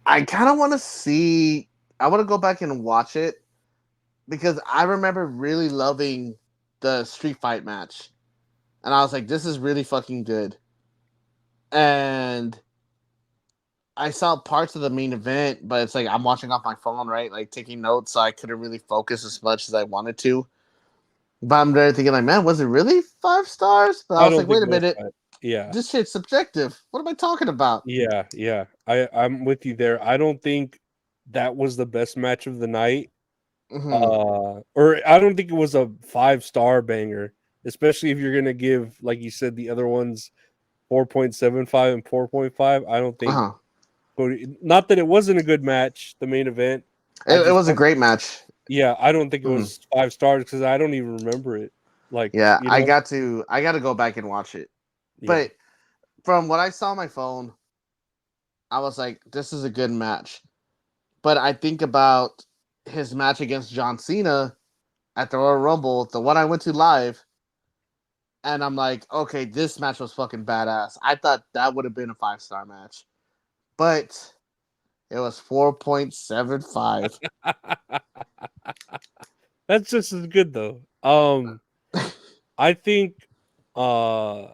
I kind of want to see. I want to go back and watch it because I remember really loving the street fight match, and I was like, "This is really fucking good." And I saw parts of the main event, but it's like I'm watching off my phone, right? Like taking notes, so I couldn't really focus as much as I wanted to. But I'm there thinking, like, man, was it really 5 stars? But I I was don't like, think wait it a was minute, that. Yeah. this shit's subjective. What am I talking about? Yeah. I'm with you there. I don't think that was the best match of the night. Mm-hmm. Or I don't think it was a 5-star banger, especially if you're gonna give, like you said, the other ones 4.75 and 4.5. I don't think Uh-huh. not that it wasn't a good match, the main event. I It just was a great match. yeah, I don't think it Mm. was 5 stars because I don't even remember it. Like, Yeah, I got to go back and watch it. yeah. But from what I saw on my phone, I was like, this is a good match. But I think about his match against John Cena at the Royal Rumble, the one I went to live, and I'm like, okay, this match was fucking badass. I thought that would have been a 5 star match, but it was 4.75. That's just as good though. I think uh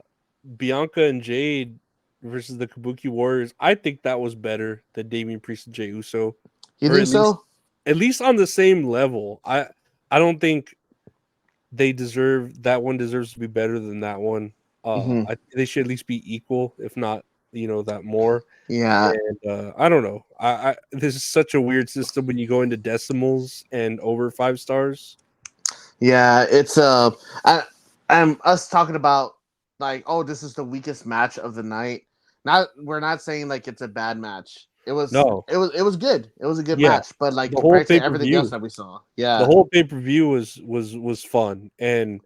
Bianca and Jade versus the Kabuki Warriors, I think that was better than Damian Priest and Jey Uso. You Or think so? at least on the same level. I don't think that one deserves to be better than that one. Mm-hmm. They should at least be equal, if not, that more. Yeah, And I don't know. This is such a weird system when you go into decimals and over 5 stars. yeah. It's I'm us talking about like, oh, this is the weakest match of the night. Not we're not saying like it's a bad match. No, It was good. It was a good yeah, match, but like the whole compared pay to per everything else view, that we saw, the yeah, whole pay per view was fun, and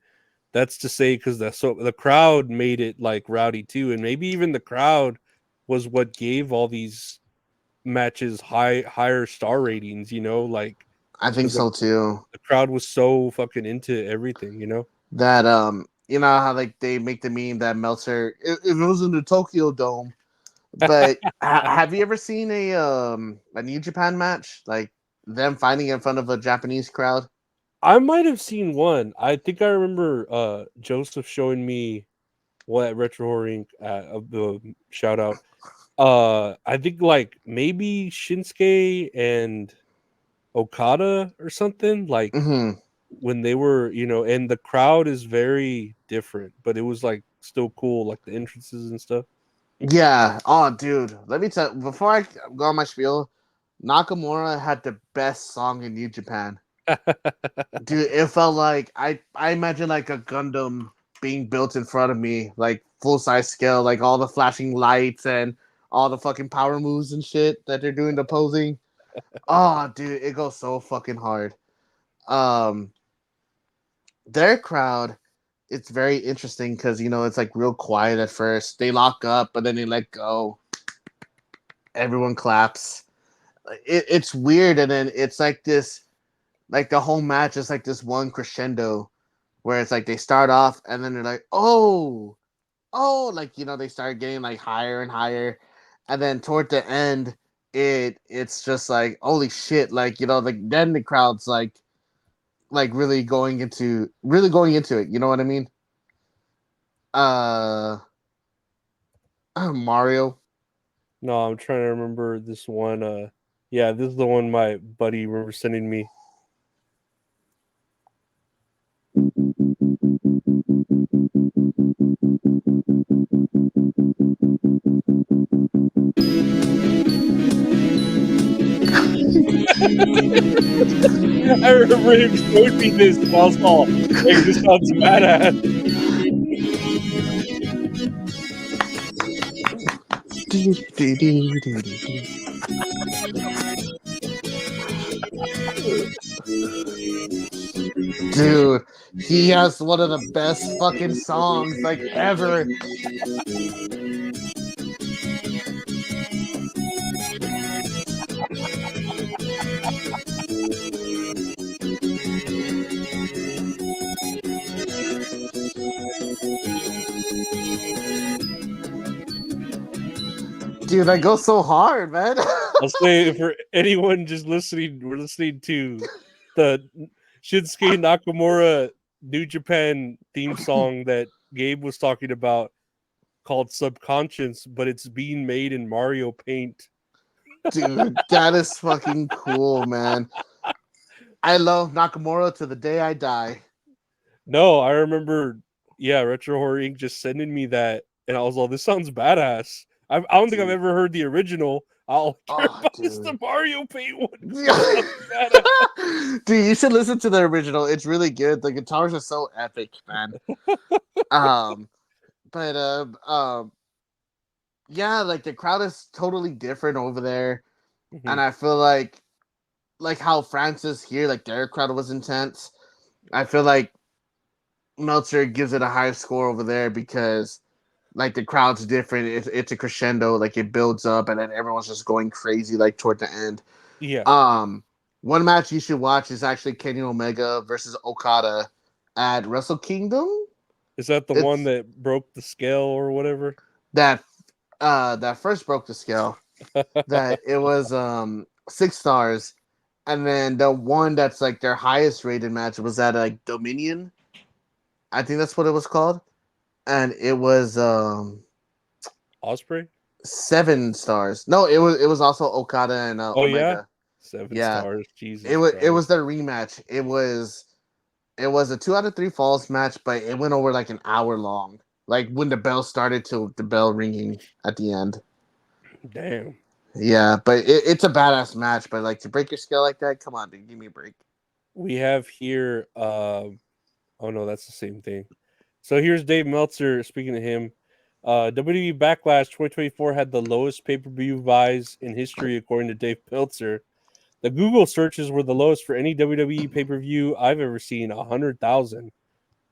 that's to say because the crowd made it like rowdy too, and maybe even the crowd was what gave all these matches higher star ratings. Like I think because so too. the crowd was so fucking into everything. That you know how like they make the meme that Meltzer it was in the Tokyo Dome, but have you ever seen a New Japan match like them fighting in front of a Japanese crowd? I might have seen one. I think I remember Joseph showing me what at Retro Horror Inc. Of the shout out. I think like maybe Shinsuke and Okada or something like Hmm. when they were, and the crowd is very different, but it was like still cool, like the entrances and stuff. Yeah. Oh, dude. Let me tell. Before I go on my spiel, Nakamura had the best song in New Japan. Dude, it felt like I imagine like a Gundam being built in front of me, like full size scale, like all the flashing lights and all the fucking power moves and shit that they're doing the posing. Oh, dude, it goes so fucking hard. Um, their crowd, it's very interesting because it's like real quiet at first. They lock up, but then they let go. Everyone claps. It's weird, and then it's like this, like the whole match is like this one crescendo where it's like they start off and then they're like, oh, like they start getting like higher and higher, and then toward the end, it's just like holy shit, like like then the crowd's like really going into it. You know what I mean? Uh, Mario. No, I'm trying to remember this one. Yeah, this is the one my buddy remember sending me. I remember him showing me this, and I was all like, "This sounds badass." Dude, he has one of the best fucking songs like ever. Dude, that goes so hard, man. I'll say for anyone just listening, we're listening to the Shinsuke Nakamura New Japan theme song that Gabe was talking about called Subconscious, but it's being made in Mario Paint. Dude, that is fucking cool, man. I love Nakamura to the day I die. No, I remember, yeah, Retro Horror Inc. just sending me that, and I was like, this sounds badass. I don't think I've Dude. ever heard the original. All I care Oh, about is the dude. Mario Paint one. It sounds badass. Dude, you should listen to the original. It's really good. The guitars are so epic, man. Um, but yeah, like the crowd is totally different over there, and Mhm. I feel like how Francis here, like their crowd was intense. I feel like Meltzer gives it a higher score over there because like the crowd's different. It's a crescendo, like it builds up, and then everyone's just going crazy like toward the end. Yeah. One match you should watch is actually Kenny Omega versus Okada at Wrestle Kingdom. Is that the one It's that broke the scale or whatever? that that first broke the scale. That it was 6 stars, and then the one that's like their highest rated match was at like Dominion. I think that's what it was called, and it was Osprey? 7 stars. No, it was also Okada and Oh yeah, Omega. Yeah, Stars. it Jesus was it Christ! was their rematch. It was a 2 out of 3 falls match, but it went over like an hour long. Like when the bell started to the bell ringing at the end. Damn. Yeah, but it's a badass match. But like to break your scale like that, come on, dude, give me a break. We have here. Oh no, that's the same thing. So here's Dave Meltzer. Speaking to him, WWE Backlash 2024 had the lowest pay-per-view buys in history, according to Dave Meltzer. The Google searches were the lowest for any WWE pay-per-view I've ever seen, 100,000.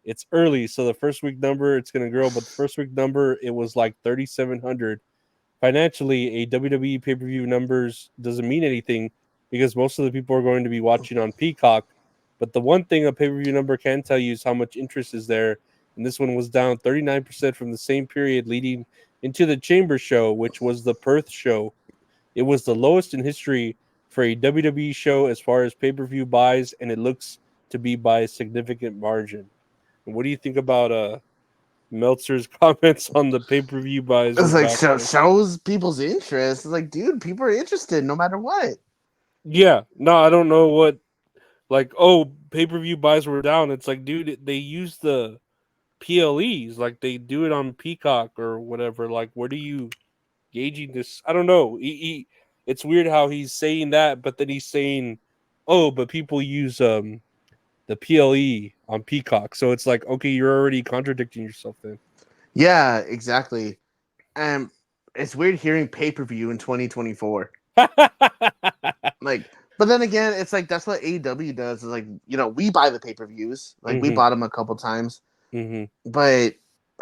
It's early, so the first week number it's going to grow, but the first week number it was like 3,700. Financially, a WWE pay-per-view numbers doesn't mean anything because most of the people are going to be watching on Peacock. But the one thing a pay-per-view number can tell you is how much interest is there, and this one was down 39% from the same period leading into the Chamber show, which was the Perth show. It was the lowest in history for a WWE show as far as pay-per-view buys, and it looks to be by a significant margin. And what do you think about Meltzer's comments on the pay-per-view buys It's with like Backlash? shows people's interest. It's like, dude, people are interested no matter what. Yeah, no, I don't know what, like, oh, pay-per-view buys were down. It's like, dude, they use the PLEs, like they do it on Peacock or whatever. Like, what are you gauging this? I don't know. It's weird how he's saying that, but then he's saying, oh, but people use the PLE on Peacock. So it's like, okay, you're already contradicting yourself then. Yeah, exactly. And it's weird hearing pay per view in 2024. Like, but then again, it's like that's what AEW does. Is like, we buy the pay per views. Like, we hmm bought them a couple times, hmm but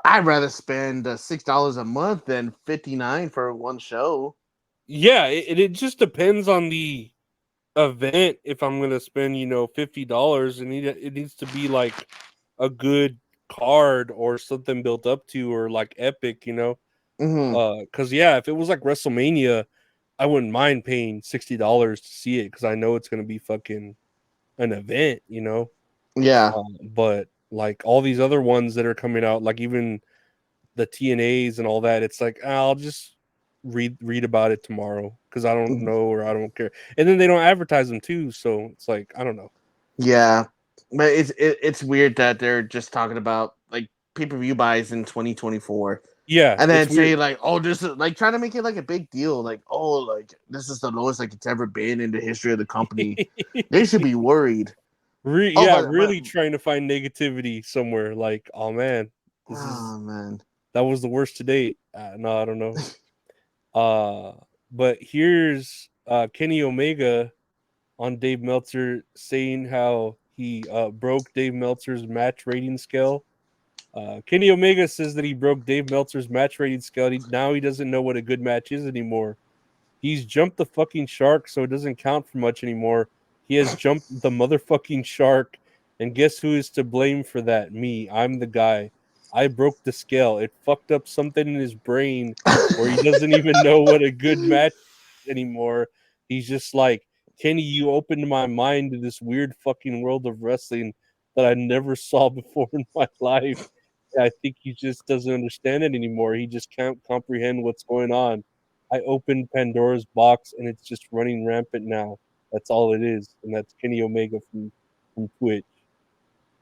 I'd rather spend $6 a month than $59 for one show. Yeah, it just depends on the event. If I'm gonna spend, $50, and it needs to be like a good card or something built up to, or like epic, Hmm. Because yeah, if it was like WrestleMania, I wouldn't mind paying $60 to see it because I know it's gonna be fucking an event. Yeah, But like all these other ones that are coming out, like even the TNAs and all that, it's like I'll just read about it tomorrow because I don't know or I don't care. And then they don't advertise them too, so it's like I don't know. yeah. But it's weird that they're just talking about like pay per view buys in 2024. Yeah, And then it's weird. say like, oh, this is like trying to make it like a big deal, like, oh, like this is the lowest like it's ever been in the history of the company. They should be worried. Oh, Yeah, but really trying to find negativity somewhere. Like, oh man, oh man, that was the worst to date. No, I don't know. But here's Kenny Omega on Dave Meltzer saying how he broke Dave Meltzer's match rating scale. Kenny Omega says that he broke Dave Meltzer's match rating scale. Now he doesn't know what a good match is anymore. He's jumped the fucking shark, so it doesn't count for much anymore. He has jumped the motherfucking shark, and guess who is to blame for that? Me. I'm the guy. I broke the scale. It fucked up something in his brain where he doesn't even know what a good match is anymore. He's just like, Kenny, you opened my mind to this weird fucking world of wrestling that I never saw before in my life. I think he just doesn't understand it anymore. He just can't comprehend what's going on. I opened Pandora's box and it's just running rampant now. That's all it is, and that's Kenny Omega from Twitch.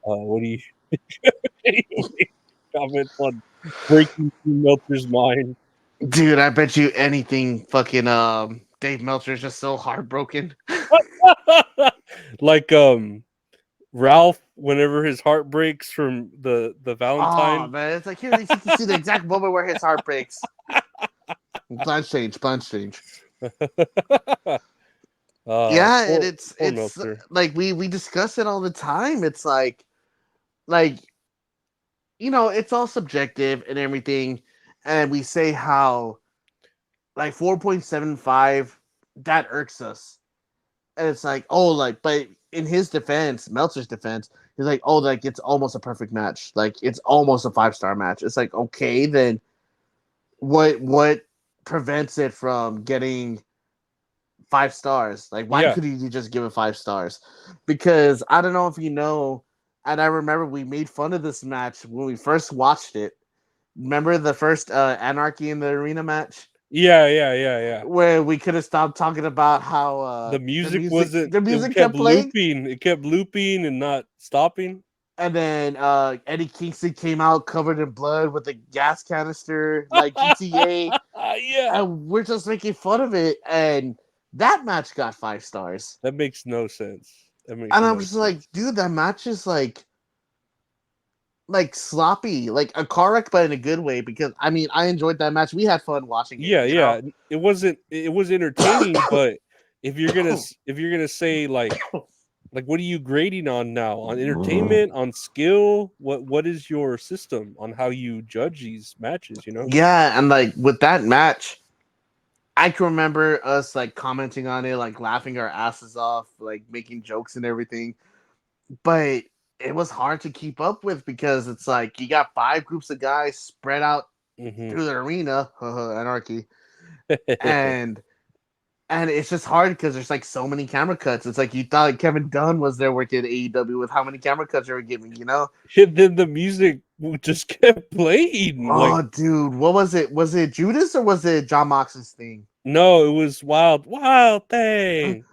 What do you Kenny Omega comment on breaking through Meltzer's mind? dude, I bet you anything, fucking Dave Meltzer is just so heartbroken. Like Ralph, whenever his heart breaks from the Oh Valentine. man, it's like here you can see the exact moment where his heart breaks. Bunch change, bunch change. Yeah, and Poor, poor it's Meltzer. like we discuss it all the time. It's like it's all subjective and everything, and we say how like 4.75 that irks us, and it's like, oh, like, but in his defense, Meltzer's defense, he's like, oh, like it's almost a perfect match, like it's almost a 5-star match. It's like, okay, then what prevents it from getting 5 stars? Like, why Yeah, couldn't you just give it 5 stars? Because I don't know if you know, and I remember we made fun of this match when we first watched it. Remember the first Anarchy in the Arena match, yeah. where we could have stopped talking about how The the music music wasn't. the It music kept kept playing, looping. It kept looping and not stopping. and then Eddie Kingston came out covered in blood with a gas canister like GTA, Yeah, and we're just making fun of it, and that match got 5 stars. that makes no sense. That makes And I'm no just like, sense. dude, that match is like sloppy, like a car wreck, but in a good way. Because I mean, I enjoyed that match. We had fun watching it. Yeah. It wasn't. It was entertaining, but if you're gonna say like what are you grading on now? On entertainment, on skill? What is your system on how you judge these matches? Yeah, and like with that match, I can remember us like commenting on it, like laughing our asses off, like making jokes and everything. But it was hard to keep up with because it's like you got 5 groups of guys spread out hmm through the arena, anarchy, and And it's just hard because there's like so many camera cuts. It's like you thought like Kevin Dunn was there working at AEW with how many camera cuts they were giving, you know? And then the music just kept playing. Like, Oh, dude, what was it? Was it Judas or was it John Moxley's thing? no, it was Wild Thing.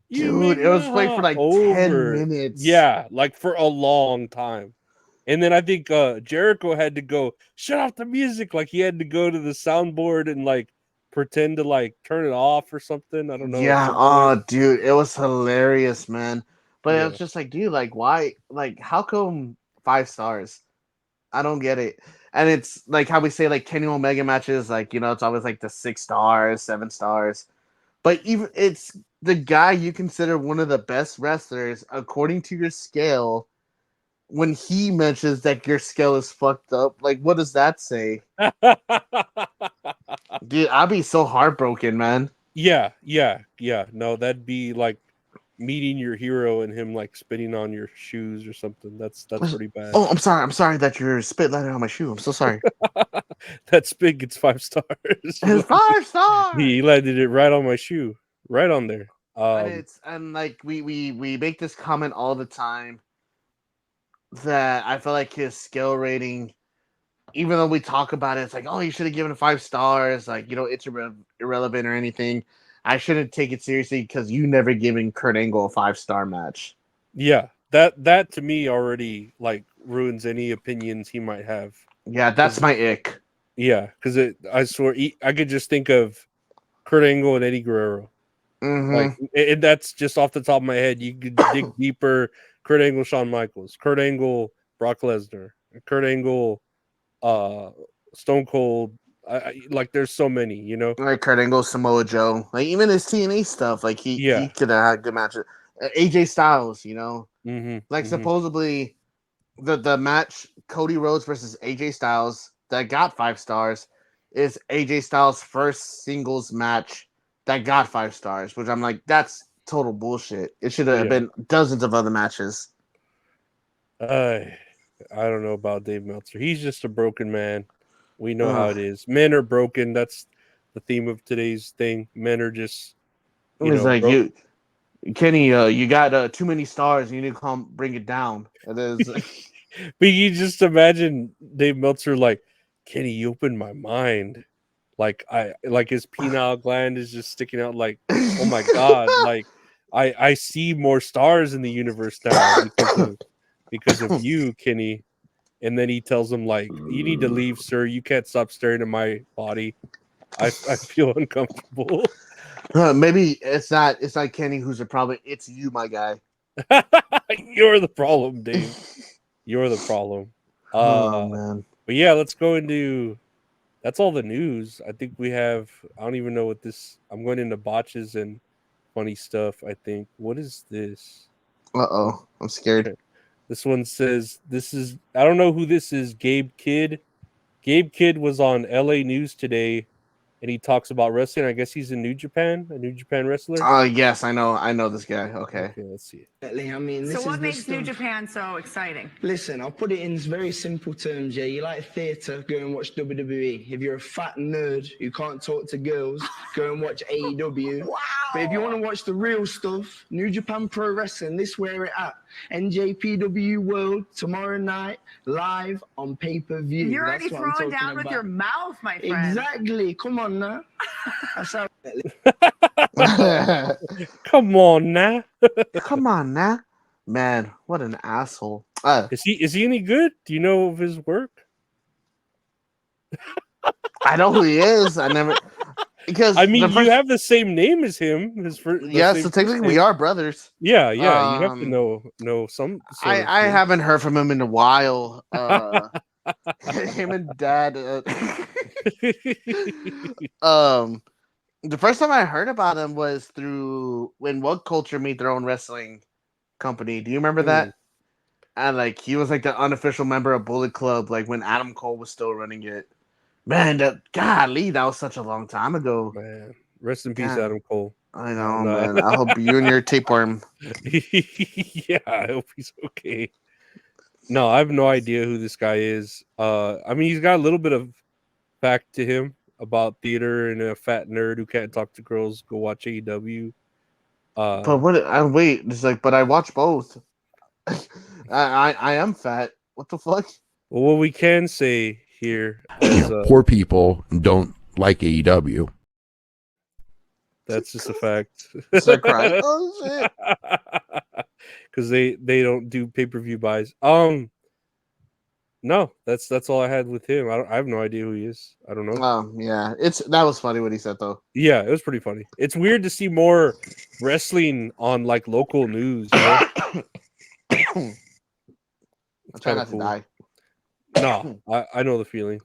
You Dude, make it was my played for heart like 10 over. minutes. Yeah, like for a long time. And then I think Jericho had to go shut off the music. Like he had to go to the soundboard and like pretend to like turn it off or something. I don't know at Yeah, some point. oh, dude, it was hilarious, man. But it was Yeah. just like, dude, like, why? Like, how come 5 stars? I don't get it. And it's like how we say, like, Kenny Omega matches, like, you know, it's always like the 6 stars, 7 stars. But even it's the guy you consider one of the best wrestlers according to your scale. When he mentions that your scale is fucked up, like, what does that say? Dude, I'd be so heartbroken, man. Yeah. No, that'd be like meeting your hero and him like spitting on your shoes or something. That's pretty bad. Oh, I'm sorry. I'm sorry that you're spit landing on my shoe. I'm so sorry. That's big. It's 5 stars. It's 5 stars. He landed it right on my shoe, right on there. And it's and like we make this comment all the time that I feel like his skill rating, even though we talk about it, it's like, oh, you should have given it 5 stars. Like, you know, it's irrelevant or anything. I shouldn't take it seriously because you never given Kurt Angle a 5 star match. Yeah, that to me already like ruins any opinions he might have. Yeah, that's my ick. Yeah, because I swear I could just think of Kurt Angle and Eddie Guerrero. Like that's just off the top of my head. You could dig deeper. Kurt Angle, Shawn Michaels, Kurt Angle, Brock Lesnar, Kurt Angle, Stone Cold. Like there's so many, you know. Like Kurt Angle, Samoa Joe, like even his TNA stuff, like he could have had good matches. AJ Styles, you know, supposedly the match Cody Rhodes versus AJ Styles that got 5 stars is AJ Styles' first singles match that got 5 stars, which I'm like, that's total bullshit. It should have been dozens of other matches. I don't know about Dave Meltzer. He's just a broken man. We know how it is. Men are broken. That's the theme of today's thing. Men are just, It's like Kenny, you got too many stars. You need to come bring it down. It is. But you just imagine Dave Meltzer like, Kenny, you opened my mind. Like his penile gland is just sticking out. Like, oh my god! Like I see more stars in the universe now because of you, Kenny. And then he tells him like, you need to leave, sir. You can't stop staring at my body. I feel uncomfortable. Maybe it's not Kenny who's the problem. It's you, my guy. You're the problem, Dave. You're the problem. Oh man. But yeah, let's go into. That's all the news. I think we have. I don't even know what this. I'm going into botches and funny stuff. I think. What is this? Uh-oh, I'm scared. Okay. This one says this is. I don't know who this is. Gabe Kidd. Gabe Kidd was on LA News today, and he talks about wrestling. I guess he's in New Japan, a New Japan wrestler. Yes, I know this guy. Okay, let's see it. I mean, so what makes New Japan so exciting? Listen, I'll put it in very simple terms. Yeah, you like theatre, go and watch WWE. If you're a fat nerd who can't talk to girls, go and watch AEW. Wow. But if you want to watch the real stuff, New Japan Pro Wrestling, this where it at. NJPW World tomorrow night, live on pay-per-view. You're already throwing down with your mouth, my friend. Exactly. Come on now. That's how. Come on now. Come on now, man. What an asshole. Is he any good? Do you know of his work? I know who he is. I never because I mean you have the same name as him. Yeah, so technically we are brothers. Yeah, you have to know some. I haven't heard from him in a while. Him and Dad. The first time I heard about him was through when What Culture made their own wrestling company. Do you remember that? And like he was like the unofficial member of Bullet Club, like when Adam Cole was still running it. Man, golly, that was such a long time ago. Man, rest in peace, Adam Cole. I know, man. I hope you and your tapeworm. Yeah, I hope he's okay. No, I have no idea who this guy is. I mean, he's got a little bit of fact to him. about theater and a fat nerd who can't talk to girls go watch AEW. But what? I wait. It's like, but I watch both. I am fat. What the fuck? Well, what we can say here is Poor people don't like AEW. that's just a fact. Start crying. Oh shit! Because they don't do pay-per-view buys. No, that's all I had with him. I have no idea who he is. I don't know. Yeah, that was funny what he said though. Yeah, it was pretty funny. It's weird to see more wrestling on like local news. You know? I'm trying not to die. No, I know the feeling.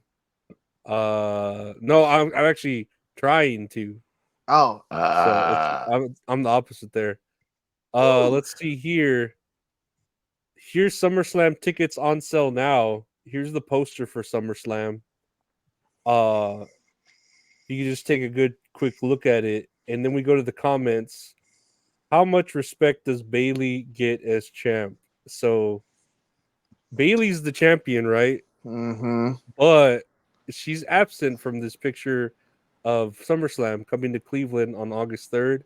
No, I'm actually trying to. Oh, So I'm the opposite there. Let's see here. Here's SummerSlam tickets on sale now. Here's the poster for SummerSlam. You can just take a good quick look at it, and then we go to the comments. How much respect does Bayley get as champ? So Bayley's the champion, right? mm-hmm. But she's absent from this picture of SummerSlam coming to Cleveland on August 3rd.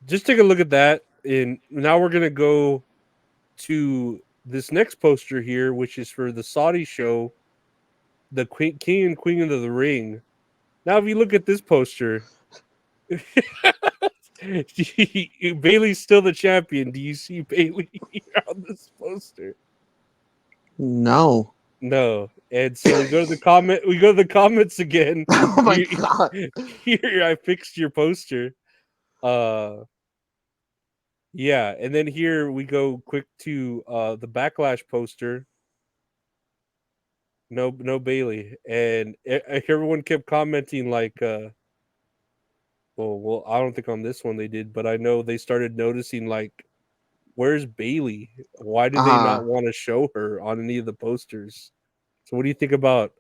Just take a look at that. And now we're gonna go to this next poster here, which is for the Saudi show, the King and Queen of the Ring. Now, if you look at this poster, Bayley's still the champion. Do you see Bayley here on this poster? No. No. And so we go to the comments again. Oh my god. Here I fixed your poster. Yeah, and then here we go quick to the Backlash poster. No Bayley. And everyone kept commenting like well, I don't think on this one they did, but I know they started noticing like, where's Bayley? Why did they not want to show her on any of the posters? So what do you think about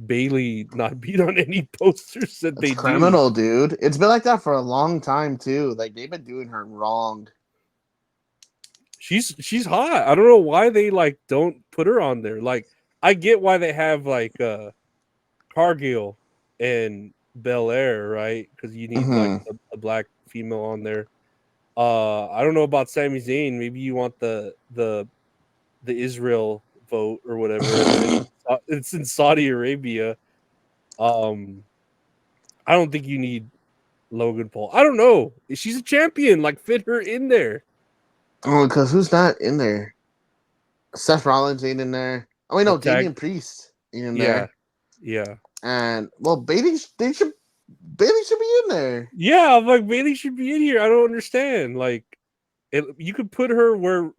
Bayley not being on any posters that they criminal, dude. It's been like that for a long time too. Like they've been doing her wrong. She's hot. I don't know why they like don't put her on there. Like I get why they have like Cargill and Belair, right? Because you need like a black female on there. I don't know about Sami Zayn. Maybe you want the Israel vote or whatever. It's in Saudi Arabia. I don't think you need Logan Paul. I don't know. She's a champion. Like fit her in there. Oh, because who's not in there? Seth Rollins ain't in there. Oh wait, no, Damian Priest ain't in there. Yeah. And well, Bayley should be in there. Yeah, I'm like Bayley should be in here. I don't understand. Like, you could put her where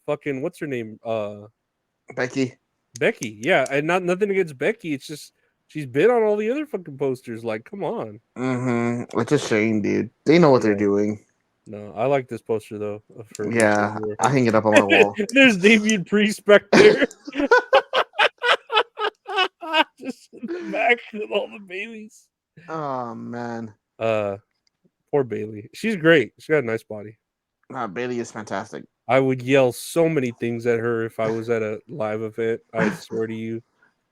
fucking what's her name? Becky. Yeah, and nothing against Becky. It's just she's been on all the other fucking posters. Like, come on. Mm-hmm. It's a shame, dude. They know what they're doing. No, I like this poster though. Yeah, I hang it up on my wall. There's Damian Priest back there. Just in the back with all the Baileys. Oh man. Poor Bayley. She's great. She's got a nice body. Bayley is fantastic. I would yell so many things at her if I was at a live event. I swear to you.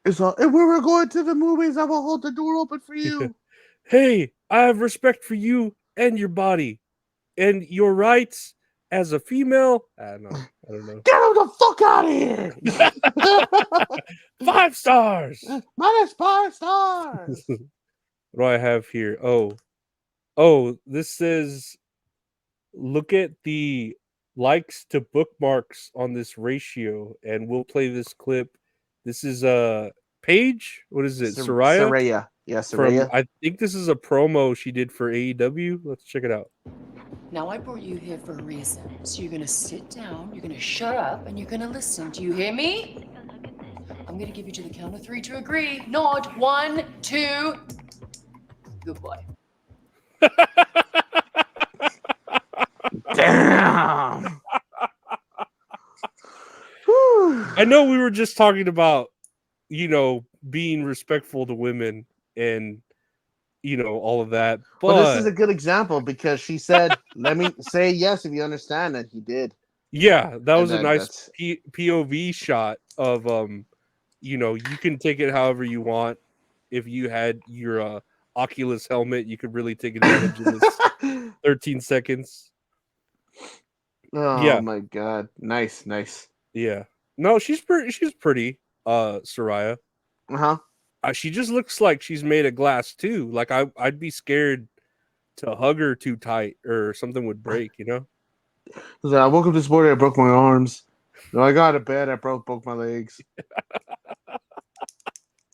It's all, if we were going to the movies, I will hold the door open for you. Hey, I have respect for you and your body and your rights as a female. I don't know. Get him the fuck out of here. 5 stars. Minus 5 stars. What do I have here? Oh, this says look at the likes to bookmarks on this ratio, and we'll play this clip. This is Paige. What is it? Saraya? Yeah, Saraya. I think this is a promo she did for AEW. Let's check it out. Now, I brought you here for a reason. So you're going to sit down, you're going to shut up, and you're going to listen. Do you hear me? I'm going to give you to the count of 3 to agree. Nod. 1, 2. Good boy. Damn. I know we were just talking about, being respectful to women and, all of that. But well, this is a good example because she said, let me say yes if you understand, and he did. Yeah, that was a nice POV shot of you know, you can take it however you want. If you had your Oculus helmet, you could really take advantage of this 13 seconds. Oh Yeah, my god. Nice, nice. yeah. No, she's pretty. She's pretty. Soraya. Uh-huh. She just looks like she's made of glass too. Like I'd be scared to hug her too tight, or something would break. You know. So I woke up this morning, I broke my arms. No, I got out of bed, I broke both my legs.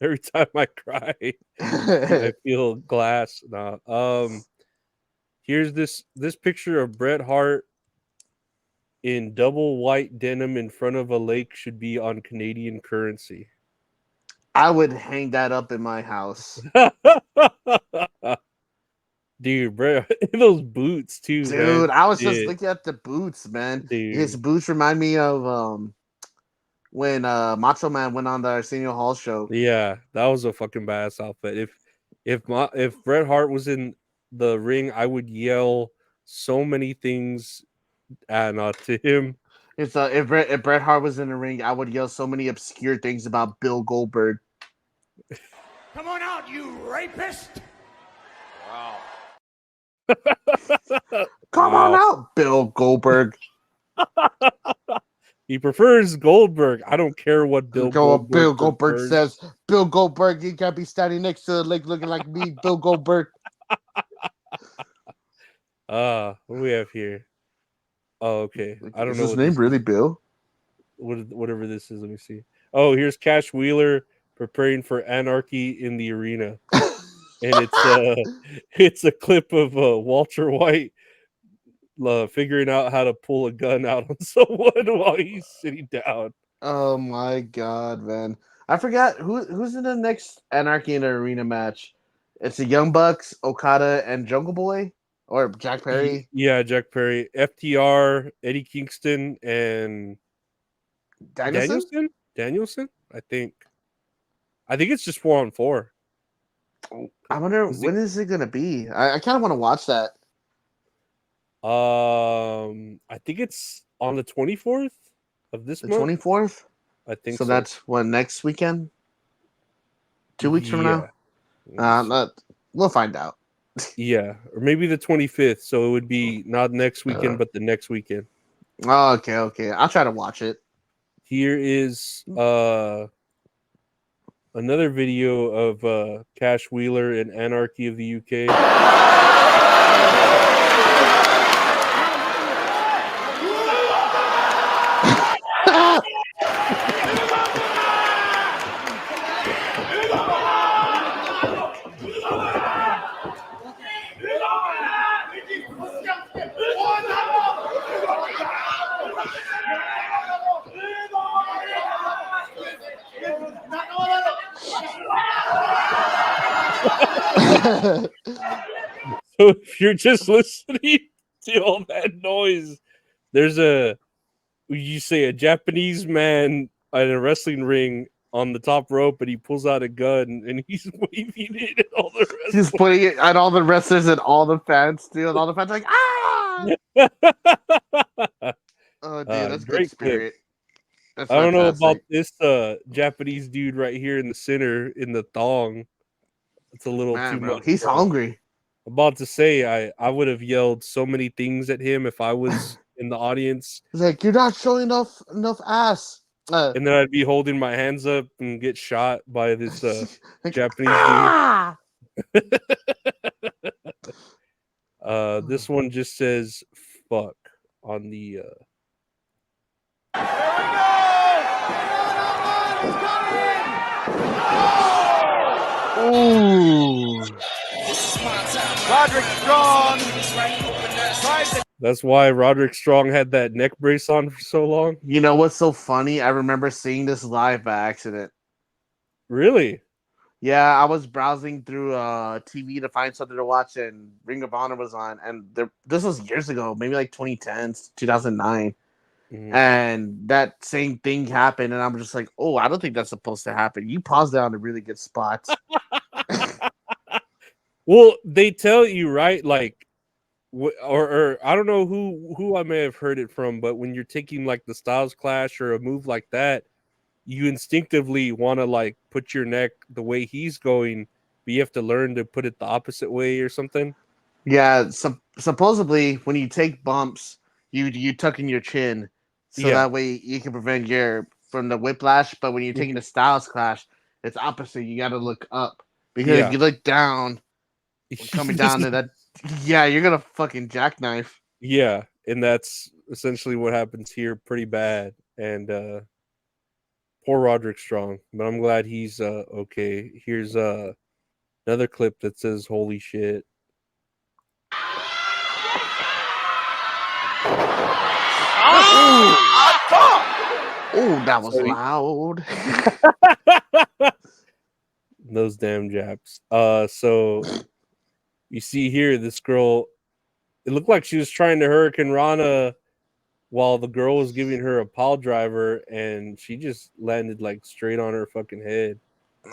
Every time I cry, I feel glass. Nah. Here's this picture of Bret Hart in double white denim in front of a lake should be on Canadian currency. I would hang that up in my house. Dude, bro, those boots too, Dude, man. I was just Shit, looking at the boots, man. His dude. boots remind me of when Macho Man went on the Arsenio Hall show. Yeah, that was a fucking badass outfit. If Bret Hart was in the ring, I would yell so many things to him. It's if Bret Hart was in the ring, I would yell so many obscure things about Bill Goldberg. Come on out, you rapist! Wow. Come on out, Bill Goldberg. He prefers Goldberg. I don't care what Bill Goldberg prefers. Says. Bill Goldberg, you can't be standing next to the lake looking like me, Bill Goldberg. What do we have here? Oh, okay. I don't Is know his what name this really is. Bill? Whatever this is. Let me see. Oh, here's Cash Wheeler preparing for Anarchy in the arena, and it's a clip of Walter White figuring out how to pull a gun out on someone while he's sitting down. Oh my god, man! I forgot who's in the next Anarchy in the arena match. It's the Young Bucks, Okada, and Jungle Boy, or Jack Perry. Yeah, Jack Perry, FTR, Eddie Kingston, and Danielson. Danielson. I think it's just 4-on-4. I wonder when is it gonna be. I kind of want to watch that. I think it's on the 24th of this The month. 24th. I think so. That's what, next weekend. 2 weeks from now. We'll find out. Yeah, or maybe the 25th. So it would be not next weekend, but the next weekend. Oh, okay. I'll try to watch it. Here is another video of Cash Wheeler and Anarchy of the UK. So if you're just listening to all that noise, there's a Japanese man in a wrestling ring on the top rope, and he pulls out a gun and he's waving it at all the wrestlers. He's putting it at all the wrestlers and all the fans too, and all the fans are like, ah! Oh, dude, that's great good spirit. That's I don't know about this Japanese dude right here in the center in the thong. It's a little too much. He's hungry. I'm about to say I would have yelled so many things at him if I was in the audience. He's like, you're not showing enough ass. And then I'd be holding my hands up and get shot by this Japanese dude. This one just says fuck on the Ooh. Roderick Strong. That's why Roderick Strong had that neck brace on for so long. You know what's so funny? I remember seeing this live by accident. Really? Yeah, I was browsing through TV to find something to watch, and Ring of Honor was on. And this was years ago, maybe like 2010, 2009. Mm-hmm. And that same thing happened, and I'm just like, oh, I don't think that's supposed to happen. You paused it on a really good spot. Well, they tell you, right? Like, or I don't know who I may have heard it from, but when you're taking like the Styles Clash or a move like that, you instinctively want to like put your neck the way he's going, but you have to learn to put it the opposite way or something. Yeah, supposedly when you take bumps, you tuck in your chin, so Yeah. that way you can prevent your from the whiplash. But when you're taking the styles clash, it's opposite. You got to look up because if Yeah. you look down, coming down to that, yeah, you're gonna fucking jackknife. Yeah, and that's essentially what happens here pretty bad. And poor Roderick Strong, but I'm glad he's okay. Here's another clip that says holy shit. Oh, that was So loud. those damn Japs. So you see here this girl, it looked like she was trying to Hurricane Rana while the girl was giving her a pile driver, and she just landed like straight on her fucking head.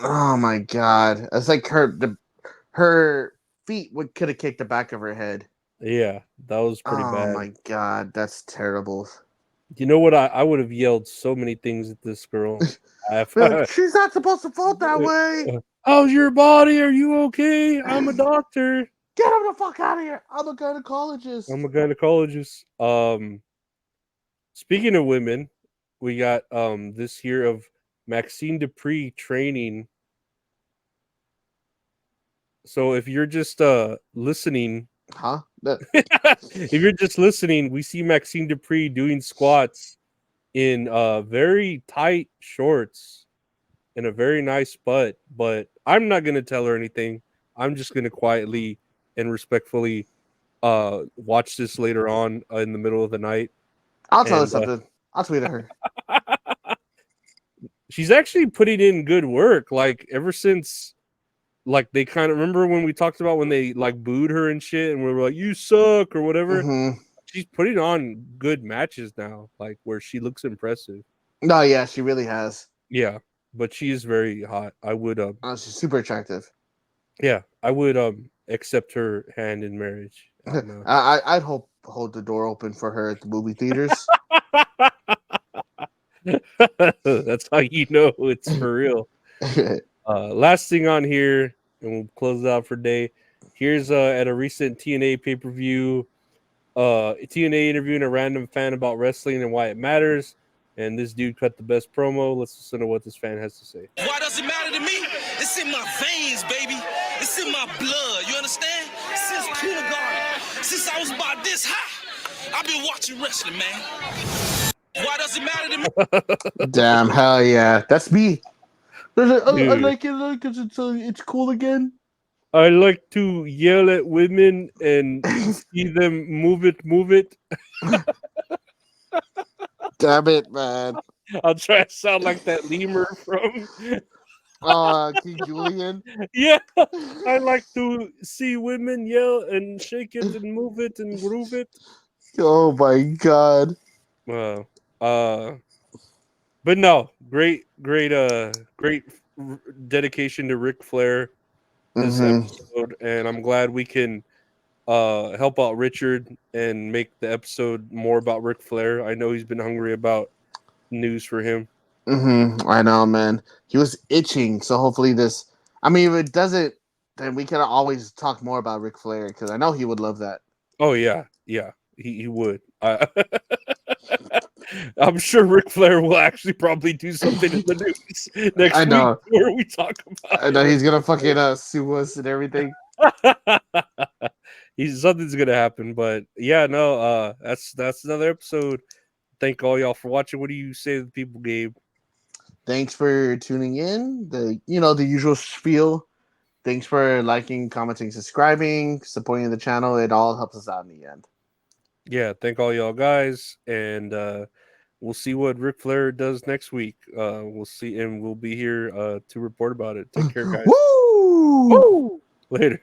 Oh my god, it's like her feet could have kicked the back of her head. Yeah, that was pretty Oh bad. my god, that's terrible. You know what? I would have yelled so many things at this girl. She's not supposed to float that way. How's your body? Are you okay? I'm a doctor. Get him the fuck out of here. I'm a gynecologist. I'm a gynecologist. Speaking of women, we got this here of Maxxine Dupri training. So if you're just listening, Huh? if you're just listening, we see Maxxine Dupri doing squats in very tight shorts and a very nice butt, but I'm not gonna tell her anything. I'm just gonna quietly and respectfully watch this later on in the middle of the night. I'll tell her something. I'll tweet at her. She's actually putting in good work. Like ever since, like they kind of remember when we talked about when they like booed her and shit, and we were like, "You suck" or whatever. Mm-hmm. She's putting on good matches now, like where she looks impressive. No, yeah, she really has. Yeah, but she is very hot. I would she's super attractive. Yeah, I would accept her hand in marriage. I'd hold the door open for her at the movie theaters. That's how you know it's for real. Last thing on here, and we'll close it out for day. Here's at a recent TNA pay-per-view, TNA interviewing a random fan about wrestling and why it matters. And this dude cut the best promo. Let's listen to what this fan has to say. Why does it matter to me? It's in my veins, baby. It's in my blood. You understand? Since kindergarten, since I was about this high, I've been watching wrestling, man. Why does it matter to me? Damn, hell yeah. That's me. I like it because it's cool again. I like to yell at women and see them move it. Damn it, man. I'll try to sound like that lemur from King Julian. Yeah, I like to see women yell and shake it and move it and groove it. Oh my god. But no, great dedication to Ric Flair this episode, and I'm glad we can help out Richard and make the episode more about Ric Flair. I know he's been hungry about news for him. I know, man. He was itching, so hopefully this. I mean, if it doesn't, then we can always talk more about Ric Flair because I know he would love that. Oh yeah, he would. I'm sure Ric Flair will actually probably do something in the news next week where we talk about. I know he's gonna fucking sue us and everything. Something's gonna happen, but yeah, no, that's another episode. Thank all y'all for watching. What do you say to the people, Gabe? Thanks for tuning in. The usual spiel. Thanks for liking, commenting, subscribing, supporting the channel. It all helps us out in the end. Yeah, thank all y'all guys, and we'll see what Ric Flair does next week. We'll see, and we'll be here to report about it. Take care, guys. Woo! Later.